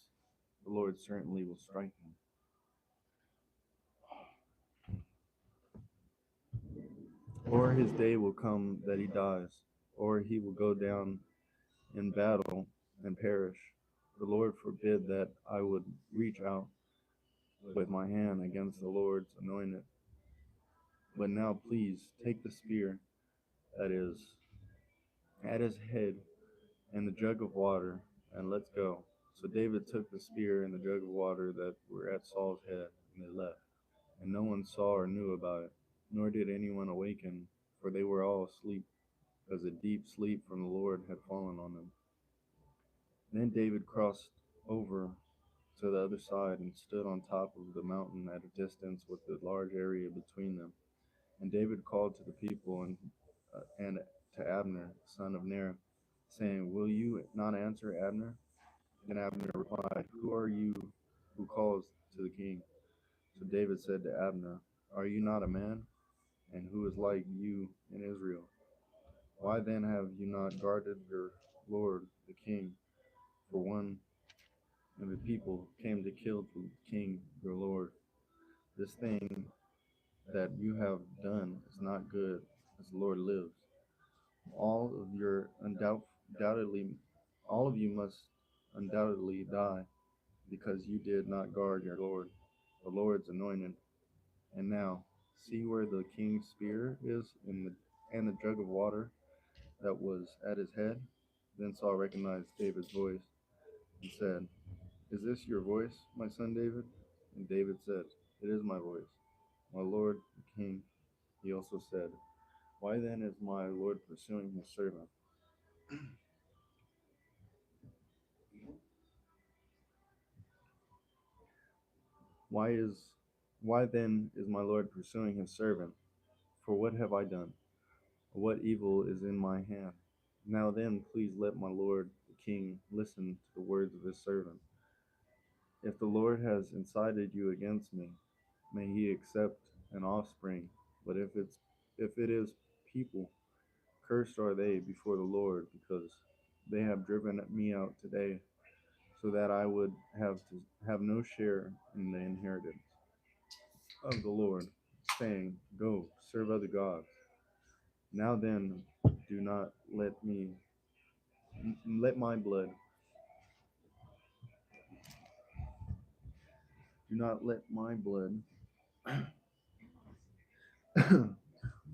the Lord certainly will strike him. or his day will come that he dies, or he will go down in battle and perish. The Lord forbid that I would reach out with my hand against the Lord's anointed. But now please take the spear that is at his head and the jug of water, and let's go. So David took the spear and the jug of water that were at Saul's head, and they left. And no one saw or knew about it, nor did anyone awaken, for they were all asleep, because a deep sleep from the Lord had fallen on them. Then David crossed over to the other side and stood on top of the mountain at a distance with a large area between them. And David called to the people and to Abner, son of Ner, saying, "Will you not answer, Abner?" Then Abner replied, "Who are you who calls to the king?" So David said to Abner, "Are you not a man? And who is like you in Israel? Why then have you not guarded your lord the king? For one of the people came to kill the king your lord. This thing that you have done is not good, as the Lord lives. All of your undoubtedly, all of you must undoubtedly die, because you did not guard your Lord, the Lord's anointed. And now, see where the king's spear is and the jug of water that was at his head." Then Saul recognized David's voice and said, "Is this your voice, my son David?" And David said, "It is my voice, my lord the king." He also said, "Why then is my lord pursuing his servant? Why is why then is my lord pursuing his servant? For what have I done? What evil is in my hand? Now then, please let my lord the king listen to the words of his servant. If the Lord has incited you against me, may he accept an offspring. But if it is people, cursed are they before the Lord, because they have driven me out today, so that I would have no share in the inheritance of the Lord, saying, Go, serve other gods. Now then, do not let my blood, do not let my blood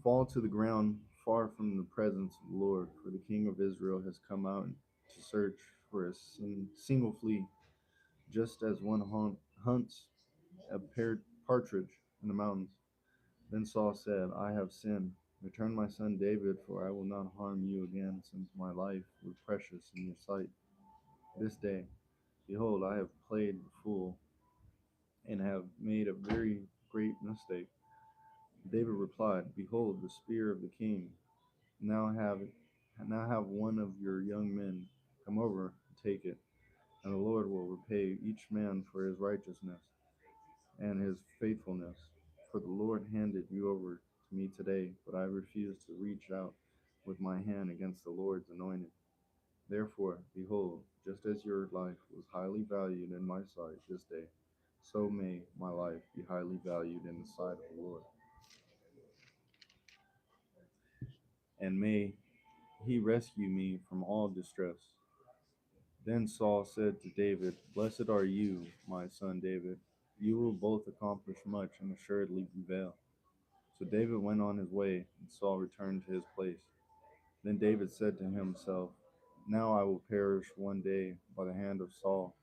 fall to the ground far from the presence of the Lord, for the king of Israel has come out to search for a single flea, just as one hunts a partridge in the mountains. Then Saul said, I have sinned. Return my son David, for I will not harm you again, since my life was precious in your sight. This day, behold, I have played the fool, and have made a very great mistake. David replied, Behold, the spear of the king. Now have one of your young men come over and take it, and the Lord will repay each man for his righteousness and his faithfulness. For the Lord handed you over to me today, but I refused to reach out with my hand against the Lord's anointed. Therefore, behold, just as your life was highly valued in my sight this day, so may my life be highly valued in the sight of the Lord. And may he rescue me from all distress. Then Saul said to David, Blessed are you, my son David. You will both accomplish much and assuredly prevail. So David went on his way, and Saul returned to his place. Then David said to himself, Now I will perish one day by the hand of Saul.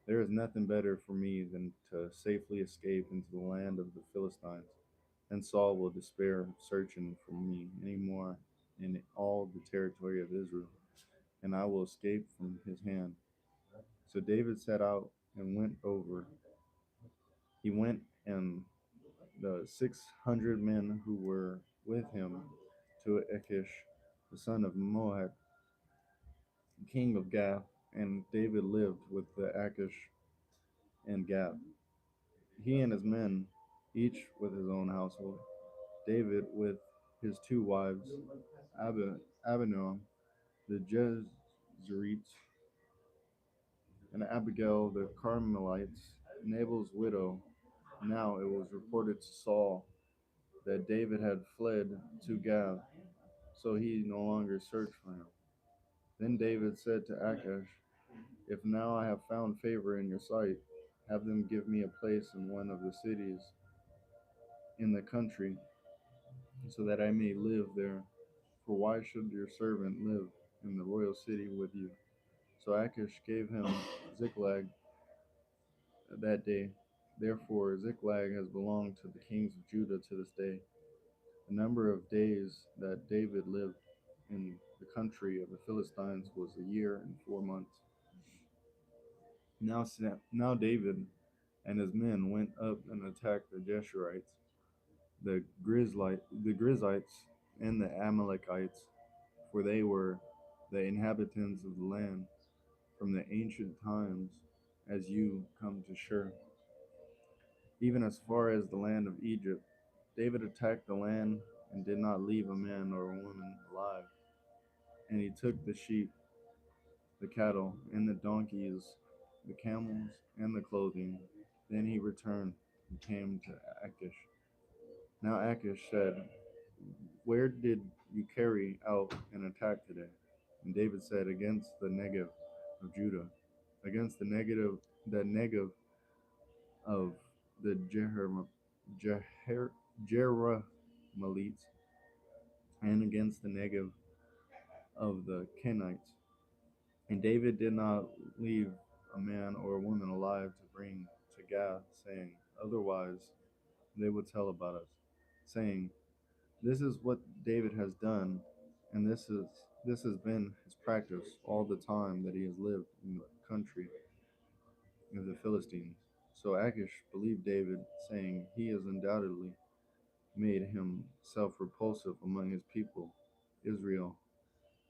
There is nothing better for me than to safely escape into the land of the Philistines. And Saul will despair of searching for me any more in all the territory of Israel, and I will escape from his hand. So David set out and went over. He went and the 600 men who were with him to Achish, the son of Moab, king of Gath, and David lived with the Achish and Gath, he and his men, each with his own household. David with his two wives, Abinoam the Jezreelites, and Abigail the Carmelites, Nabal's widow. Now it was reported to Saul that David had fled to Gath, so he no longer searched for him. Then David said to Achish, "If now I have found favor in your sight, have them give me a place in one of the cities in the country, so that I may live there. For why should your servant live in the royal city with you?" So Achish gave him Ziklag that day. Therefore, Ziklag has belonged to the kings of Judah to this day. The number of days that David lived in the country of the Philistines was a year and 4 months. Now David and his men went up and attacked the Jeshurites, the Grizzites, and the Amalekites, for they were the inhabitants of the land from the ancient times as you come to Shur, even as far as the land of Egypt. David attacked the land and did not leave a man or a woman alive. And he took the sheep, the cattle, and the donkeys, the camels, and the clothing. Then he returned and came to Achish. Now Achish said, "Where did you carry out an attack today?" And David said, "Against the Negev of Judah, against the Negev of the Jerahmeelites, and against the Negev of the Kenites." And David did not leave a man or a woman alive to bring to Gath, saying, "Otherwise they would tell about us, saying, 'This is what David has done, and this has been his practice all the time that he has lived in the country of the Philistines.'" So Achish believed David, saying, "He has undoubtedly made himself repulsive among his people, Israel.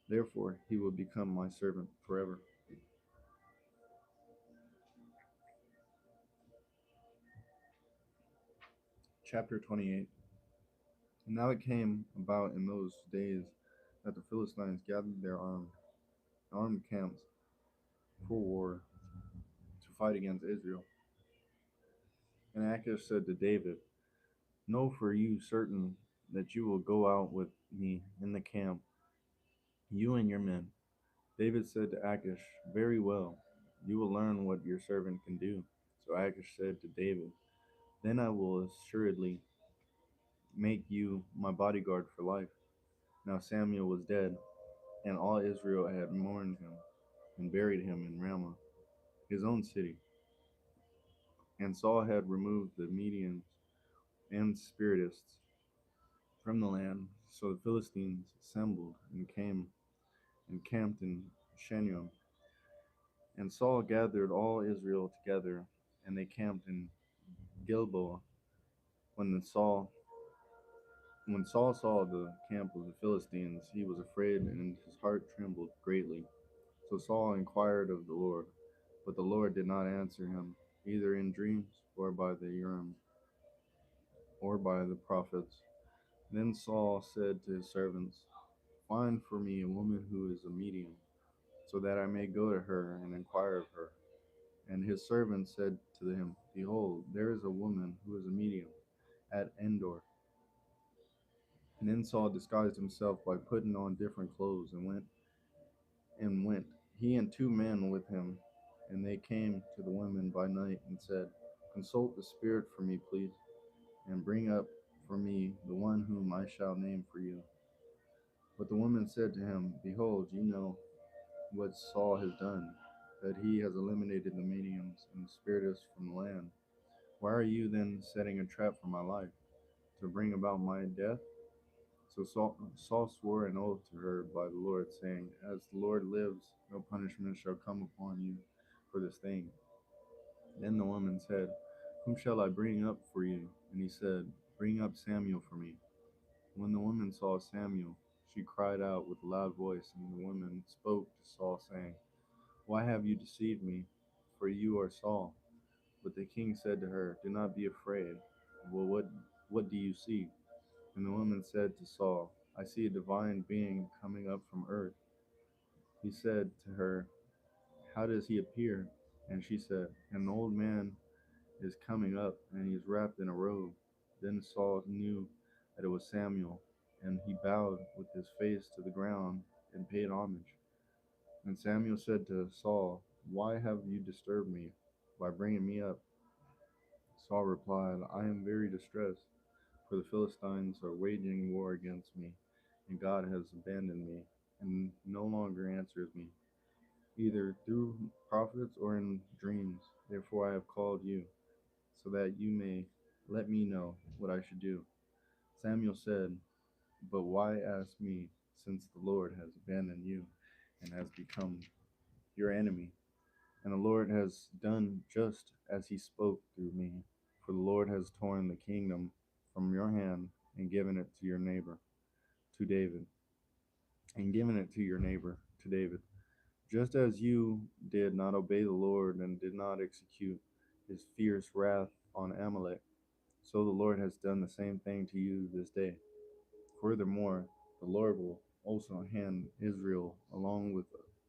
Therefore he will become my servant forever." Chapter 28. And now it came about in those days that the Philistines gathered their armed camps for war to fight against Israel. And Achish said to David, "Know for you certain that you will go out with me in the camp, you and your men." David said to Achish, "Very well, you will learn what your servant can do." So Achish said to David, "Then I will assuredly make you my bodyguard for life." Now Samuel was dead, and all Israel had mourned him and buried him in Ramah, his own city. And Saul had removed the Medians and Spiritists from the land. So the Philistines assembled and came and camped in Shenam. And Saul gathered all Israel together, and they camped in Gilboa. When the Saul when Saul saw the camp of the Philistines, he was afraid, and his heart trembled greatly. So Saul inquired of the Lord, but the Lord did not answer him, either in dreams or by the Urim or by the prophets. Then Saul said to his servants, "Find for me a woman who is a medium, so that I may go to her and inquire of her." And his servant said to him, "Behold, there is a woman who is a medium at Endor." And then Saul disguised himself by putting on different clothes and went, he and 2 men with him. And they came to the women by night and said, "Consult the spirit for me, please, and bring up for me the one whom I shall name for you." But the woman said to him, "Behold, you know what Saul has done, that he has eliminated the mediums and the spiritists from the land. Why are you then setting a trap for my life, to bring about my death?" So Saul swore an oath to her by the Lord, saying, "As the Lord lives, no punishment shall come upon you for this thing." Then the woman said, "Whom shall I bring up for you?" And he said, "Bring up Samuel for me." When the woman saw Samuel, she cried out with a loud voice, and the woman spoke to Saul, saying, "Why have you deceived me? For you are Saul." But the king said to her, "Do not be afraid. Well, what do you see?" And the woman said to Saul, "I see a divine being coming up from earth." He said to her, "How does he appear?" And she said, "An old man is coming up, and he is wrapped in a robe." Then Saul knew that it was Samuel, and he bowed with his face to the ground and paid homage. And Samuel said to Saul, "Why have you disturbed me by bringing me up?" Saul replied, "I am very distressed, for the Philistines are waging war against me, and God has abandoned me and no longer answers me, either through prophets or in dreams. Therefore I have called you, so that you may let me know what I should do." Samuel said, "But why ask me, since the Lord has abandoned you and has become your enemy? And the Lord has done just as he spoke through me. For the Lord has torn the kingdom from your hand and given it to your neighbor, to David, and given it to your neighbor, to David. Just as you did not obey the Lord and did not execute his fierce wrath on Amalek, so the Lord has done the same thing to you this day. Furthermore, the Lord will also hand Israel along with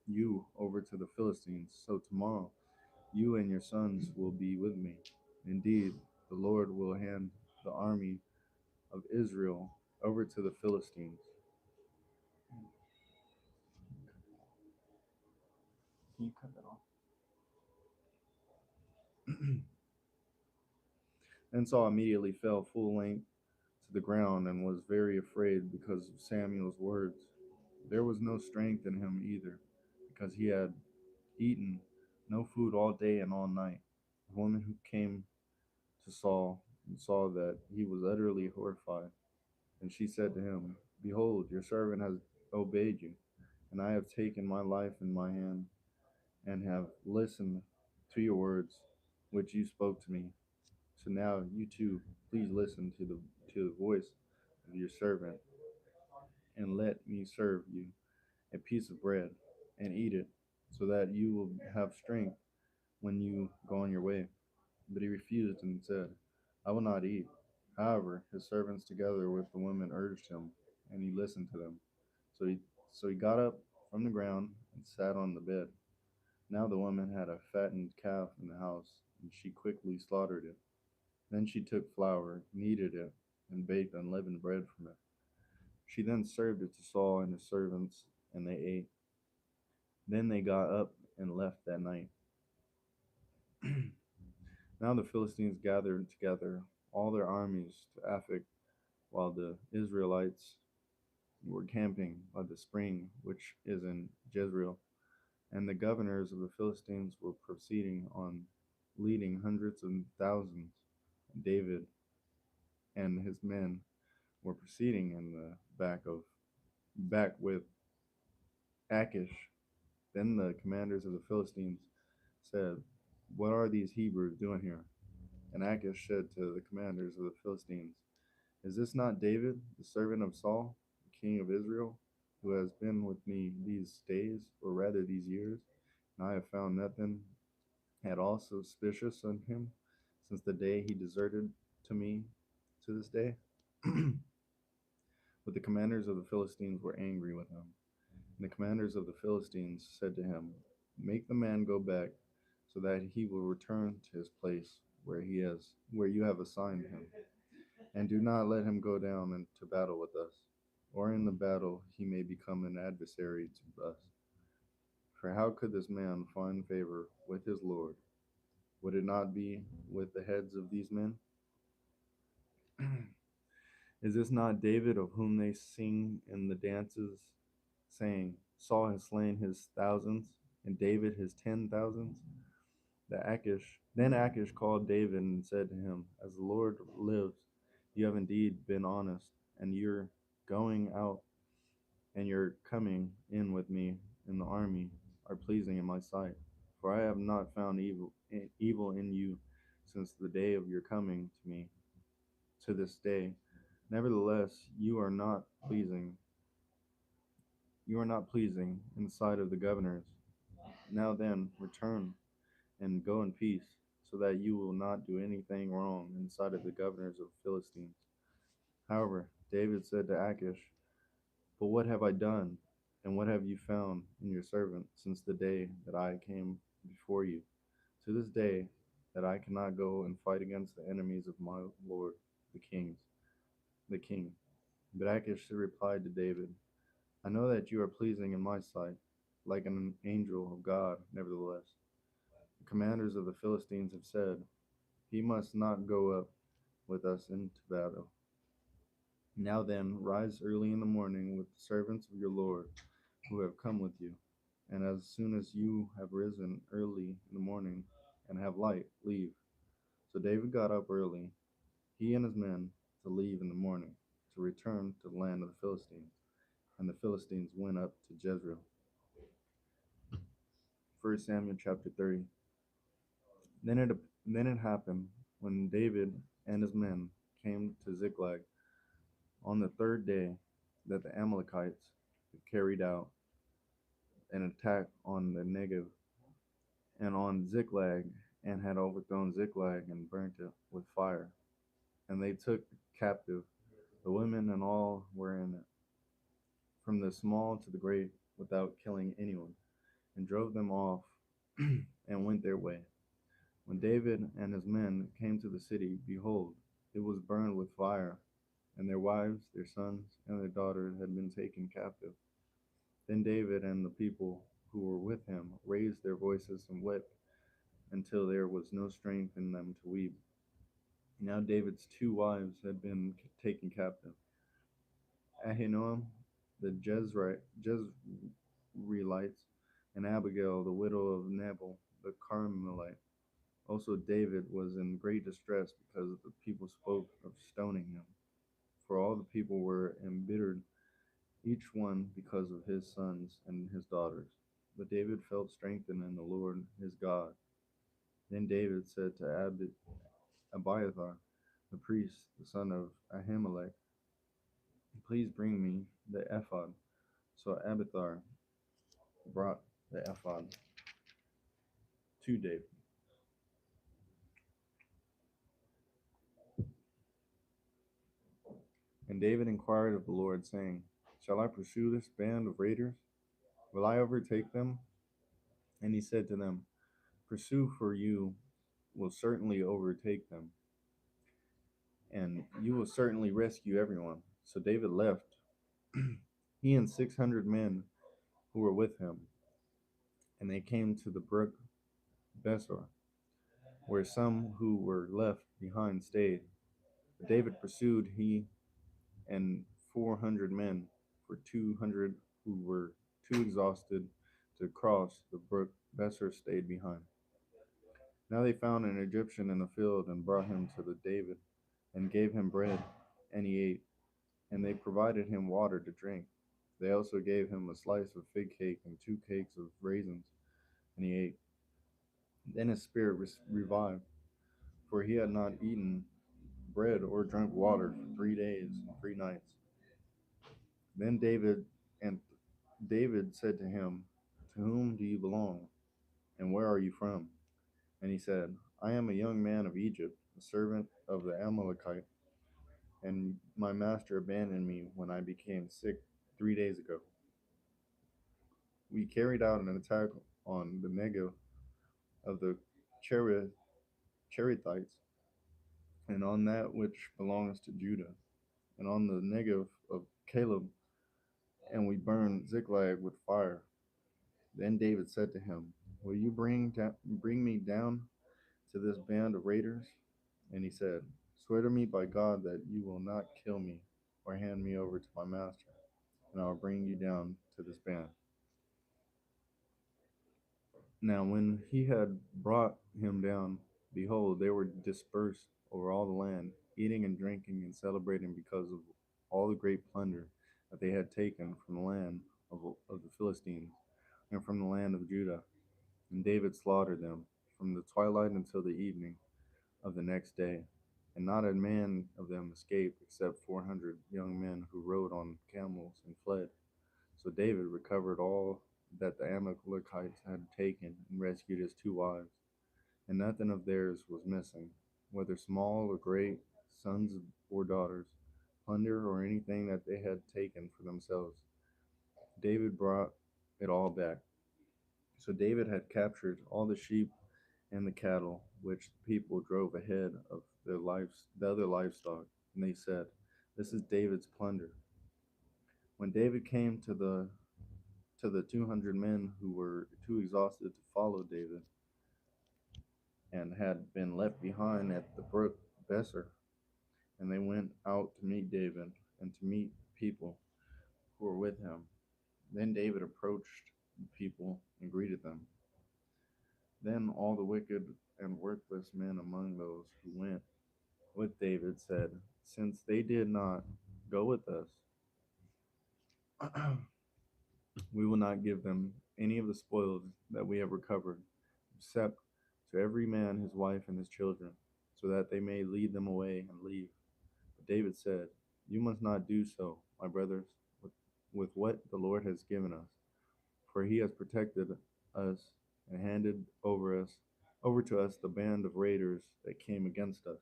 you over to the Philistines. So tomorrow you and your sons will be with me. Indeed, the Lord will hand the army of Israel over to the Philistines." Can you cut that off? Then Saul immediately fell full length to the ground and was very afraid because of Samuel's words. There was no strength in him either, because he had eaten no food all day and all night. The woman who came to Saul and saw that he was utterly horrified, and she said to him, "Behold, your servant has obeyed you, and I have taken my life in my hand, and have listened to your words, which you spoke to me. So now you too, please listen to the voice of your servant, and let me serve you a piece of bread, and eat it, so that you will have strength when you go on your way." But he refused and said, "I will not eat." However, his servants together with the women urged him, and he listened to them. So he so he got up from the ground and sat on the bed. Now the woman had a fattened calf in the house, and she quickly slaughtered it. Then she took flour, kneaded it, and baked unleavened bread from it. She then served it to Saul and his servants, and they ate. Then they got up and left that night. Now the Philistines gathered together all their armies to Aphek, while the Israelites were camping by the spring which is in Jezreel. And the governors of the Philistines were proceeding on, leading hundreds of thousands. David and his men were proceeding in the back with Achish. Then the commanders of the Philistines said, "What are these Hebrews doing here?" And Achish said to the commanders of the Philistines, "Is this not David, the servant of Saul, the king of Israel, who has been with me these days, or rather these years, and I have found nothing at all suspicious in him since the day he deserted to me to this day?" But the commanders of the Philistines were angry with him. And the commanders of the Philistines said to him, "Make the man go back, so that he will return to his place where you have assigned him. And do not let him go down into battle with us, or in the battle he may become an adversary to us. For how could this man find favor with his Lord? Would it not be with the heads of these men? Is this not David of whom they sing in the dances, saying, Saul has slain his thousands, and David his 10,000s? Then Achish called David and said to him, "As the Lord lives, you have indeed been honest, and your going out and your coming in with me in the army are pleasing in my sight. For I have not found evil in you since the day of your coming to me to this day. Nevertheless, you are not pleasing in the sight of the governors. Now then, return and go in peace, so that you will not do anything wrong in the sight of the governors of the Philistines." However, David said to Achish, "But what have I done, and what have you found in your servant since the day that I came before you, to this day, that I cannot go and fight against the enemies of my lord, the kings?" the king. But Achish replied to David, I know that you are pleasing in my sight, like an angel of God, nevertheless. The commanders of the Philistines have said, he must not go up with us into battle. Now then, rise early in the morning with the servants of your Lord who have come with you. And as soon as you have risen early in the morning and have light, leave. So David got up early, he and his men, to leave in the morning, to return to the land of the Philistines. And the Philistines went up to Jezreel. 1 Samuel chapter 30. Then it, then it happened when David and his men came to Ziklag on the third day that the Amalekites had carried out an attack on the Negev and on Ziklag, and had overthrown Ziklag and burnt it with fire. And they took captive the women and all were in it, from the small to the great, without killing anyone, and drove them off and went their way. When David and his men came to the city, behold, it was burned with fire, and their wives, their sons, and their daughters had been taken captive. Then David and the people who were with him raised their voices and wept until there was no strength in them to weep. Now David's two wives had been taken captive, Ahinoam the Jezreelites, and Abigail the widow of Nabal the Carmelite. Also David was in great distress because the people spoke of stoning him, for all the people were embittered, each one because of his sons and his daughters. But David felt strengthened in the Lord his God. Then David said to Abiathar, the priest, the son of Ahimelech, please bring me the ephod. So Abiathar brought the ephod to David. And David inquired of the Lord, saying, shall I pursue this band of raiders? Will I overtake them? And he said to them, pursue, for you will certainly overtake them, and you will certainly rescue everyone. So David left, he and 600 men who were with him, and they came to the brook Besor, where some who were left behind stayed. But David pursued, he and 400 men, for 200 who were too exhausted to cross the brook Besor stayed behind. Now they found an Egyptian in the field and brought him to the David and gave him bread, and he ate, and they provided him water to drink. They also gave him a slice of fig cake and 2 cakes of raisins, and he ate. Then his spirit revived, for he had not eaten bread or drunk water for 3 days and 3 nights. Then David said to him, to whom do you belong, and where are you from? And he said, I am a young man of Egypt, a servant of the Amalekite, and my master abandoned me when I became sick 3 days ago. We carried out an attack on the Negev of the Cherethites, and on that which belongs to Judah, and on the Negev of Caleb, and we burned Ziklag with fire. Then David said to him, will you bring me down to this band of raiders? And he said, swear to me by God that you will not kill me or hand me over to my master, and I will bring you down to this band. Now when he had brought him down, behold, they were dispersed over all the land, eating and drinking and celebrating because of all the great plunder that they had taken from the land of the Philistines and from the land of Judah. And David slaughtered them from the twilight until the evening of the next day. And not a man of them escaped except 400 young men who rode on camels and fled. So David recovered all that the Amalekites had taken and rescued his two wives, and nothing of theirs was missing, whether small or great, sons or daughters, plunder or anything that they had taken for themselves. David brought it all back. So David had captured all the sheep and the cattle which the people drove ahead of the other livestock, and they said, This is David's plunder. When David came to the 200 men who were too exhausted to follow David and had been left behind at the brook Besser, and they went out to meet David and to meet people who were with him. Then David approached the people and greeted them. Then all the wicked and worthless men among those who went with David said, "Since they did not go with us, we will not give them any of the spoils that we have recovered, except to every man his wife and his children, so that they may lead them away and leave." But David said, "You must not do so, my brothers, with what the Lord has given us, for he has protected us and handed over to us the band of raiders that came against us.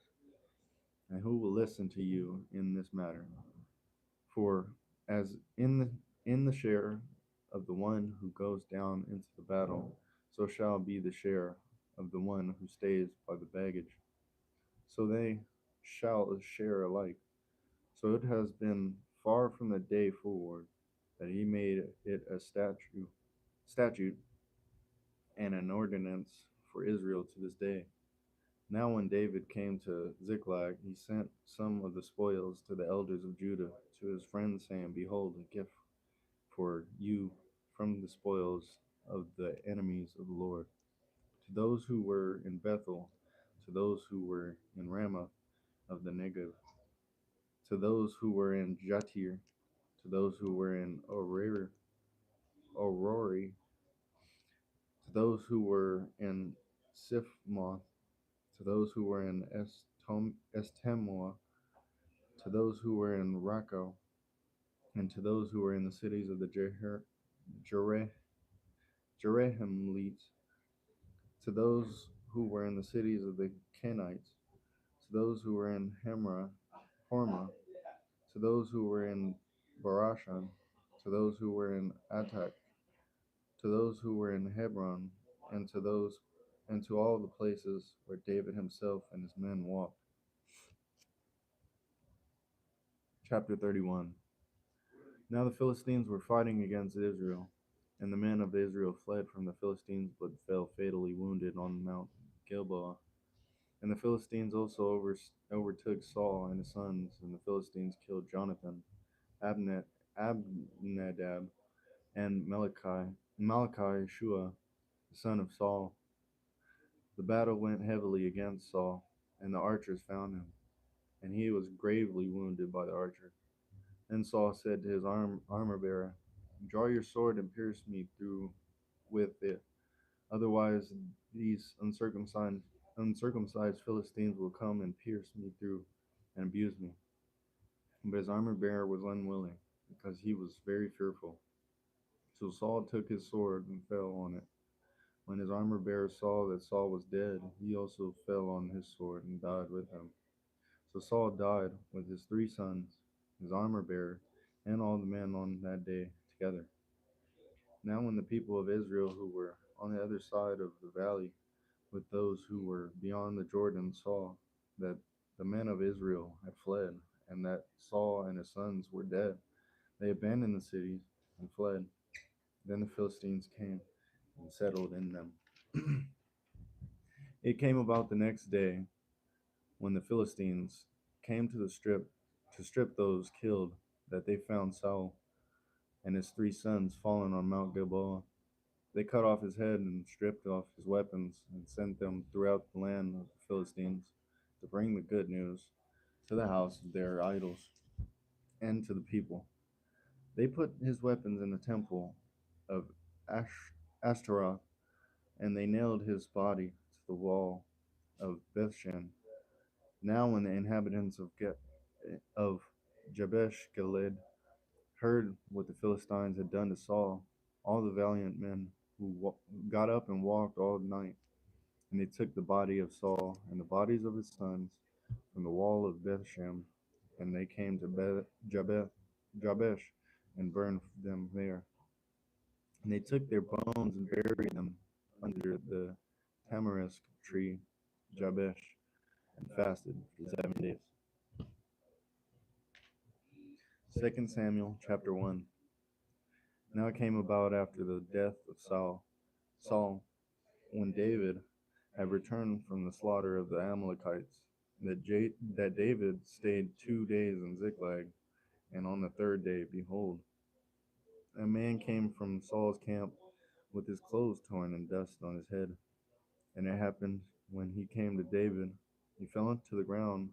And who will listen to you in this matter? For as in the share of the one who goes down into the battle, so shall be the share of the one who stays by the baggage. So they shall share alike. So it has been far from the day forward that he made it a statute and an ordinance for Israel to this day. Now when David came to Ziklag, he sent some of the spoils to the elders of Judah, to his friends, saying, "Behold, a gift for you from the spoils of the enemies of the Lord. To those who were in Bethel, to those who were in Ramah of the Negev, to those who were in Jatir, to those who were in Aurori, to those who were in Sifmoth, to those who were in Estemoa, to those who were in Racco, and to those who were in the cities of the Jerahmeelites, to those who were in the cities of the Kenites, to those who were in Hormah, to those who were in Barashan, to those who were in Attak, to those who were in Hebron, and to all the places where David himself and his men walked. Chapter 31. Now the Philistines were fighting against Israel, and the men of Israel fled from the Philistines, but fell fatally wounded on Mount Gilboa. And the Philistines also overtook Saul and his sons, and the Philistines killed Jonathan, Abinadab, and Malachi Shua, the son of Saul. The battle went heavily against Saul, and the archers found him, and he was gravely wounded by the archers. Then Saul said to his armor bearer, "Draw your sword and pierce me through with it. Otherwise, these uncircumcised Philistines will come and pierce me through and abuse me." But his armor bearer was unwilling, because he was very fearful. So Saul took his sword and fell on it. When his armor bearer saw that Saul was dead, he also fell on his sword and died with him. So Saul died with his 3 sons, his armor bearer, and all the men on that day together. Now when the people of Israel who were on the other side of the valley with those who were beyond the Jordan saw that the men of Israel had fled, and that Saul and his sons were dead, they abandoned the cities and fled. Then the Philistines came and settled in them. It came about the next day, when the Philistines came to strip those killed, that they found Saul and his 3 sons fallen on Mount Gilboa. They cut off his head and stripped off his weapons and sent them throughout the land of the Philistines to bring the good news to the house of their idols and to the people. They put his weapons in the temple of Ashtaroth, and they nailed his body to the wall of Bethshan. Now when the inhabitants of Jabesh Gilead heard what the Philistines had done to Saul, all the valiant men got up and walked all night, and they took the body of Saul and the bodies of his sons from the wall of Bethshem, and they came to Jabesh and burned them there. And they took their bones and buried them under the tamarisk tree, Jabesh, and fasted for 7 days. 2 Samuel chapter 1. Now it came about after the death of Saul, when David had returned from the slaughter of the Amalekites, that David stayed 2 days in Ziklag, and on the third day, behold, a man came from Saul's camp with his clothes torn and dust on his head. And it happened when he came to David, he fell to the ground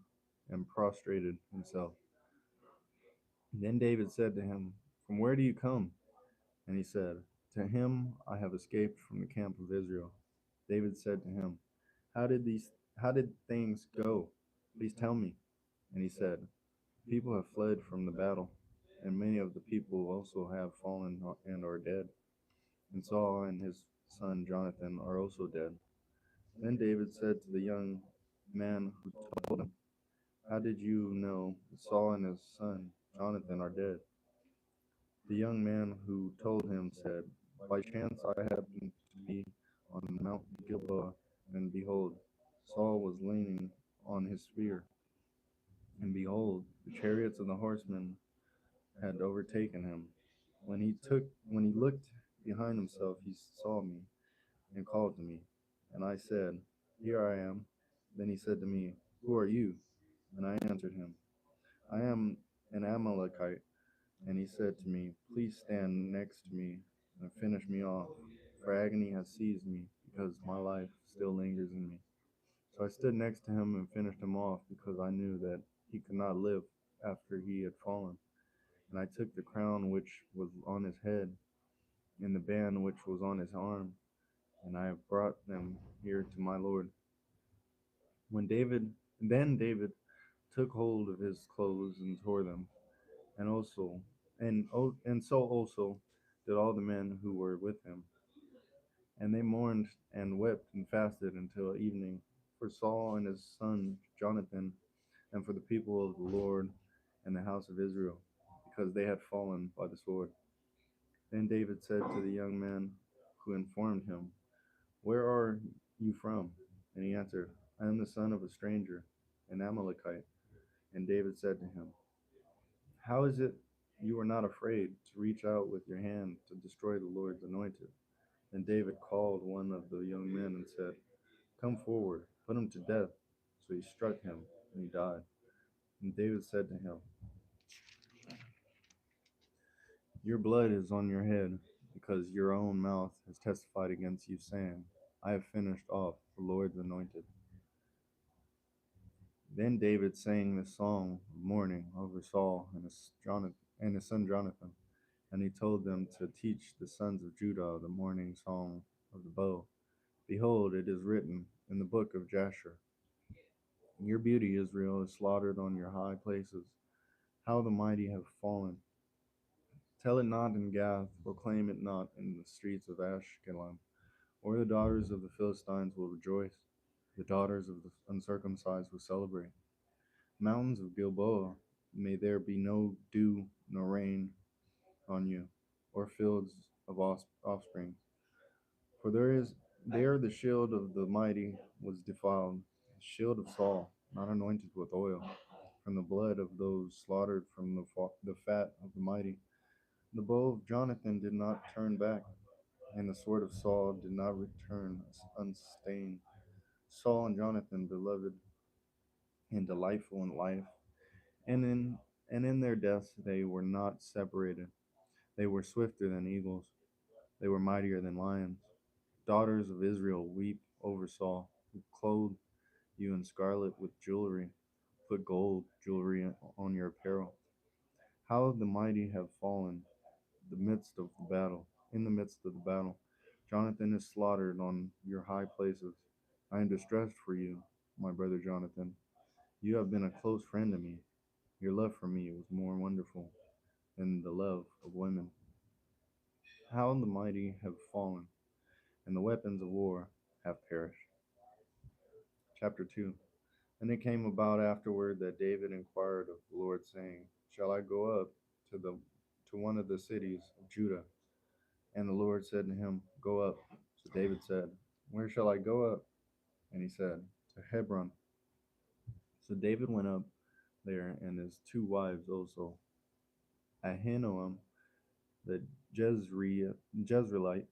and prostrated himself. Then David said to him, "From where do you come?" And he said, "To him I have escaped from the camp of Israel." David said to him, How did things go? Please tell me." And he said, "People have fled from the battle, and many of the people also have fallen and are dead. And Saul and his son Jonathan are also dead." Then David said to the young man who told him, "How did you know that Saul and his son Jonathan are dead?" The young man who told him said, "By chance I happened to be on Mount Gilboa, and behold, Saul was leaning on his spear, and behold, the chariots of the horsemen had overtaken him. When he looked behind himself, he saw me and called to me, and I said, 'Here I am.' Then he said to me, 'Who are you?' And I answered him, 'I am an Amalekite.' And he said to me, 'Please stand next to me and finish me off, for agony has seized me, because my life still lingers in me.' So I stood next to him and finished him off, because I knew that he could not live after he had fallen. And I took the crown which was on his head and the band which was on his arm, and I have brought them here to my Lord." Then David took hold of his clothes and tore them, and so also did all the men who were with him. And they mourned and wept and fasted until evening for Saul and his son Jonathan, and for the people of the Lord and the house of Israel, because they had fallen by the sword. Then David said to the young man who informed him, "Where are you from?" And he answered, "I am the son of a stranger, an Amalekite." And David said to him, "How is it you are not afraid to reach out with your hand to destroy the Lord's anointed?" And David called one of the young men and said, "Come forward, put him to death." So he struck him, and he died. And David said to him, "Your blood is on your head, because your own mouth has testified against you, saying, 'I have finished off the Lord's anointed.'" Then David sang this song of mourning over Saul and his son Jonathan. And he told them to teach the sons of Judah the mourning song of the bow. "Behold, it is written in the book of Jasher, 'Your beauty, Israel, is slaughtered on your high places. How the mighty have fallen. Tell it not in Gath, proclaim it not in the streets of Ashkelon, or the daughters of the Philistines will rejoice. The daughters of the uncircumcised will celebrate. Mountains of Gilboa, may there be no dew nor rain on you, or fields of offspring. For there the shield of the mighty was defiled, the shield of Saul, not anointed with oil, from the blood of those slaughtered from the fat of the mighty. The bow of Jonathan did not turn back, and the sword of Saul did not return unstained. Saul and Jonathan, beloved and delightful in life, and in their deaths they were not separated. They were swifter than eagles, they were mightier than lions. Daughters of Israel, weep over Saul, who clothed you in scarlet with jewelry, put gold jewelry on your apparel. How the mighty have fallen in the midst of the battle. Jonathan is slaughtered on your high places. I am distressed for you, my brother Jonathan. You have been a close friend to me. Your love for me was more wonderful than the love of women. How the mighty have fallen, and the weapons of war have perished. Chapter 2. And it came about afterward that David inquired of the Lord, saying, "Shall I go up to one of the cities of Judah?" And the Lord said to him, "Go up." So David said, "Where shall I go up?" And he said, "To Hebron." So David went up there, and his two wives also. Ahinoam the Jezreelites,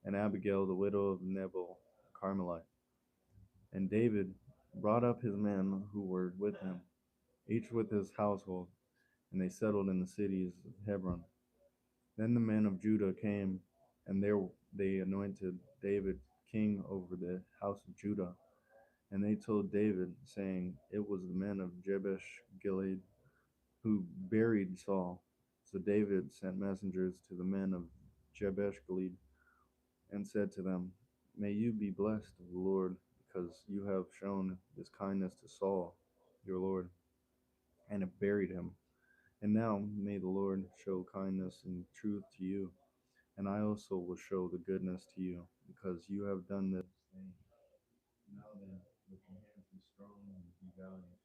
and Abigail the widow of Nabal the Carmelite. And David brought up his men who were with him, each with his household, and they settled in the cities of Hebron. Then the men of Judah came, and there they anointed David king over the house of Judah. And they told David, saying, It was the men of Jabesh Gilead who buried Saul. So David sent messengers to the men of Jabesh Gilead and said to them, May you be blessed of the Lord, because you have shown this kindness to Saul, your Lord, and have buried him. And now may the Lord show kindness and truth to you, and I also will show the goodness to you, because you have done this thing. Now then, let your hands be strong and be valiant,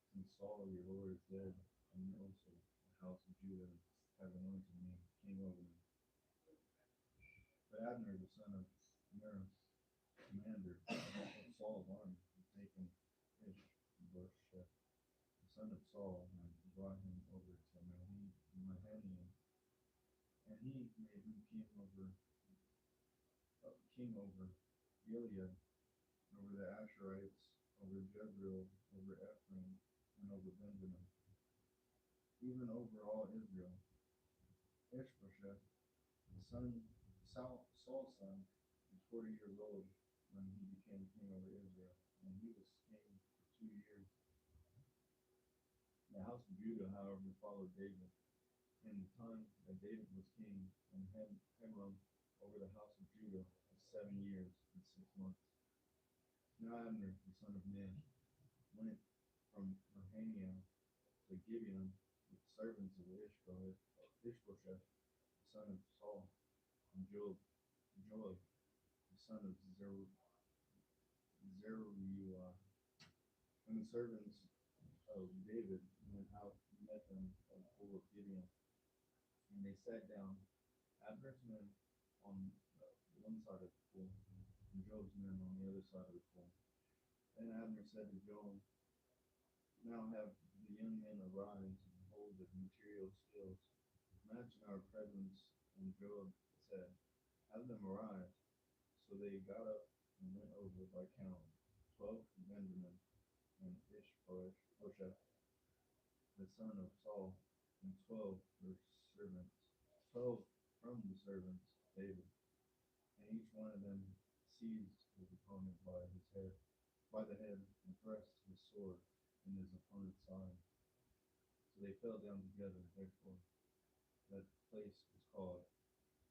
since Saul your Lord is dead, and also the house of Judah have anointed me king over them. But Abner the son of Ner, commander of Saul's army, had taken Ishbosheth, the son of Saul, and brought him over to Mahanaim, and he made him king over Gilead, over the Asherites, over Jezreel, over Ephraim, and over Benjamin, even over all Israel. Ishbosheth, the Saul's son, was 40 years old when he became king over Israel, and he was king for 2 years. The house of Judah, however, followed David. In the time that David was king in Hebron over the house of Judah was 7 years and 6 months. Now Abner, the son of Ner, went from Mahanaim to Gibeon with the servants of Ishbosheth, the son of Saul, and Joab, the son of Zeruiah. And the servants of David went out and met them at the pool of Gibeon. And they sat down, Abner's men on one side of the pool, and Joab's men on the other side of the pool. Then Abner said to Joab, Now have the young men arise and hold the material skills. Imagine our presence. And Joab said, Have them arise. So they got up and went over by count, 12 from Benjamin, and Ishbosheth, the son of Saul, and 12 were servants, 12 from the servants of David. And each one of them seized his opponent by the head, and thrust his sword in his opponent's side. So they fell down together. Therefore, that place was called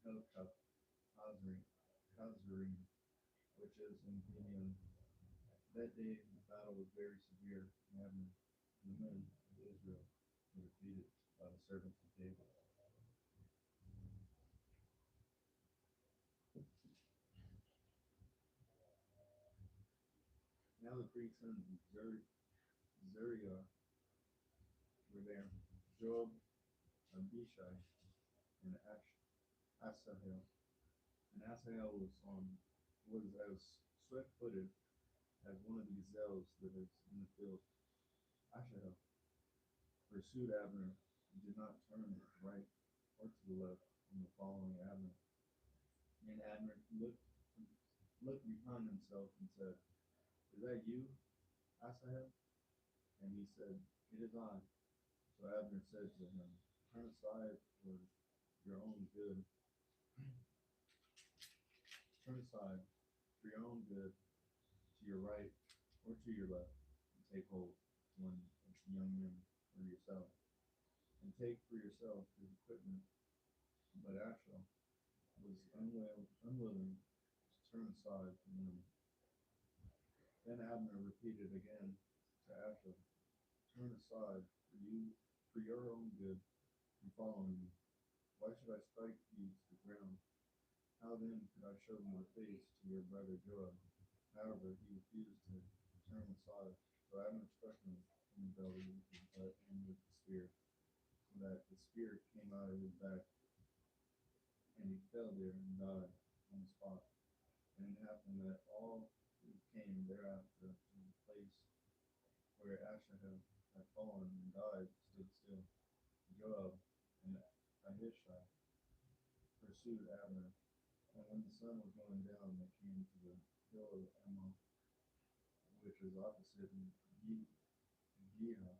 Helkath Hazzurim, which is in Gibeon. That day the battle was very severe, and Abner and the men of Israel were defeated by the servants of David. Now the three sons of Zeruiah were there: Joab, Abishai, and Asahel. And Asahel was as swift-footed as one of the gazelles that is in the field. Asahel pursued Abner and did not turn to the right or to the left from the following Abner. And Abner looked behind himself and said, Is that you, Asahel? And he said, It is I. So Abner said to him, Turn aside for your own good. Turn aside for your own good to your right or to your left, and take hold one of the young men for yourself, and take for yourself his equipment. But Asahel was unwilling to turn aside from him. Then Abner repeated again to Asahel, Turn aside for your own good, and follow me. Why should I strike you to the ground? How then could I show my face to your brother Joab? However, he refused to turn aside. So Abner struck him in the belly with his butt and with the spear, so that the spear came out of his back, and he fell there and died on the spot. And it happened that all who came thereafter to the place where Asahel had fallen and died stood still. Joab and Abishai pursued Abner. And when the sun was going down, they came to the hill of Ammon, which is opposite Gihah,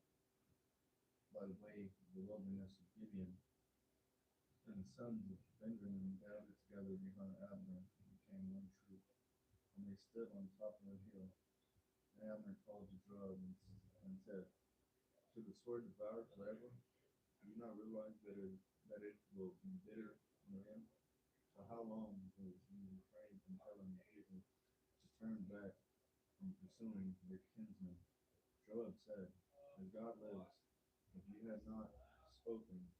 by the way of the wilderness of Gibeon. And the sons of Benjamin gathered together behind Abner and became one troop. And they stood on top of the hill. And Abner called to Joab and said, "Should the sword devour forever? Do you not realize that it will be bitter in the end? So how long will you refrain from telling the people to turn back from pursuing their kinsmen?" Joab said, "As God lives, if you had not spoken,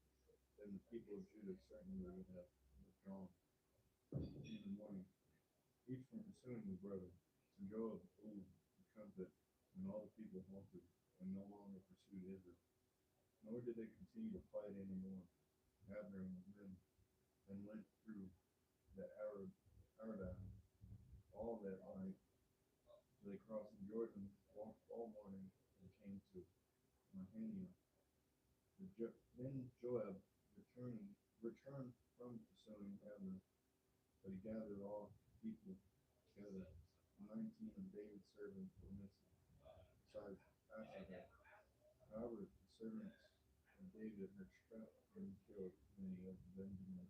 then the people of Judah certainly would have withdrawn in the morning, each from pursuing his brother." So Joab blew the trumpet, and all the people halted and no longer pursued Israel. Nor did they continue to fight any more. Abner and his men then went through the Arada all that night. So they crossed the Jordan, walked all morning, and came to Mahanaim. Then Joab returned from pursuing Abner, but he gathered all the people together. 19 of David's servants were missing, besides Asahel. However, the servants of David had struck and killed many of Benjamin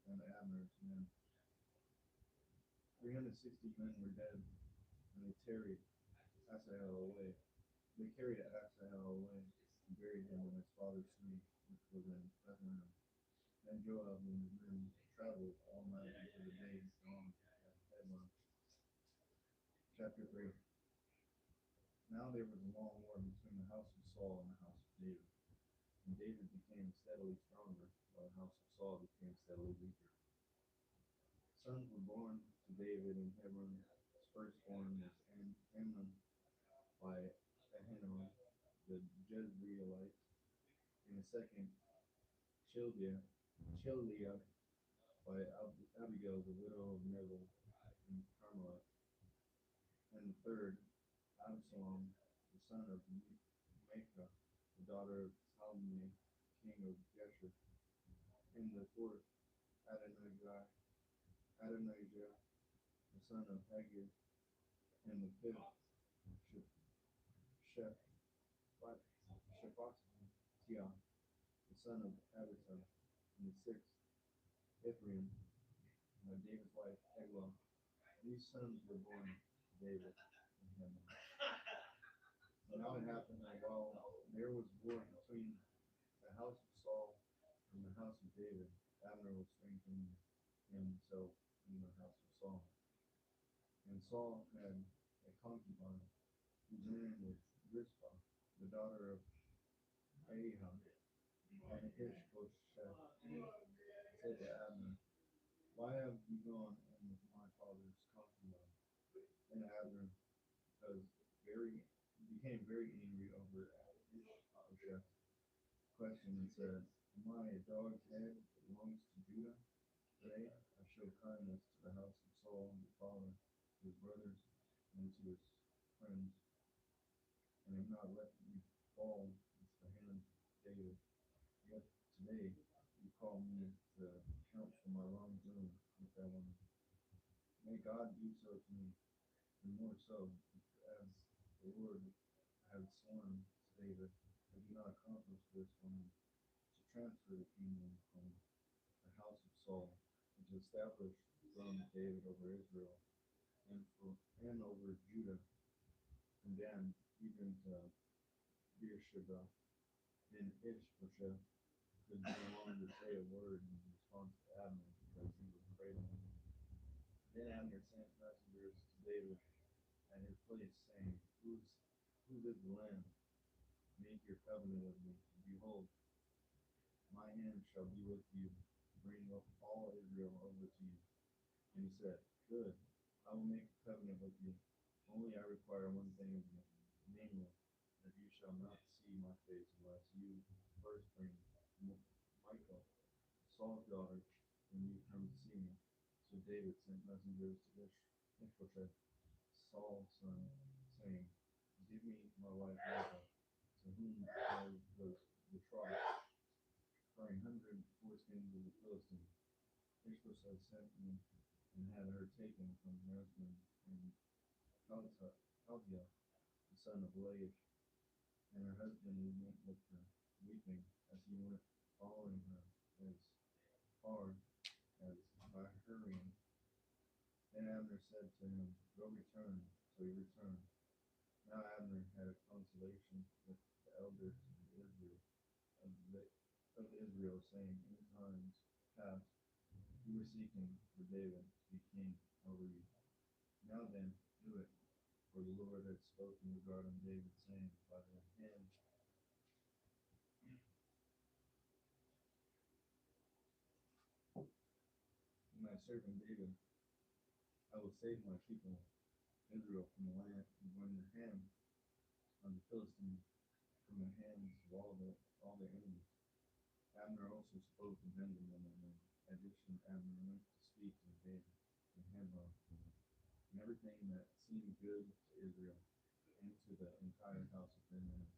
and Abner's men. 360 men were dead, and they carried Asahel away. And buried him in his father's city, which was in Bethlehem. Then Joab and his men traveled all night until the day dawned at Hebron. Chapter 3. Now there was a long war between the house of Saul and the house of David. And David became steadily stronger, while the house of Saul became steadily weaker. Sons were born to David in Hebron. His firstborn was Amnon by Ahinoam the Jezreelite, and the second Chiliah by Abigail the widow of Nabal in Carmel, and the third Absalom the son of Maacah, the daughter of Talmai, king of Geshur, and the fourth Adonijah the son of Haggir, and the fifth Shephatiah the son of Abital, and the sixth Ephraim, David's wife Eglah. These sons were born to David in Hebron. Now it happened that while there was war between the house of Saul and the house of David, Abner was strengthening himself in the house of Saul. And Saul had a concubine whose name was Rizpah, the daughter of Ahiham, and Ishbosheth said to Abner, "Why have you gone in with my father's concubine?" And Abner became very angry over Ishbosheth's question and said, "Am I a dog's head that belongs to Judah? Today I show kindness to the house of Saul your father, to his brothers, and to his friends, and have not let you fall into the hands of David. Yet today you call me to account for my wrongdoing with that woman. May God do so to me, and more so, as the Lord had sworn to David, I do not accomplish this woman to transfer the kingdom from the house of Saul, and to establish the throne of David over Israel and over Judah, from Dan even to Beersheba." Then Ishbosheth could no longer say a word in response to Abner because he was afraid of him. Then Abner sent messengers to David at his place, saying, Whose is the land? Make your covenant with me. Behold, my hand shall be with you to bring up all Israel over to you. And he said, Good, I will make a covenant with you. Only I require one thing of you, namely, that you shall not see my face unless you first bring Michal, Saul's daughter, when you come to see me. So David sent messengers to Ishbosheth, Saul's son, saying, Give me my wife Michal, to whom I was betrothed. for 100 foreskins of the Philistines. Ishbosheth had sent me and had her taken from her husband and Chaldiel, the son of Laish, and her husband went with her, weeping as he went, following her as far as Bahurian. Then Abner said to him, "Go return." So he returned. Now Abner had a consultation with the elders of Israel, saying, "In times past you were seeking for David to be king over you. Now then, do it, for the Lord had spoken regarding David, saying, By the hand of my servant David, I will save my people Israel from the land from your hand of the Philistines, from the hands of all their enemies." Abner also spoke to Benjamin, and in addition Abner went to speak to David in Hebron, and everything that seemed good to Israel, and to the entire house of Benjamin.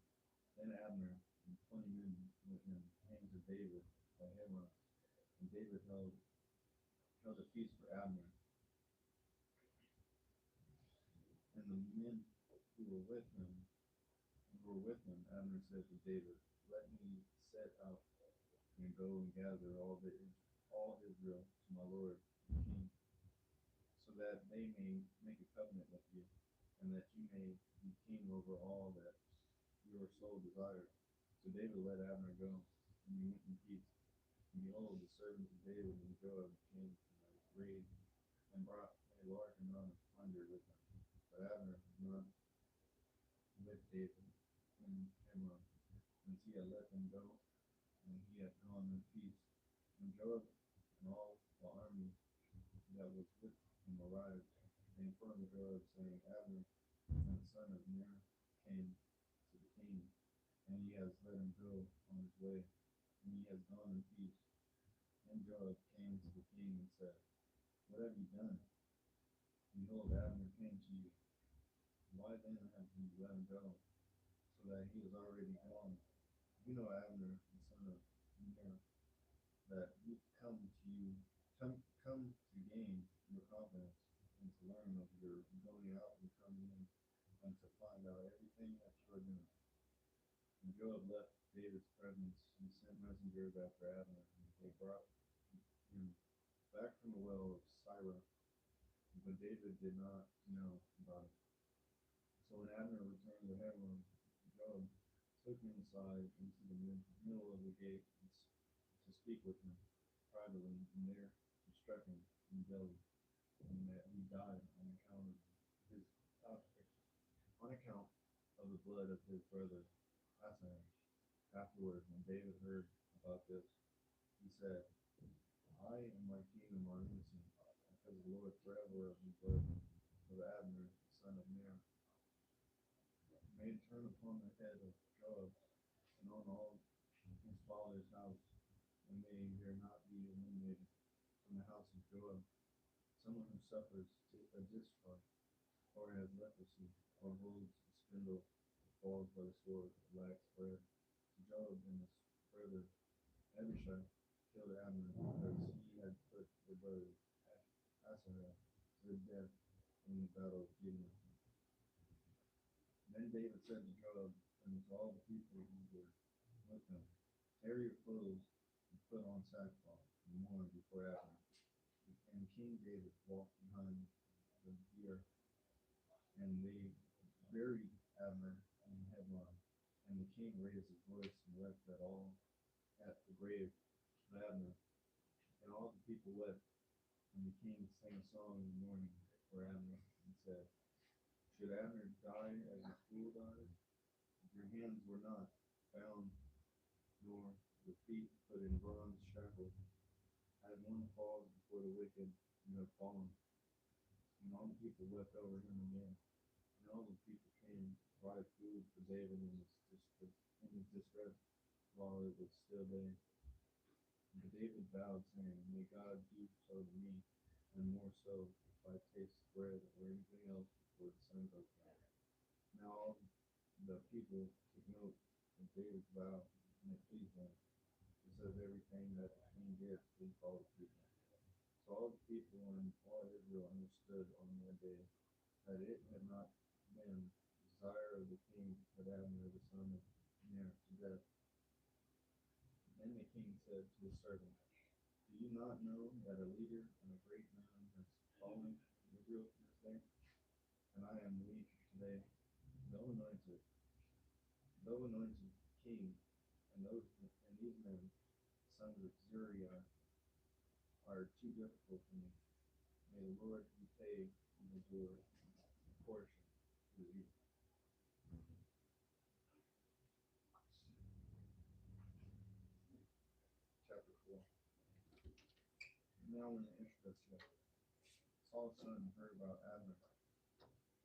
Then Abner and 20 men with him came to David by Hebron, and David held a feast for Abner. And the men who were with him, Abner said to David, "Let me set out and go and gather all Israel to my lord the king, so that they may make a covenant with you, and that you may be king over all that your soul desires." So David let Abner go, and he went in peace. And behold, the servants of David and Joab came from the raid and brought a large amount of plunder with them. But Abner was not with David in Hebron, since he had let them go, and he had gone in peace. When Joab and all the army that was with him arrived, they informed Joab, saying, "Abner, the son of Ner, came to the king, and he has let him go on his way, and he has gone in peace." Then Joab came to the king and said, "What have you done? Behold, Abner came to you. Why then have you let him go, so that he is already gone? You know Abner, the son of Ner, that he come to gain your confidence, and to learn of your going out and coming in, and to find out everything that you are doing." And Joab left David's presence and sent messengers after Abner, and they brought him back from the well of Sirah, but David did not know about it. So when Abner returned to Hebron, Joab took him aside into the middle of the gate to speak with him privately, and there he struck him in the belly, and that he died his uh, on account of the blood of his brother Asahel. Afterward, when David heard about this, he said, "I and my kingdom are innocent, because the Lord forever of the blood of Abner, the son of Ner, may it turn upon the head of Joab and on all his father's house, and may there not be eliminated from the house of Joab someone who suffers a discharge, or has leprosy, or holds a spindle, or falls by the sword, or lacks bread." So Joab and his brother Abishai killed Abner, because he had put their brother Asahel to death in the battle of Gibeon. Then David said to Joab and to all the people who were with him, "Tear your clothes and put on sackcloth and mourn before Abner." And King David walked behind the bier, and they buried Abner in Hebron. And the king raised his voice and wept at the grave of Abner. And all the people wept, and the king sang a song in the morning for Abner, and said, "Should Abner die as a fool died? Your hands were not bound, nor your feet put in bronze shackles. As one falls before the wicked, you have fallen." And all the people wept over him again. And all the people came to provide food for David in his distress, while it was still day. But David vowed, saying, "May God do so to me, and more so, if I taste bread or anything else before the sun goes down." Now all the people took note of David's vow, and it pleased them. So says everything that the king did, they followed suit. So all the people and all Israel understood on that day that it had not been the desire of the king to put Abner the son of Ner to death. Then the king said to his servant, "Do you not know that a leader and a great man has fallen in Israel this day? And I am weak today, though anointed, king, and these men, sons of Zuriah, are too difficult for me. May the Lord repay your portion to you." Chapter 4. Now when Ishbosheth, Saul's son, heard about Abner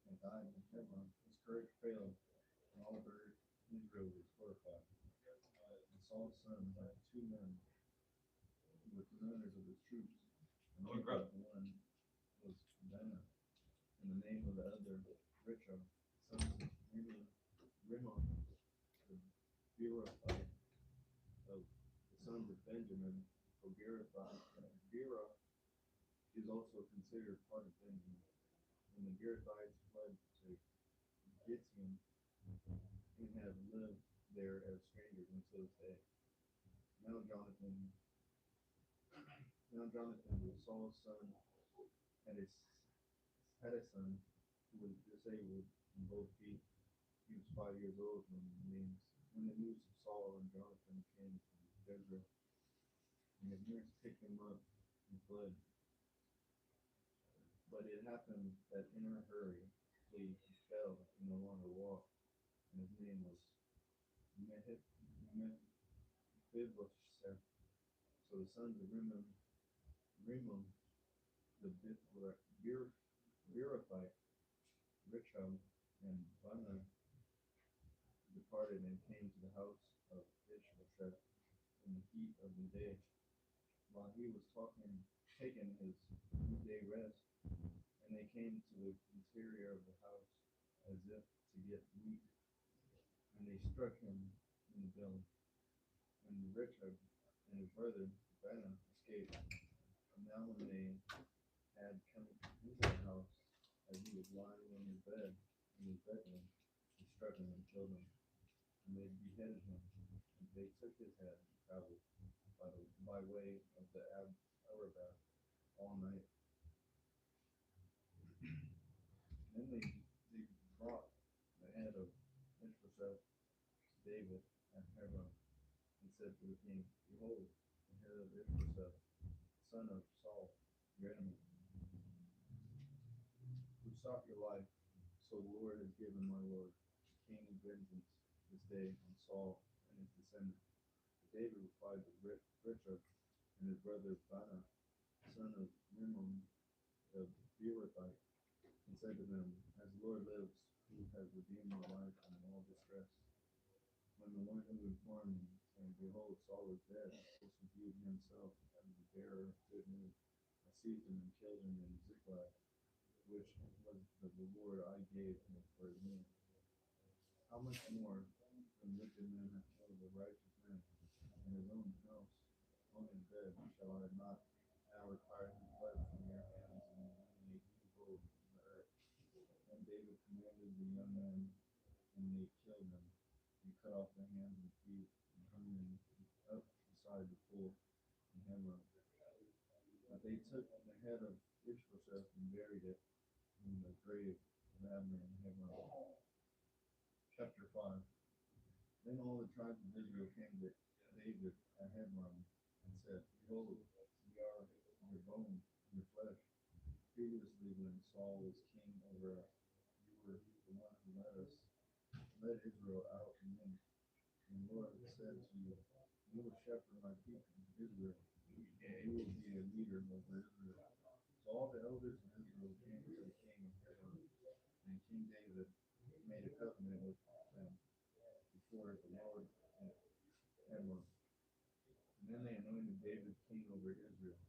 and died in Hebron, his courage failed, and all of Israel was horrified. And Saul's son had two men who were commanders of his troops, and the name of the one was Benah, and the name of the other Richard, son of Rimmon, the Beerothite of the sons of Benjamin, for Beeroth is also considered part of Benjamin. When the Beerothites fled to Gittim and have lived there as strangers until this day. Now Jonathan was Saul's son, had a son who was disabled in both feet. He was 5 years old when the news of Saul and Jonathan came from Jezreel, and his nurse picked him up and fled. But it happened that in her hurry, he fell and no longer walked, and his name was Mephibosheth. So the sons of Rimmon, the Beerothite, Richam, and Bunna departed and came to the house of Ishbosheth in the heat of the day, while he was taking his midday rest, and they came to the interior of the house as if to get meat, and they struck him in the belly. And Richard and his brother Benah escaped. And now when they had come into the house, as he was lying in his bedroom, they struck him and killed him. And they beheaded him. And they took his head and traveled by way of the Arabah all night. Then they brought the head of Ishbosheth to David at Hebron, and said to the king, "Behold, the head of Ishbosheth, son of Saul, your enemy, who sought your life. So the Lord has given my lord the king of vengeance this day on Saul and his descendants." But David replied to Richard and his brother Benah, son of Rimmon the Beerothite, and said to them, "As the Lord lives, who has redeemed my life from all distress." When the one who informed me, saying, "Behold, Saul is dead," also viewed himself as the bearer of good news, I seized him and killed him in Ziklag, which was the reward I gave him for his name. How much more than wicked men have killed a righteous man in his own house, on his bed, shall I not now retire his blood from your hands and eliminate evil from the earth? And David commanded the young men, and they killed them. They cut off their hands and feet and hung them up beside the pool in Hebron. But they took the head of Ishbosheth and buried it in the grave of Abner in Hebron. Chapter 5. Then all the tribes of Israel came to David at Hebron and said, "Behold, we are your bone and your flesh. Previously, when Saul was king over us, you were the one who led Israel out from him. And the Lord said to you, you will shepherd my people, Israel, and you will be a leader over Israel." So all the elders of Israel came to the king of Hebron, and King David made a covenant with them before the Lord at Hebron. And then they anointed David king over Israel.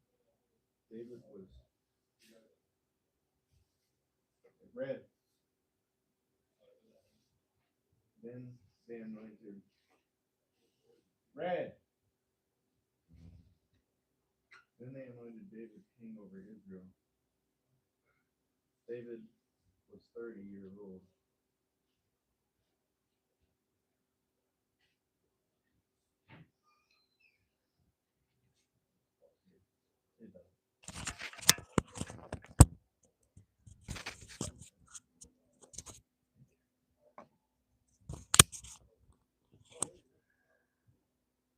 David was red. Then they anointed red. king over Israel. David was 30 years old.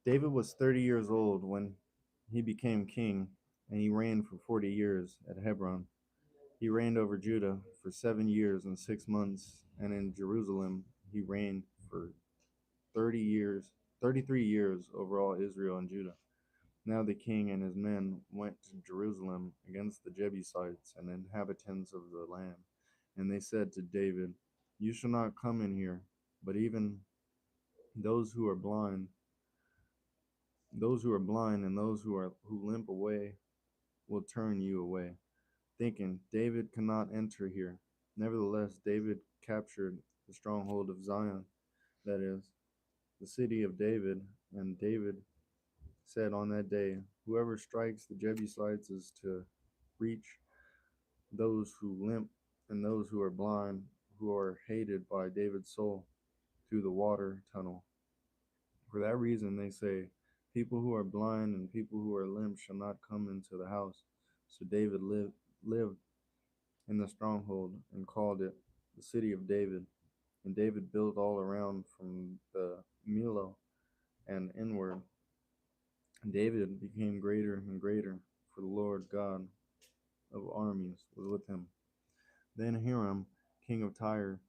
David was 30 years old when he became king, and he reigned for 40 years at Hebron. He reigned over Judah for 7 years and 6 months, and in Jerusalem he reigned for 30 years, 33 years over all Israel and Judah. Now the king and his men went to Jerusalem against the Jebusites and inhabitants of the land, and they said to David, "You shall not come in here, but even those who are blind, and those who limp away will turn you away," thinking, "David cannot enter here." Nevertheless, David captured the stronghold of Zion, that is, the city of David, and David said on that day, "Whoever strikes the Jebusites is to reach those who limp and those who are blind, who are hated by David's soul, through the water tunnel." For that reason, they say, "People who are blind and people who are limp shall not come into the house." So David lived in the stronghold and called it the city of David. And David built all around from the Millo and inward. And David became greater and greater, for the Lord God of armies was with him. Then Hiram, king of Tyre,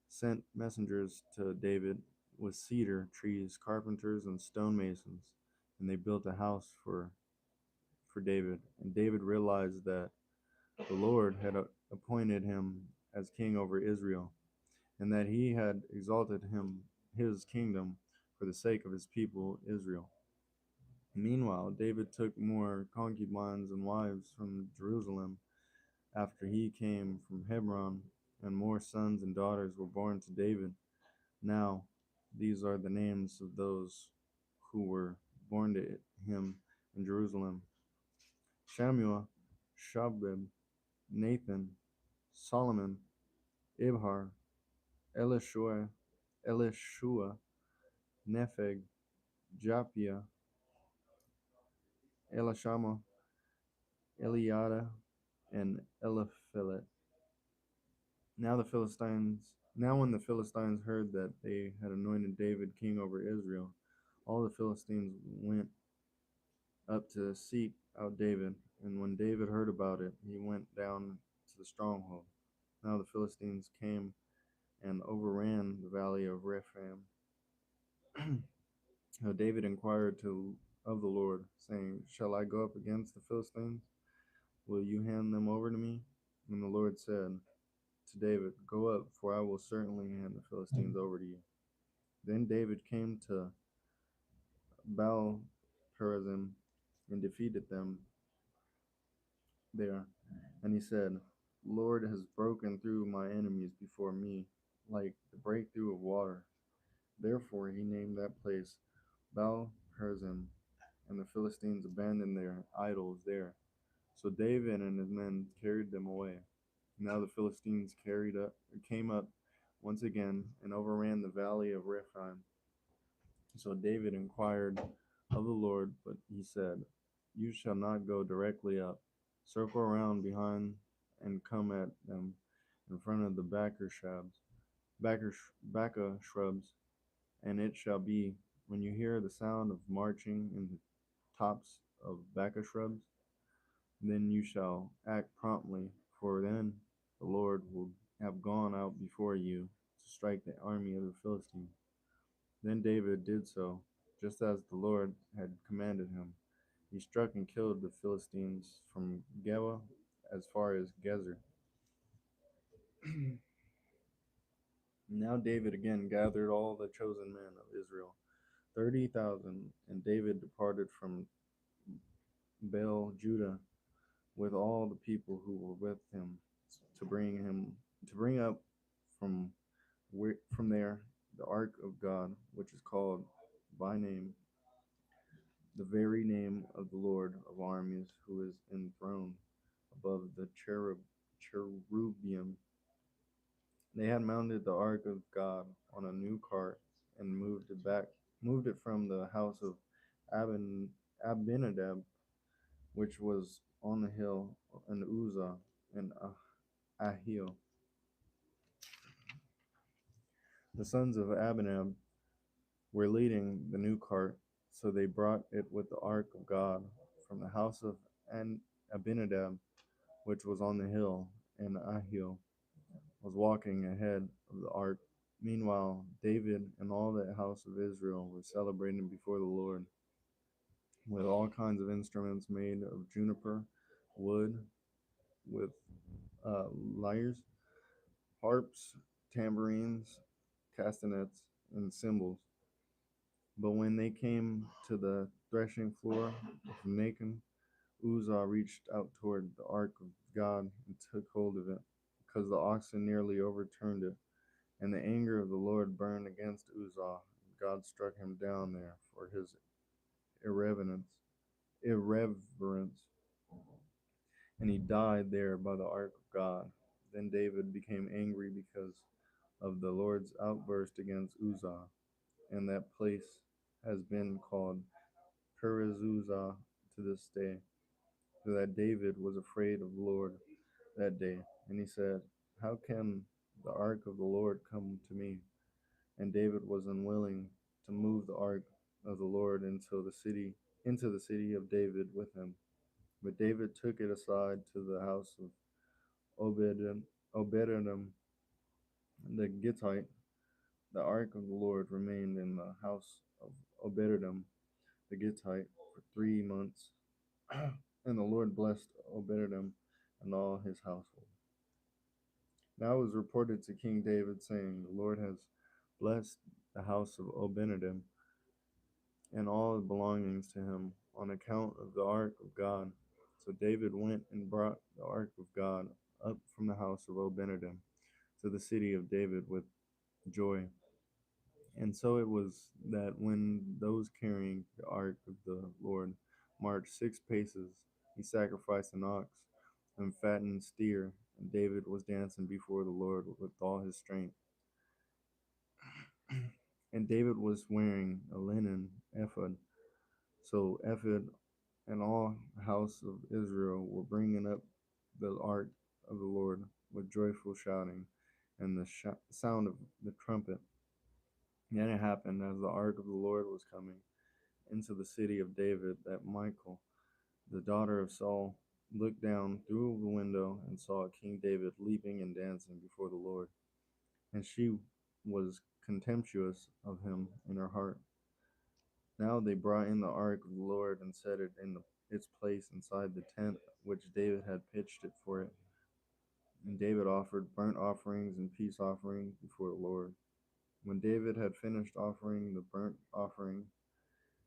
sent messengers to David with cedar trees, carpenters, and stonemasons, and they built a house for David. And David realized that the Lord had appointed him as king over Israel, and that he had exalted his kingdom for the sake of his people Israel. Meanwhile, David took more concubines and wives from Jerusalem after he came from Hebron, and more sons and daughters were born to David. Now, these are the names of those who were born to him in Jerusalem: Shammua, Shabib, Nathan, Solomon, Ibhar, Elishua, Nepheg, Japhia, Elishama, Eliada, and Eliphelet. Now when the Philistines heard that they had anointed David king over Israel, all the Philistines went up to seek out David. And when David heard about it, he went down to the stronghold. Now the Philistines came and overran the valley of Rephaim. Now David inquired of the Lord, saying, "Shall I go up against the Philistines? Will you hand them over to me?" And the Lord said to David, "Go up, for I will certainly hand the Philistines over to you." Then David came to Baal Perazim and defeated them there. And he said, "Lord has broken through my enemies before me, like the breakthrough of water." Therefore he named that place Baal Perazim, and the Philistines abandoned their idols there. So David and his men carried them away. Now the Philistines came up once again and overran the valley of Rephaim. So David inquired of the Lord, but he said, "You shall not go directly up. Circle around behind and come at them in front of the Baca shrubs. And it shall be, when you hear the sound of marching in the tops of Baca shrubs, then you shall act promptly, for then the Lord will have gone out before you to strike the army of the Philistines." Then David did so, just as the Lord had commanded him. He struck and killed the Philistines from Geba as far as Gezer. Now David again gathered all the chosen men of Israel, 30,000, and David departed from Baal Judah with all the people who were with him to bring up from from there the ark of God, which is called by name the very name of the Lord of armies, who is enthroned above the cherubim. They had mounted the ark of God on a new cart and moved it from the house of Abinadab, which was on the hill, and Uzzah and Ahio, the sons of Abinadab, were leading the new cart. So they brought it with the ark of God from the house of Abinadab, which was on the hill, and Ahio was walking ahead of the ark. Meanwhile, David and all the house of Israel were celebrating before the Lord with all kinds of instruments made of juniper wood, with lyres, harps, tambourines, castanets, and cymbals. But when they came to the threshing floor of Nacon, Uzzah reached out toward the ark of God and took hold of it, because the oxen nearly overturned it. And the anger of the Lord burned against Uzzah. God struck him down there for his irreverence, and he died there by the ark of God. Then David became angry because of the Lord's outburst against Uzzah, and that place has been called Perizuzah to this day, so that David was afraid of the Lord that day. And he said, "How can the ark of the Lord come to me?" And David was unwilling to move the ark of the Lord into the city of David with him. But David took it aside to the house of Obed-Edom the Gittite. The ark of the Lord remained in the house of Obed-Edom the Gittite for 3 months, and the Lord blessed Obed-Edom and all his household. Now it was reported to King David, saying, "The Lord has blessed the house of Obed-Edom and all the belongings to him on account of the ark of God." So David went and brought the ark of God up from the house of Obed-Edom to the city of David with joy. And so it was that when those carrying the ark of the Lord marched 6 paces, he sacrificed an ox and fattened steer, and David was dancing before the Lord with all his strength. And David was wearing a linen ephod. So ephod and all the house of Israel were bringing up the ark of the Lord with joyful shouting and the sound of the trumpet. Then it happened, as the ark of the Lord was coming into the city of David, that Michal, the daughter of Saul, looked down through the window and saw King David leaping and dancing before the Lord. And she was contemptuous of him in her heart. Now they brought in the ark of the Lord and set it in its place inside the tent which David had pitched it for it. And David offered burnt offerings and peace offerings before the Lord. When David had finished offering the burnt offering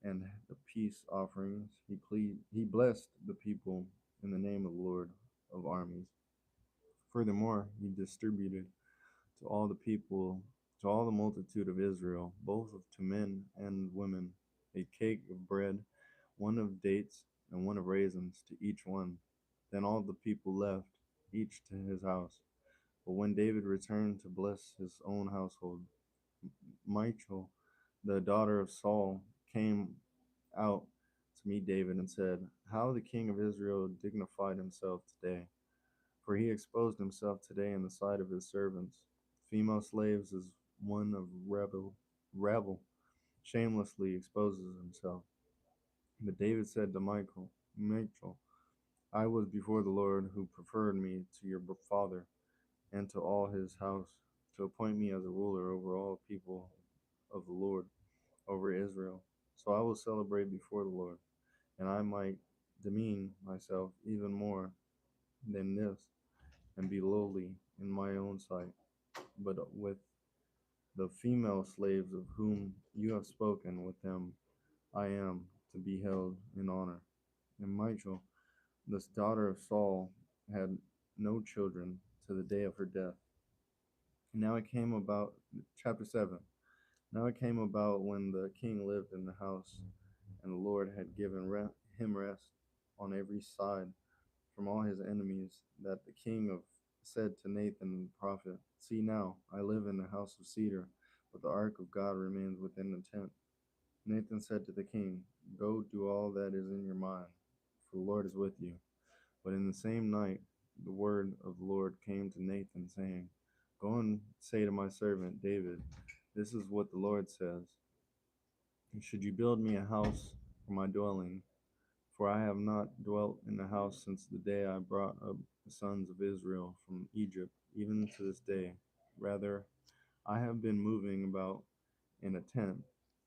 and the peace offerings, he blessed the people in the name of the Lord of armies. Furthermore, he distributed to all the people, to all the multitude of Israel, both to men and women, a cake of bread, one of dates, and one of raisins to each one. Then all the people left, each to his house. But when David returned to bless his own household, Michal, the daughter of Saul, came out to meet David and said, "How the king of Israel dignified himself today, for he exposed himself today in the sight of his servants, female slaves, as one of rabble shamelessly exposes himself." But David said to Michal, "I was before the Lord, who preferred me to your father and to all his house, to appoint me as a ruler over all people of the Lord, over Israel. So I will celebrate before the Lord, and I might demean myself even more than this, and be lowly in my own sight. But with the female slaves of whom you have spoken, with them I am to be held in honor." And Michal, this daughter of Saul, had no children to the day of her death. Now it came about, chapter 7. Now it came about when the king lived in the house and the Lord had given him rest on every side from all his enemies, that the king of said to Nathan the prophet, "See now, I live in a house of cedar, but the ark of God remains within the tent." Nathan said to the king, "Go do all that is in your mind, for the Lord is with you." But in the same night the word of the Lord came to Nathan, saying, "Go and say to my servant David, this is what the Lord says. Should you build me a house for my dwelling? For I have not dwelt in the house since the day I brought up the sons of Israel from Egypt, even to this day. Rather, I have been moving about in a tent,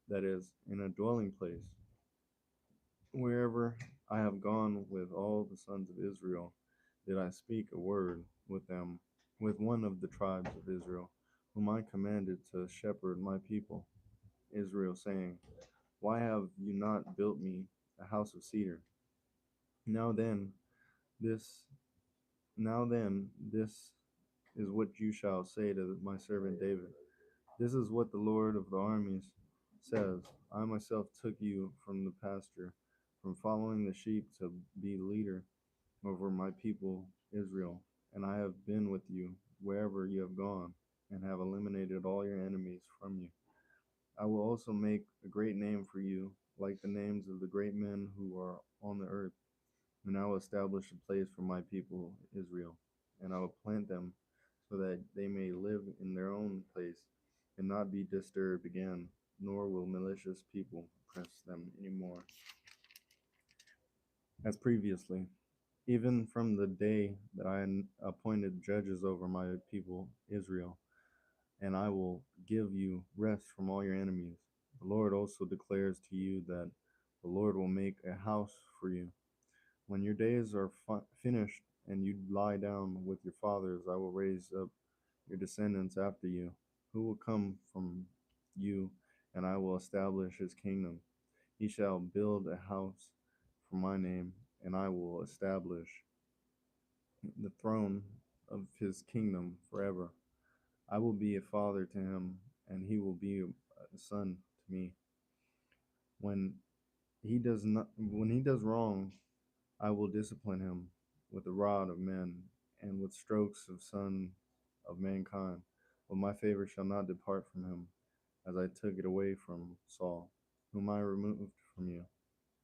that is, in a dwelling place. Wherever I have gone with all the sons of Israel, did I speak a word with them, with one of the tribes of Israel, whom I commanded to shepherd my people, Israel, saying, Why have you not built me a house of cedar? Now then, this this is what you shall say to my servant David. This is what the Lord of the armies says. I myself took you from the pasture, from following the sheep, to be leader over my people Israel, and I have been with you wherever you have gone, and have eliminated all your enemies from you. I will also make a great name for you, like the names of the great men who are on the earth. And I will establish a place for my people Israel, and I will plant them so that they may live in their own place and not be disturbed again, nor will malicious people oppress them anymore as previously, even from the day that I appointed judges over my people Israel, and I will give you rest from all your enemies. The Lord also declares to you that the Lord will make a house for you. When your days are finished and you lie down with your fathers, I will raise up your descendants after you, who will come from you, and I will establish his kingdom. He shall build a house for my name, and I will establish the throne of his kingdom forever. I will be a father to him, and he will be a son to me. When when he does wrong, I will discipline him with the rod of men and with strokes of son of mankind. But my favor shall not depart from him, as I took it away from Saul, whom I removed from you.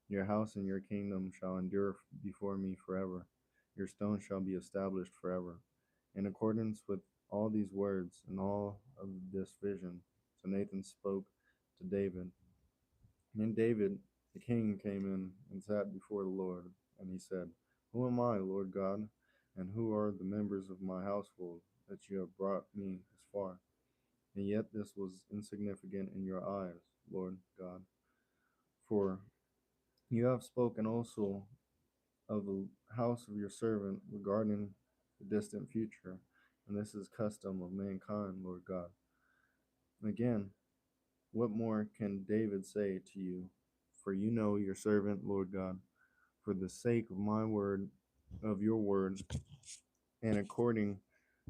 Your house and your kingdom shall endure before me forever. Your stone shall be established forever. In accordance with all these words and all of this vision, so Nathan spoke to David. Then David, the king, came in and sat before the Lord, and he said, Who am I, Lord God, and who are the members of my household, that you have brought me this far? And yet this was insignificant in your eyes, Lord God. For you have spoken also of the house of your servant regarding the distant future, and this is custom of mankind, Lord God. Again, what more can David say to you? For you know your servant, Lord God. For the sake of my word, of your word, and according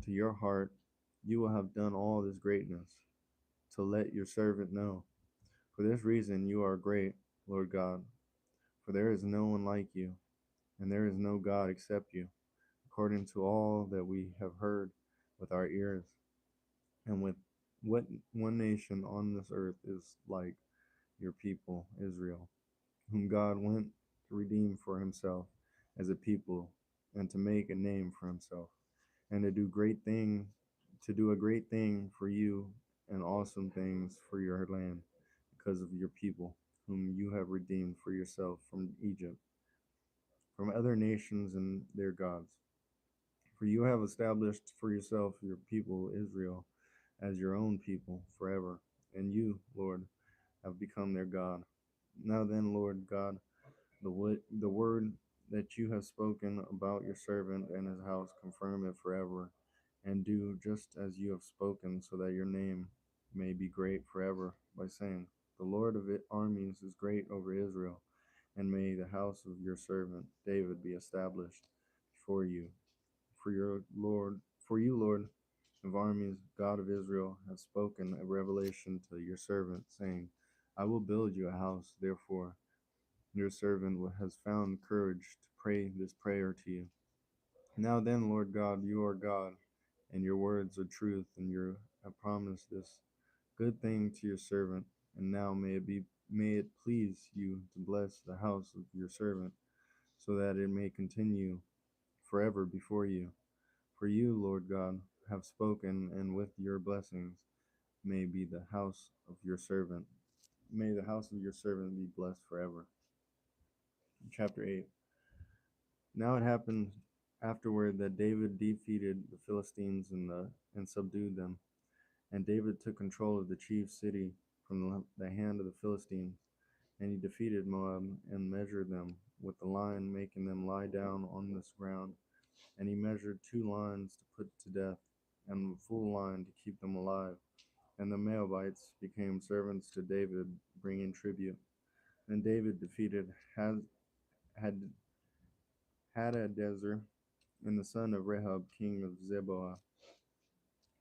to your heart, you will have done all this greatness, to let your servant know. For this reason you are great, Lord God, for there is no one like you, and there is no God except you, according to all that we have heard with our ears. And with what one nation on this earth is like your people, Israel, whom God went to redeem for himself as a people, and to make a name for himself, and to do a great thing for you, and awesome things for your land, because of your people, whom you have redeemed for yourself from Egypt, from other nations and their gods. For you have established for yourself your people Israel as your own people forever, and you, Lord, have become their God. Now then, Lord God, the word that you have spoken about your servant and his house, confirm it forever, and do just as you have spoken, so that your name may be great forever, by saying, The Lord of armies is great over Israel, and may the house of your servant David be established before you. For you, Lord of armies, God of Israel, have spoken a revelation to your servant, saying, I will build you a house, therefore Your servant has found courage to pray this prayer to you. Now then, Lord God, you are God, and your words are truth, and you have promised this good thing to your servant. And now may it please you to bless the house of your servant, so that it may continue forever before you. For you, Lord God, have spoken, and with your blessings may be the house of your servant. May the house of your servant be blessed forever. Chapter 8. Now it happened afterward that David defeated the Philistines and subdued them. And David took control of the chief city from the hand of the Philistines. And he defeated Moab and measured them with the line, making them lie down on this ground. And he measured 2 lines to put to death, and a full line to keep them alive. And the Moabites became servants to David, bringing tribute. And David defeated Had Hadadezer and the son of Rehob, king of Zeboah,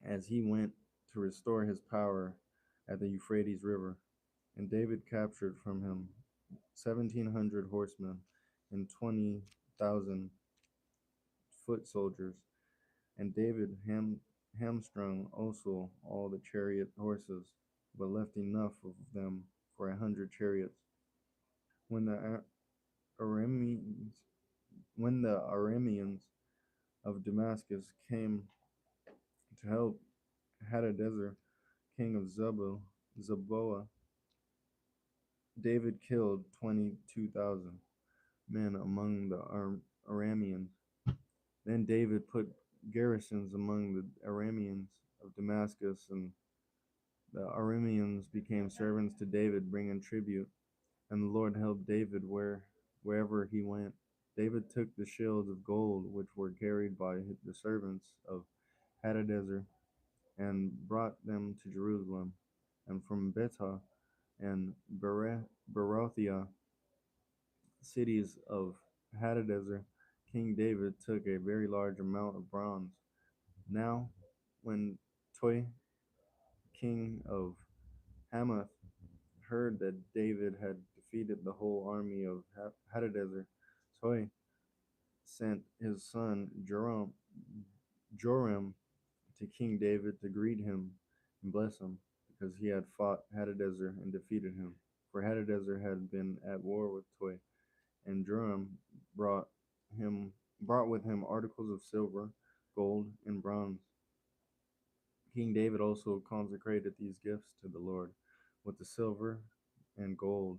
as he went to restore his power at the Euphrates River. And David captured from him 1,700 horsemen and 20,000 foot soldiers. And David hamstrung also all the chariot horses, but left enough of them for 100 chariots. When the Arameans, when the Arameans of Damascus came to help Hadadezer, king of Zeboah, David killed 22,000 men among the Arameans. Then David put garrisons among the Arameans of Damascus, and the Arameans became servants to David, bringing tribute. And the Lord helped David wherever he went. David took the shields of gold which were carried by the servants of Hadadezer and brought them to Jerusalem. And from Betah and Berothia, cities of Hadadezer, King David took a very large amount of bronze. Now, when Toi, king of Hamath, heard that David had defeated the whole army of Hadadezer, Toi sent his son Joram to King David to greet him and bless him, because he had fought Hadadezer and defeated him. For Hadadezer had been at war with Toi, and Joram brought brought with him articles of silver, gold, and bronze. King David also consecrated these gifts to the Lord with the silver and gold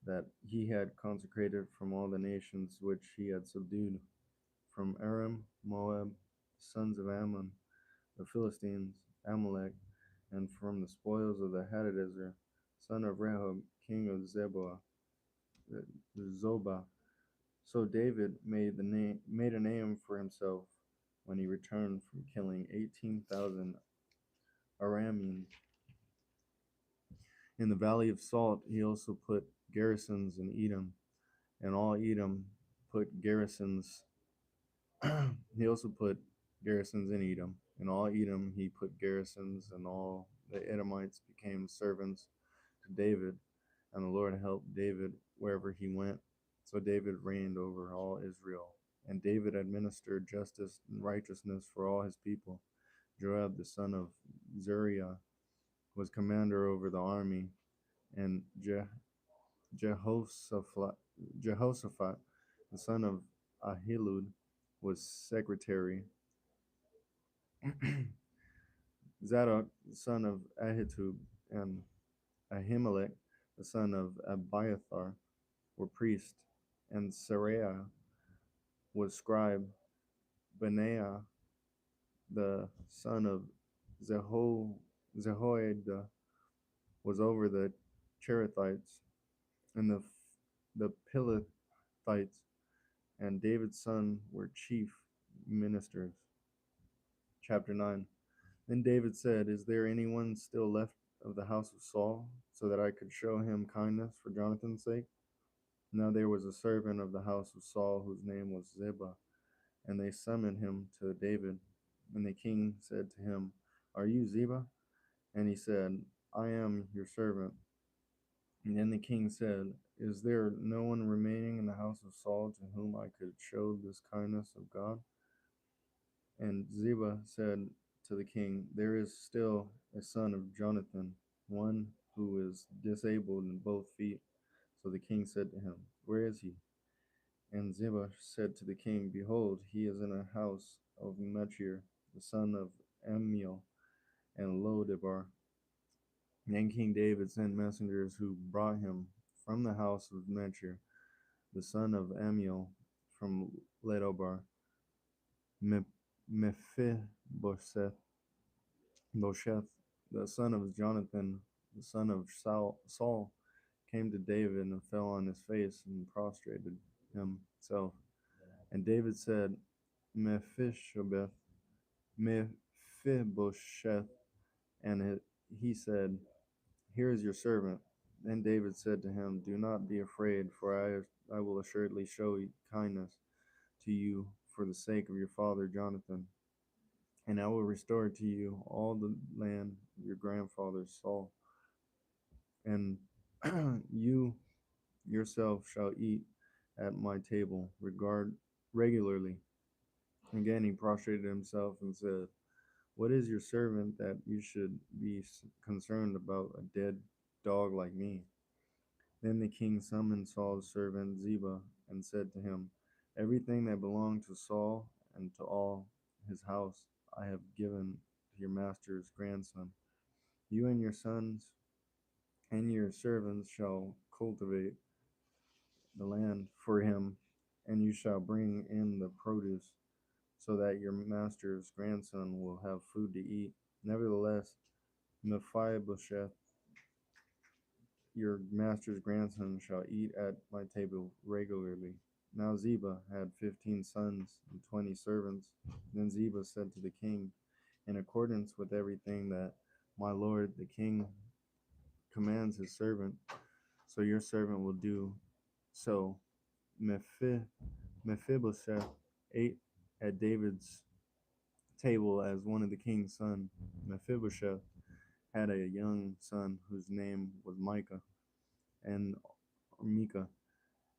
that he had consecrated from all the nations which he had subdued, from Aram, Moab, sons of Ammon, the Philistines, Amalek, and from the spoils of the Hadadezer, son of Rehob, king of Zobah. So David made a name for himself when he returned from killing 18,000 Arameans. In the valley of Salt, he also put garrisons in Edom, and all Edom put garrisons. He also put garrisons in Edom. In all Edom, he put garrisons, and all the Edomites became servants to David. And the Lord helped David wherever he went. So David reigned over all Israel. And David administered justice and righteousness for all his people. Joab, the son of Zeruiah, was commander over the army, and Jehoshaphat, the son of Ahilud, was secretary. Zadok, the son of Ahitub, and Ahimelech, the son of Abiathar, were priests, and Seraiah was scribe. Benaiah, the son of Jehoiada, was over the Cherethites and the Pilathites, and David's son were chief ministers. Chapter 9. Then David said, "Is there anyone still left of the house of Saul, so that I could show him kindness for Jonathan's sake?" Now there was a servant of the house of Saul whose name was Ziba, and they summoned him to David. And the king said to him, "Are you Ziba?" And he said, "I am your servant." And then the king said, Is there no one remaining in the house of Saul to whom I could show this kindness of God? And Ziba said to the king, There is still a son of Jonathan, one who is disabled in both feet. So the king said to him, Where is he? And Ziba said to the king, Behold, he is in a house of Machir, the son of Ammiel, and Lodebar. Then King David sent messengers who brought him from the house of Machir, the son of Ammiel, from Lodebar, Mephibosheth, Bosheth, the son of Jonathan, the son of Saul, came to David and fell on his face and prostrated himself. And David said, Mephibosheth, Mephibosheth, and he said, Here is your servant. Then David said to him, Do not be afraid, for I will assuredly show kindness to you for the sake of your father Jonathan, and I will restore to you all the land your grandfather Saul, and you yourself shall eat at my table regularly. Again he prostrated himself and said, What is your servant that you should be concerned about a dead dog like me? Then the king summoned Saul's servant Ziba and said to him, Everything that belonged to Saul and to all his house I have given to your master's grandson. You and your sons and your servants shall cultivate the land for him, and you shall bring in the produce, so that your master's grandson will have food to eat. Nevertheless, Mephibosheth, your master's grandson, shall eat at my table regularly. Now Ziba had 15 sons and 20 servants. Then Ziba said to the king, In accordance with everything that my lord the king commands his servant, so your servant will do. So Mephibosheth ate at David's table as one of the king's sons. Mephibosheth had a young son whose name was and Micah,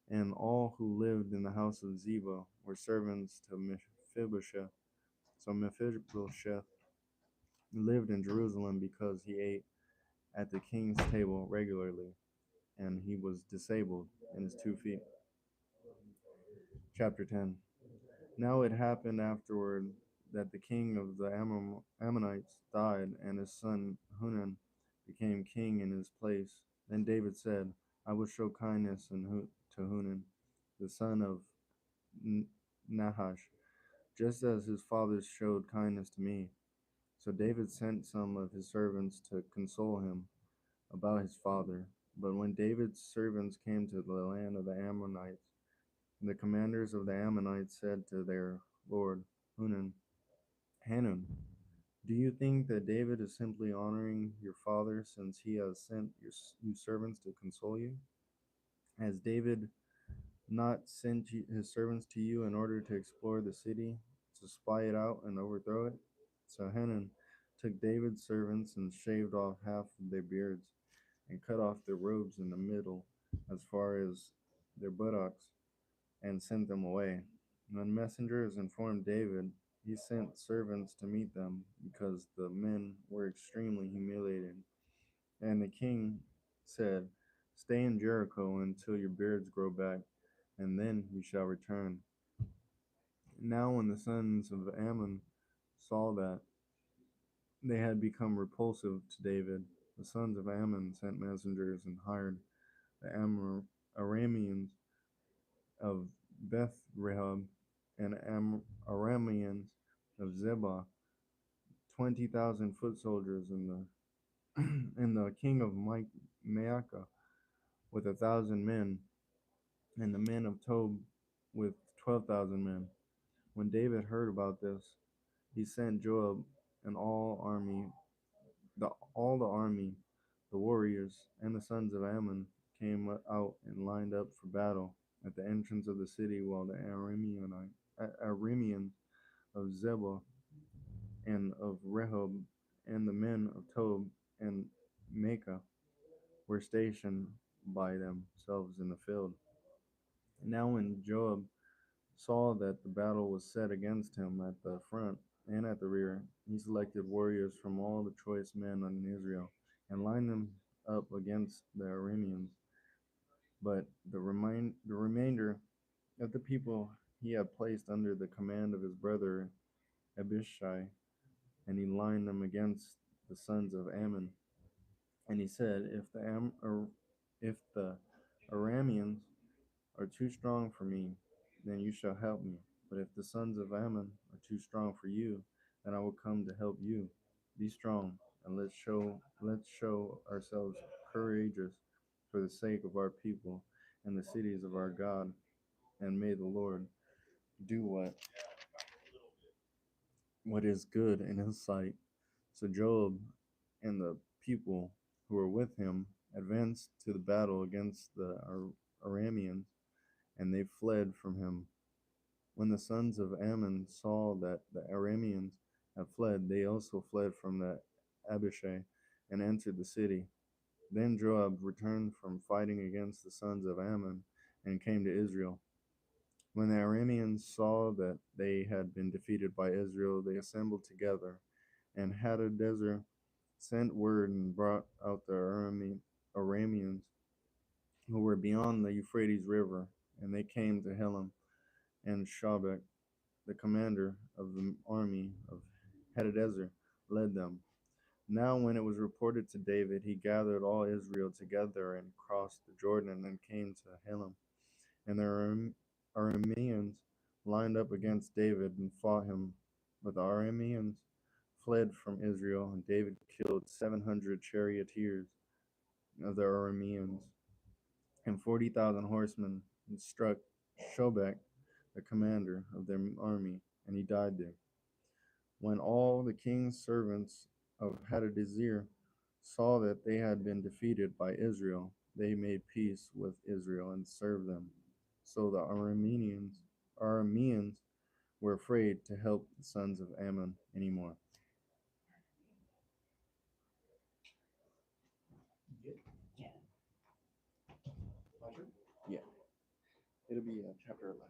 and all who lived in the house of Ziba were servants to Mephibosheth. So Mephibosheth lived in Jerusalem because he ate at the king's table regularly, and he was disabled in his 2 feet. Chapter 10. Now it happened afterward that the king of the Ammonites died, and his son Hunan became king in his place. Then David said, I will show kindness to Hunan, the son of Nahash, just as his fathers showed kindness to me. So David sent some of his servants to console him about his father. But when David's servants came to the land of the Ammonites, the commanders of the Ammonites said to their lord Hanun, do you think that David is simply honoring your father since he has sent you servants to console you? Has David not sent his servants to you in order to explore the city, to spy it out and overthrow it? So Hanun took David's servants and shaved off half of their beards and cut off their robes in the middle as far as their buttocks and sent them away. When messengers informed David, he sent servants to meet them because the men were extremely humiliated. And the king said, Stay in Jericho until your beards grow back, and then you shall return. Now, when the sons of Ammon saw that they had become repulsive to David, the sons of Ammon sent messengers and hired the Arameans of Beth Rehob and Arameans of Zebah, 20,000 foot soldiers, and the king of Maacah with 1,000 men, and the men of Tob with 12,000 men. When David heard about this, he sent Joab and all the army, the warriors, and the sons of Ammon came out and lined up for battle at the entrance of the city, while the Arameans of Zebah and of Rehob and the men of Tob and Maacah were stationed by themselves in the field. Now, when Joab saw that the battle was set against him at the front and at the rear, he selected warriors from all the choice men in Israel and lined them up against the Arameans. But the remainder of the people he had placed under the command of his brother Abishai, and he lined them against the sons of Ammon. And he said, if the Arameans are too strong for me, then you shall help me. But if the sons of Ammon are too strong for you, then I will come to help you. Be strong, and let's show ourselves courageous for the sake of our people and the cities of our God, and may the Lord do what is good in his sight. So Joab and the people who were with him advanced to the battle against the Arameans, and they fled from him. When the sons of Ammon saw that the Arameans had fled, they also fled from the Abishai and entered the city. Then Joab returned from fighting against the sons of Ammon and came to Israel. When the Arameans saw that they had been defeated by Israel, they assembled together, and Hadadezer sent word and brought out the Arameans who were beyond the Euphrates River, and they came to Helam, and Shobek, the commander of the army of Hadadezer, led them. Now, when it was reported to David, he gathered all Israel together and crossed the Jordan and came to Helam. And the Arameans lined up against David and fought him. But the Arameans fled from Israel, and David killed 700 charioteers of the Arameans and 40,000 horsemen, and struck Shobek, the commander of their army, and he died there. When all the king's servants of Hadadezer saw that they had been defeated by Israel, they made peace with Israel and served them. So the Arameans were afraid to help the sons of Ammon anymore. Yeah, it'll be chapter 11.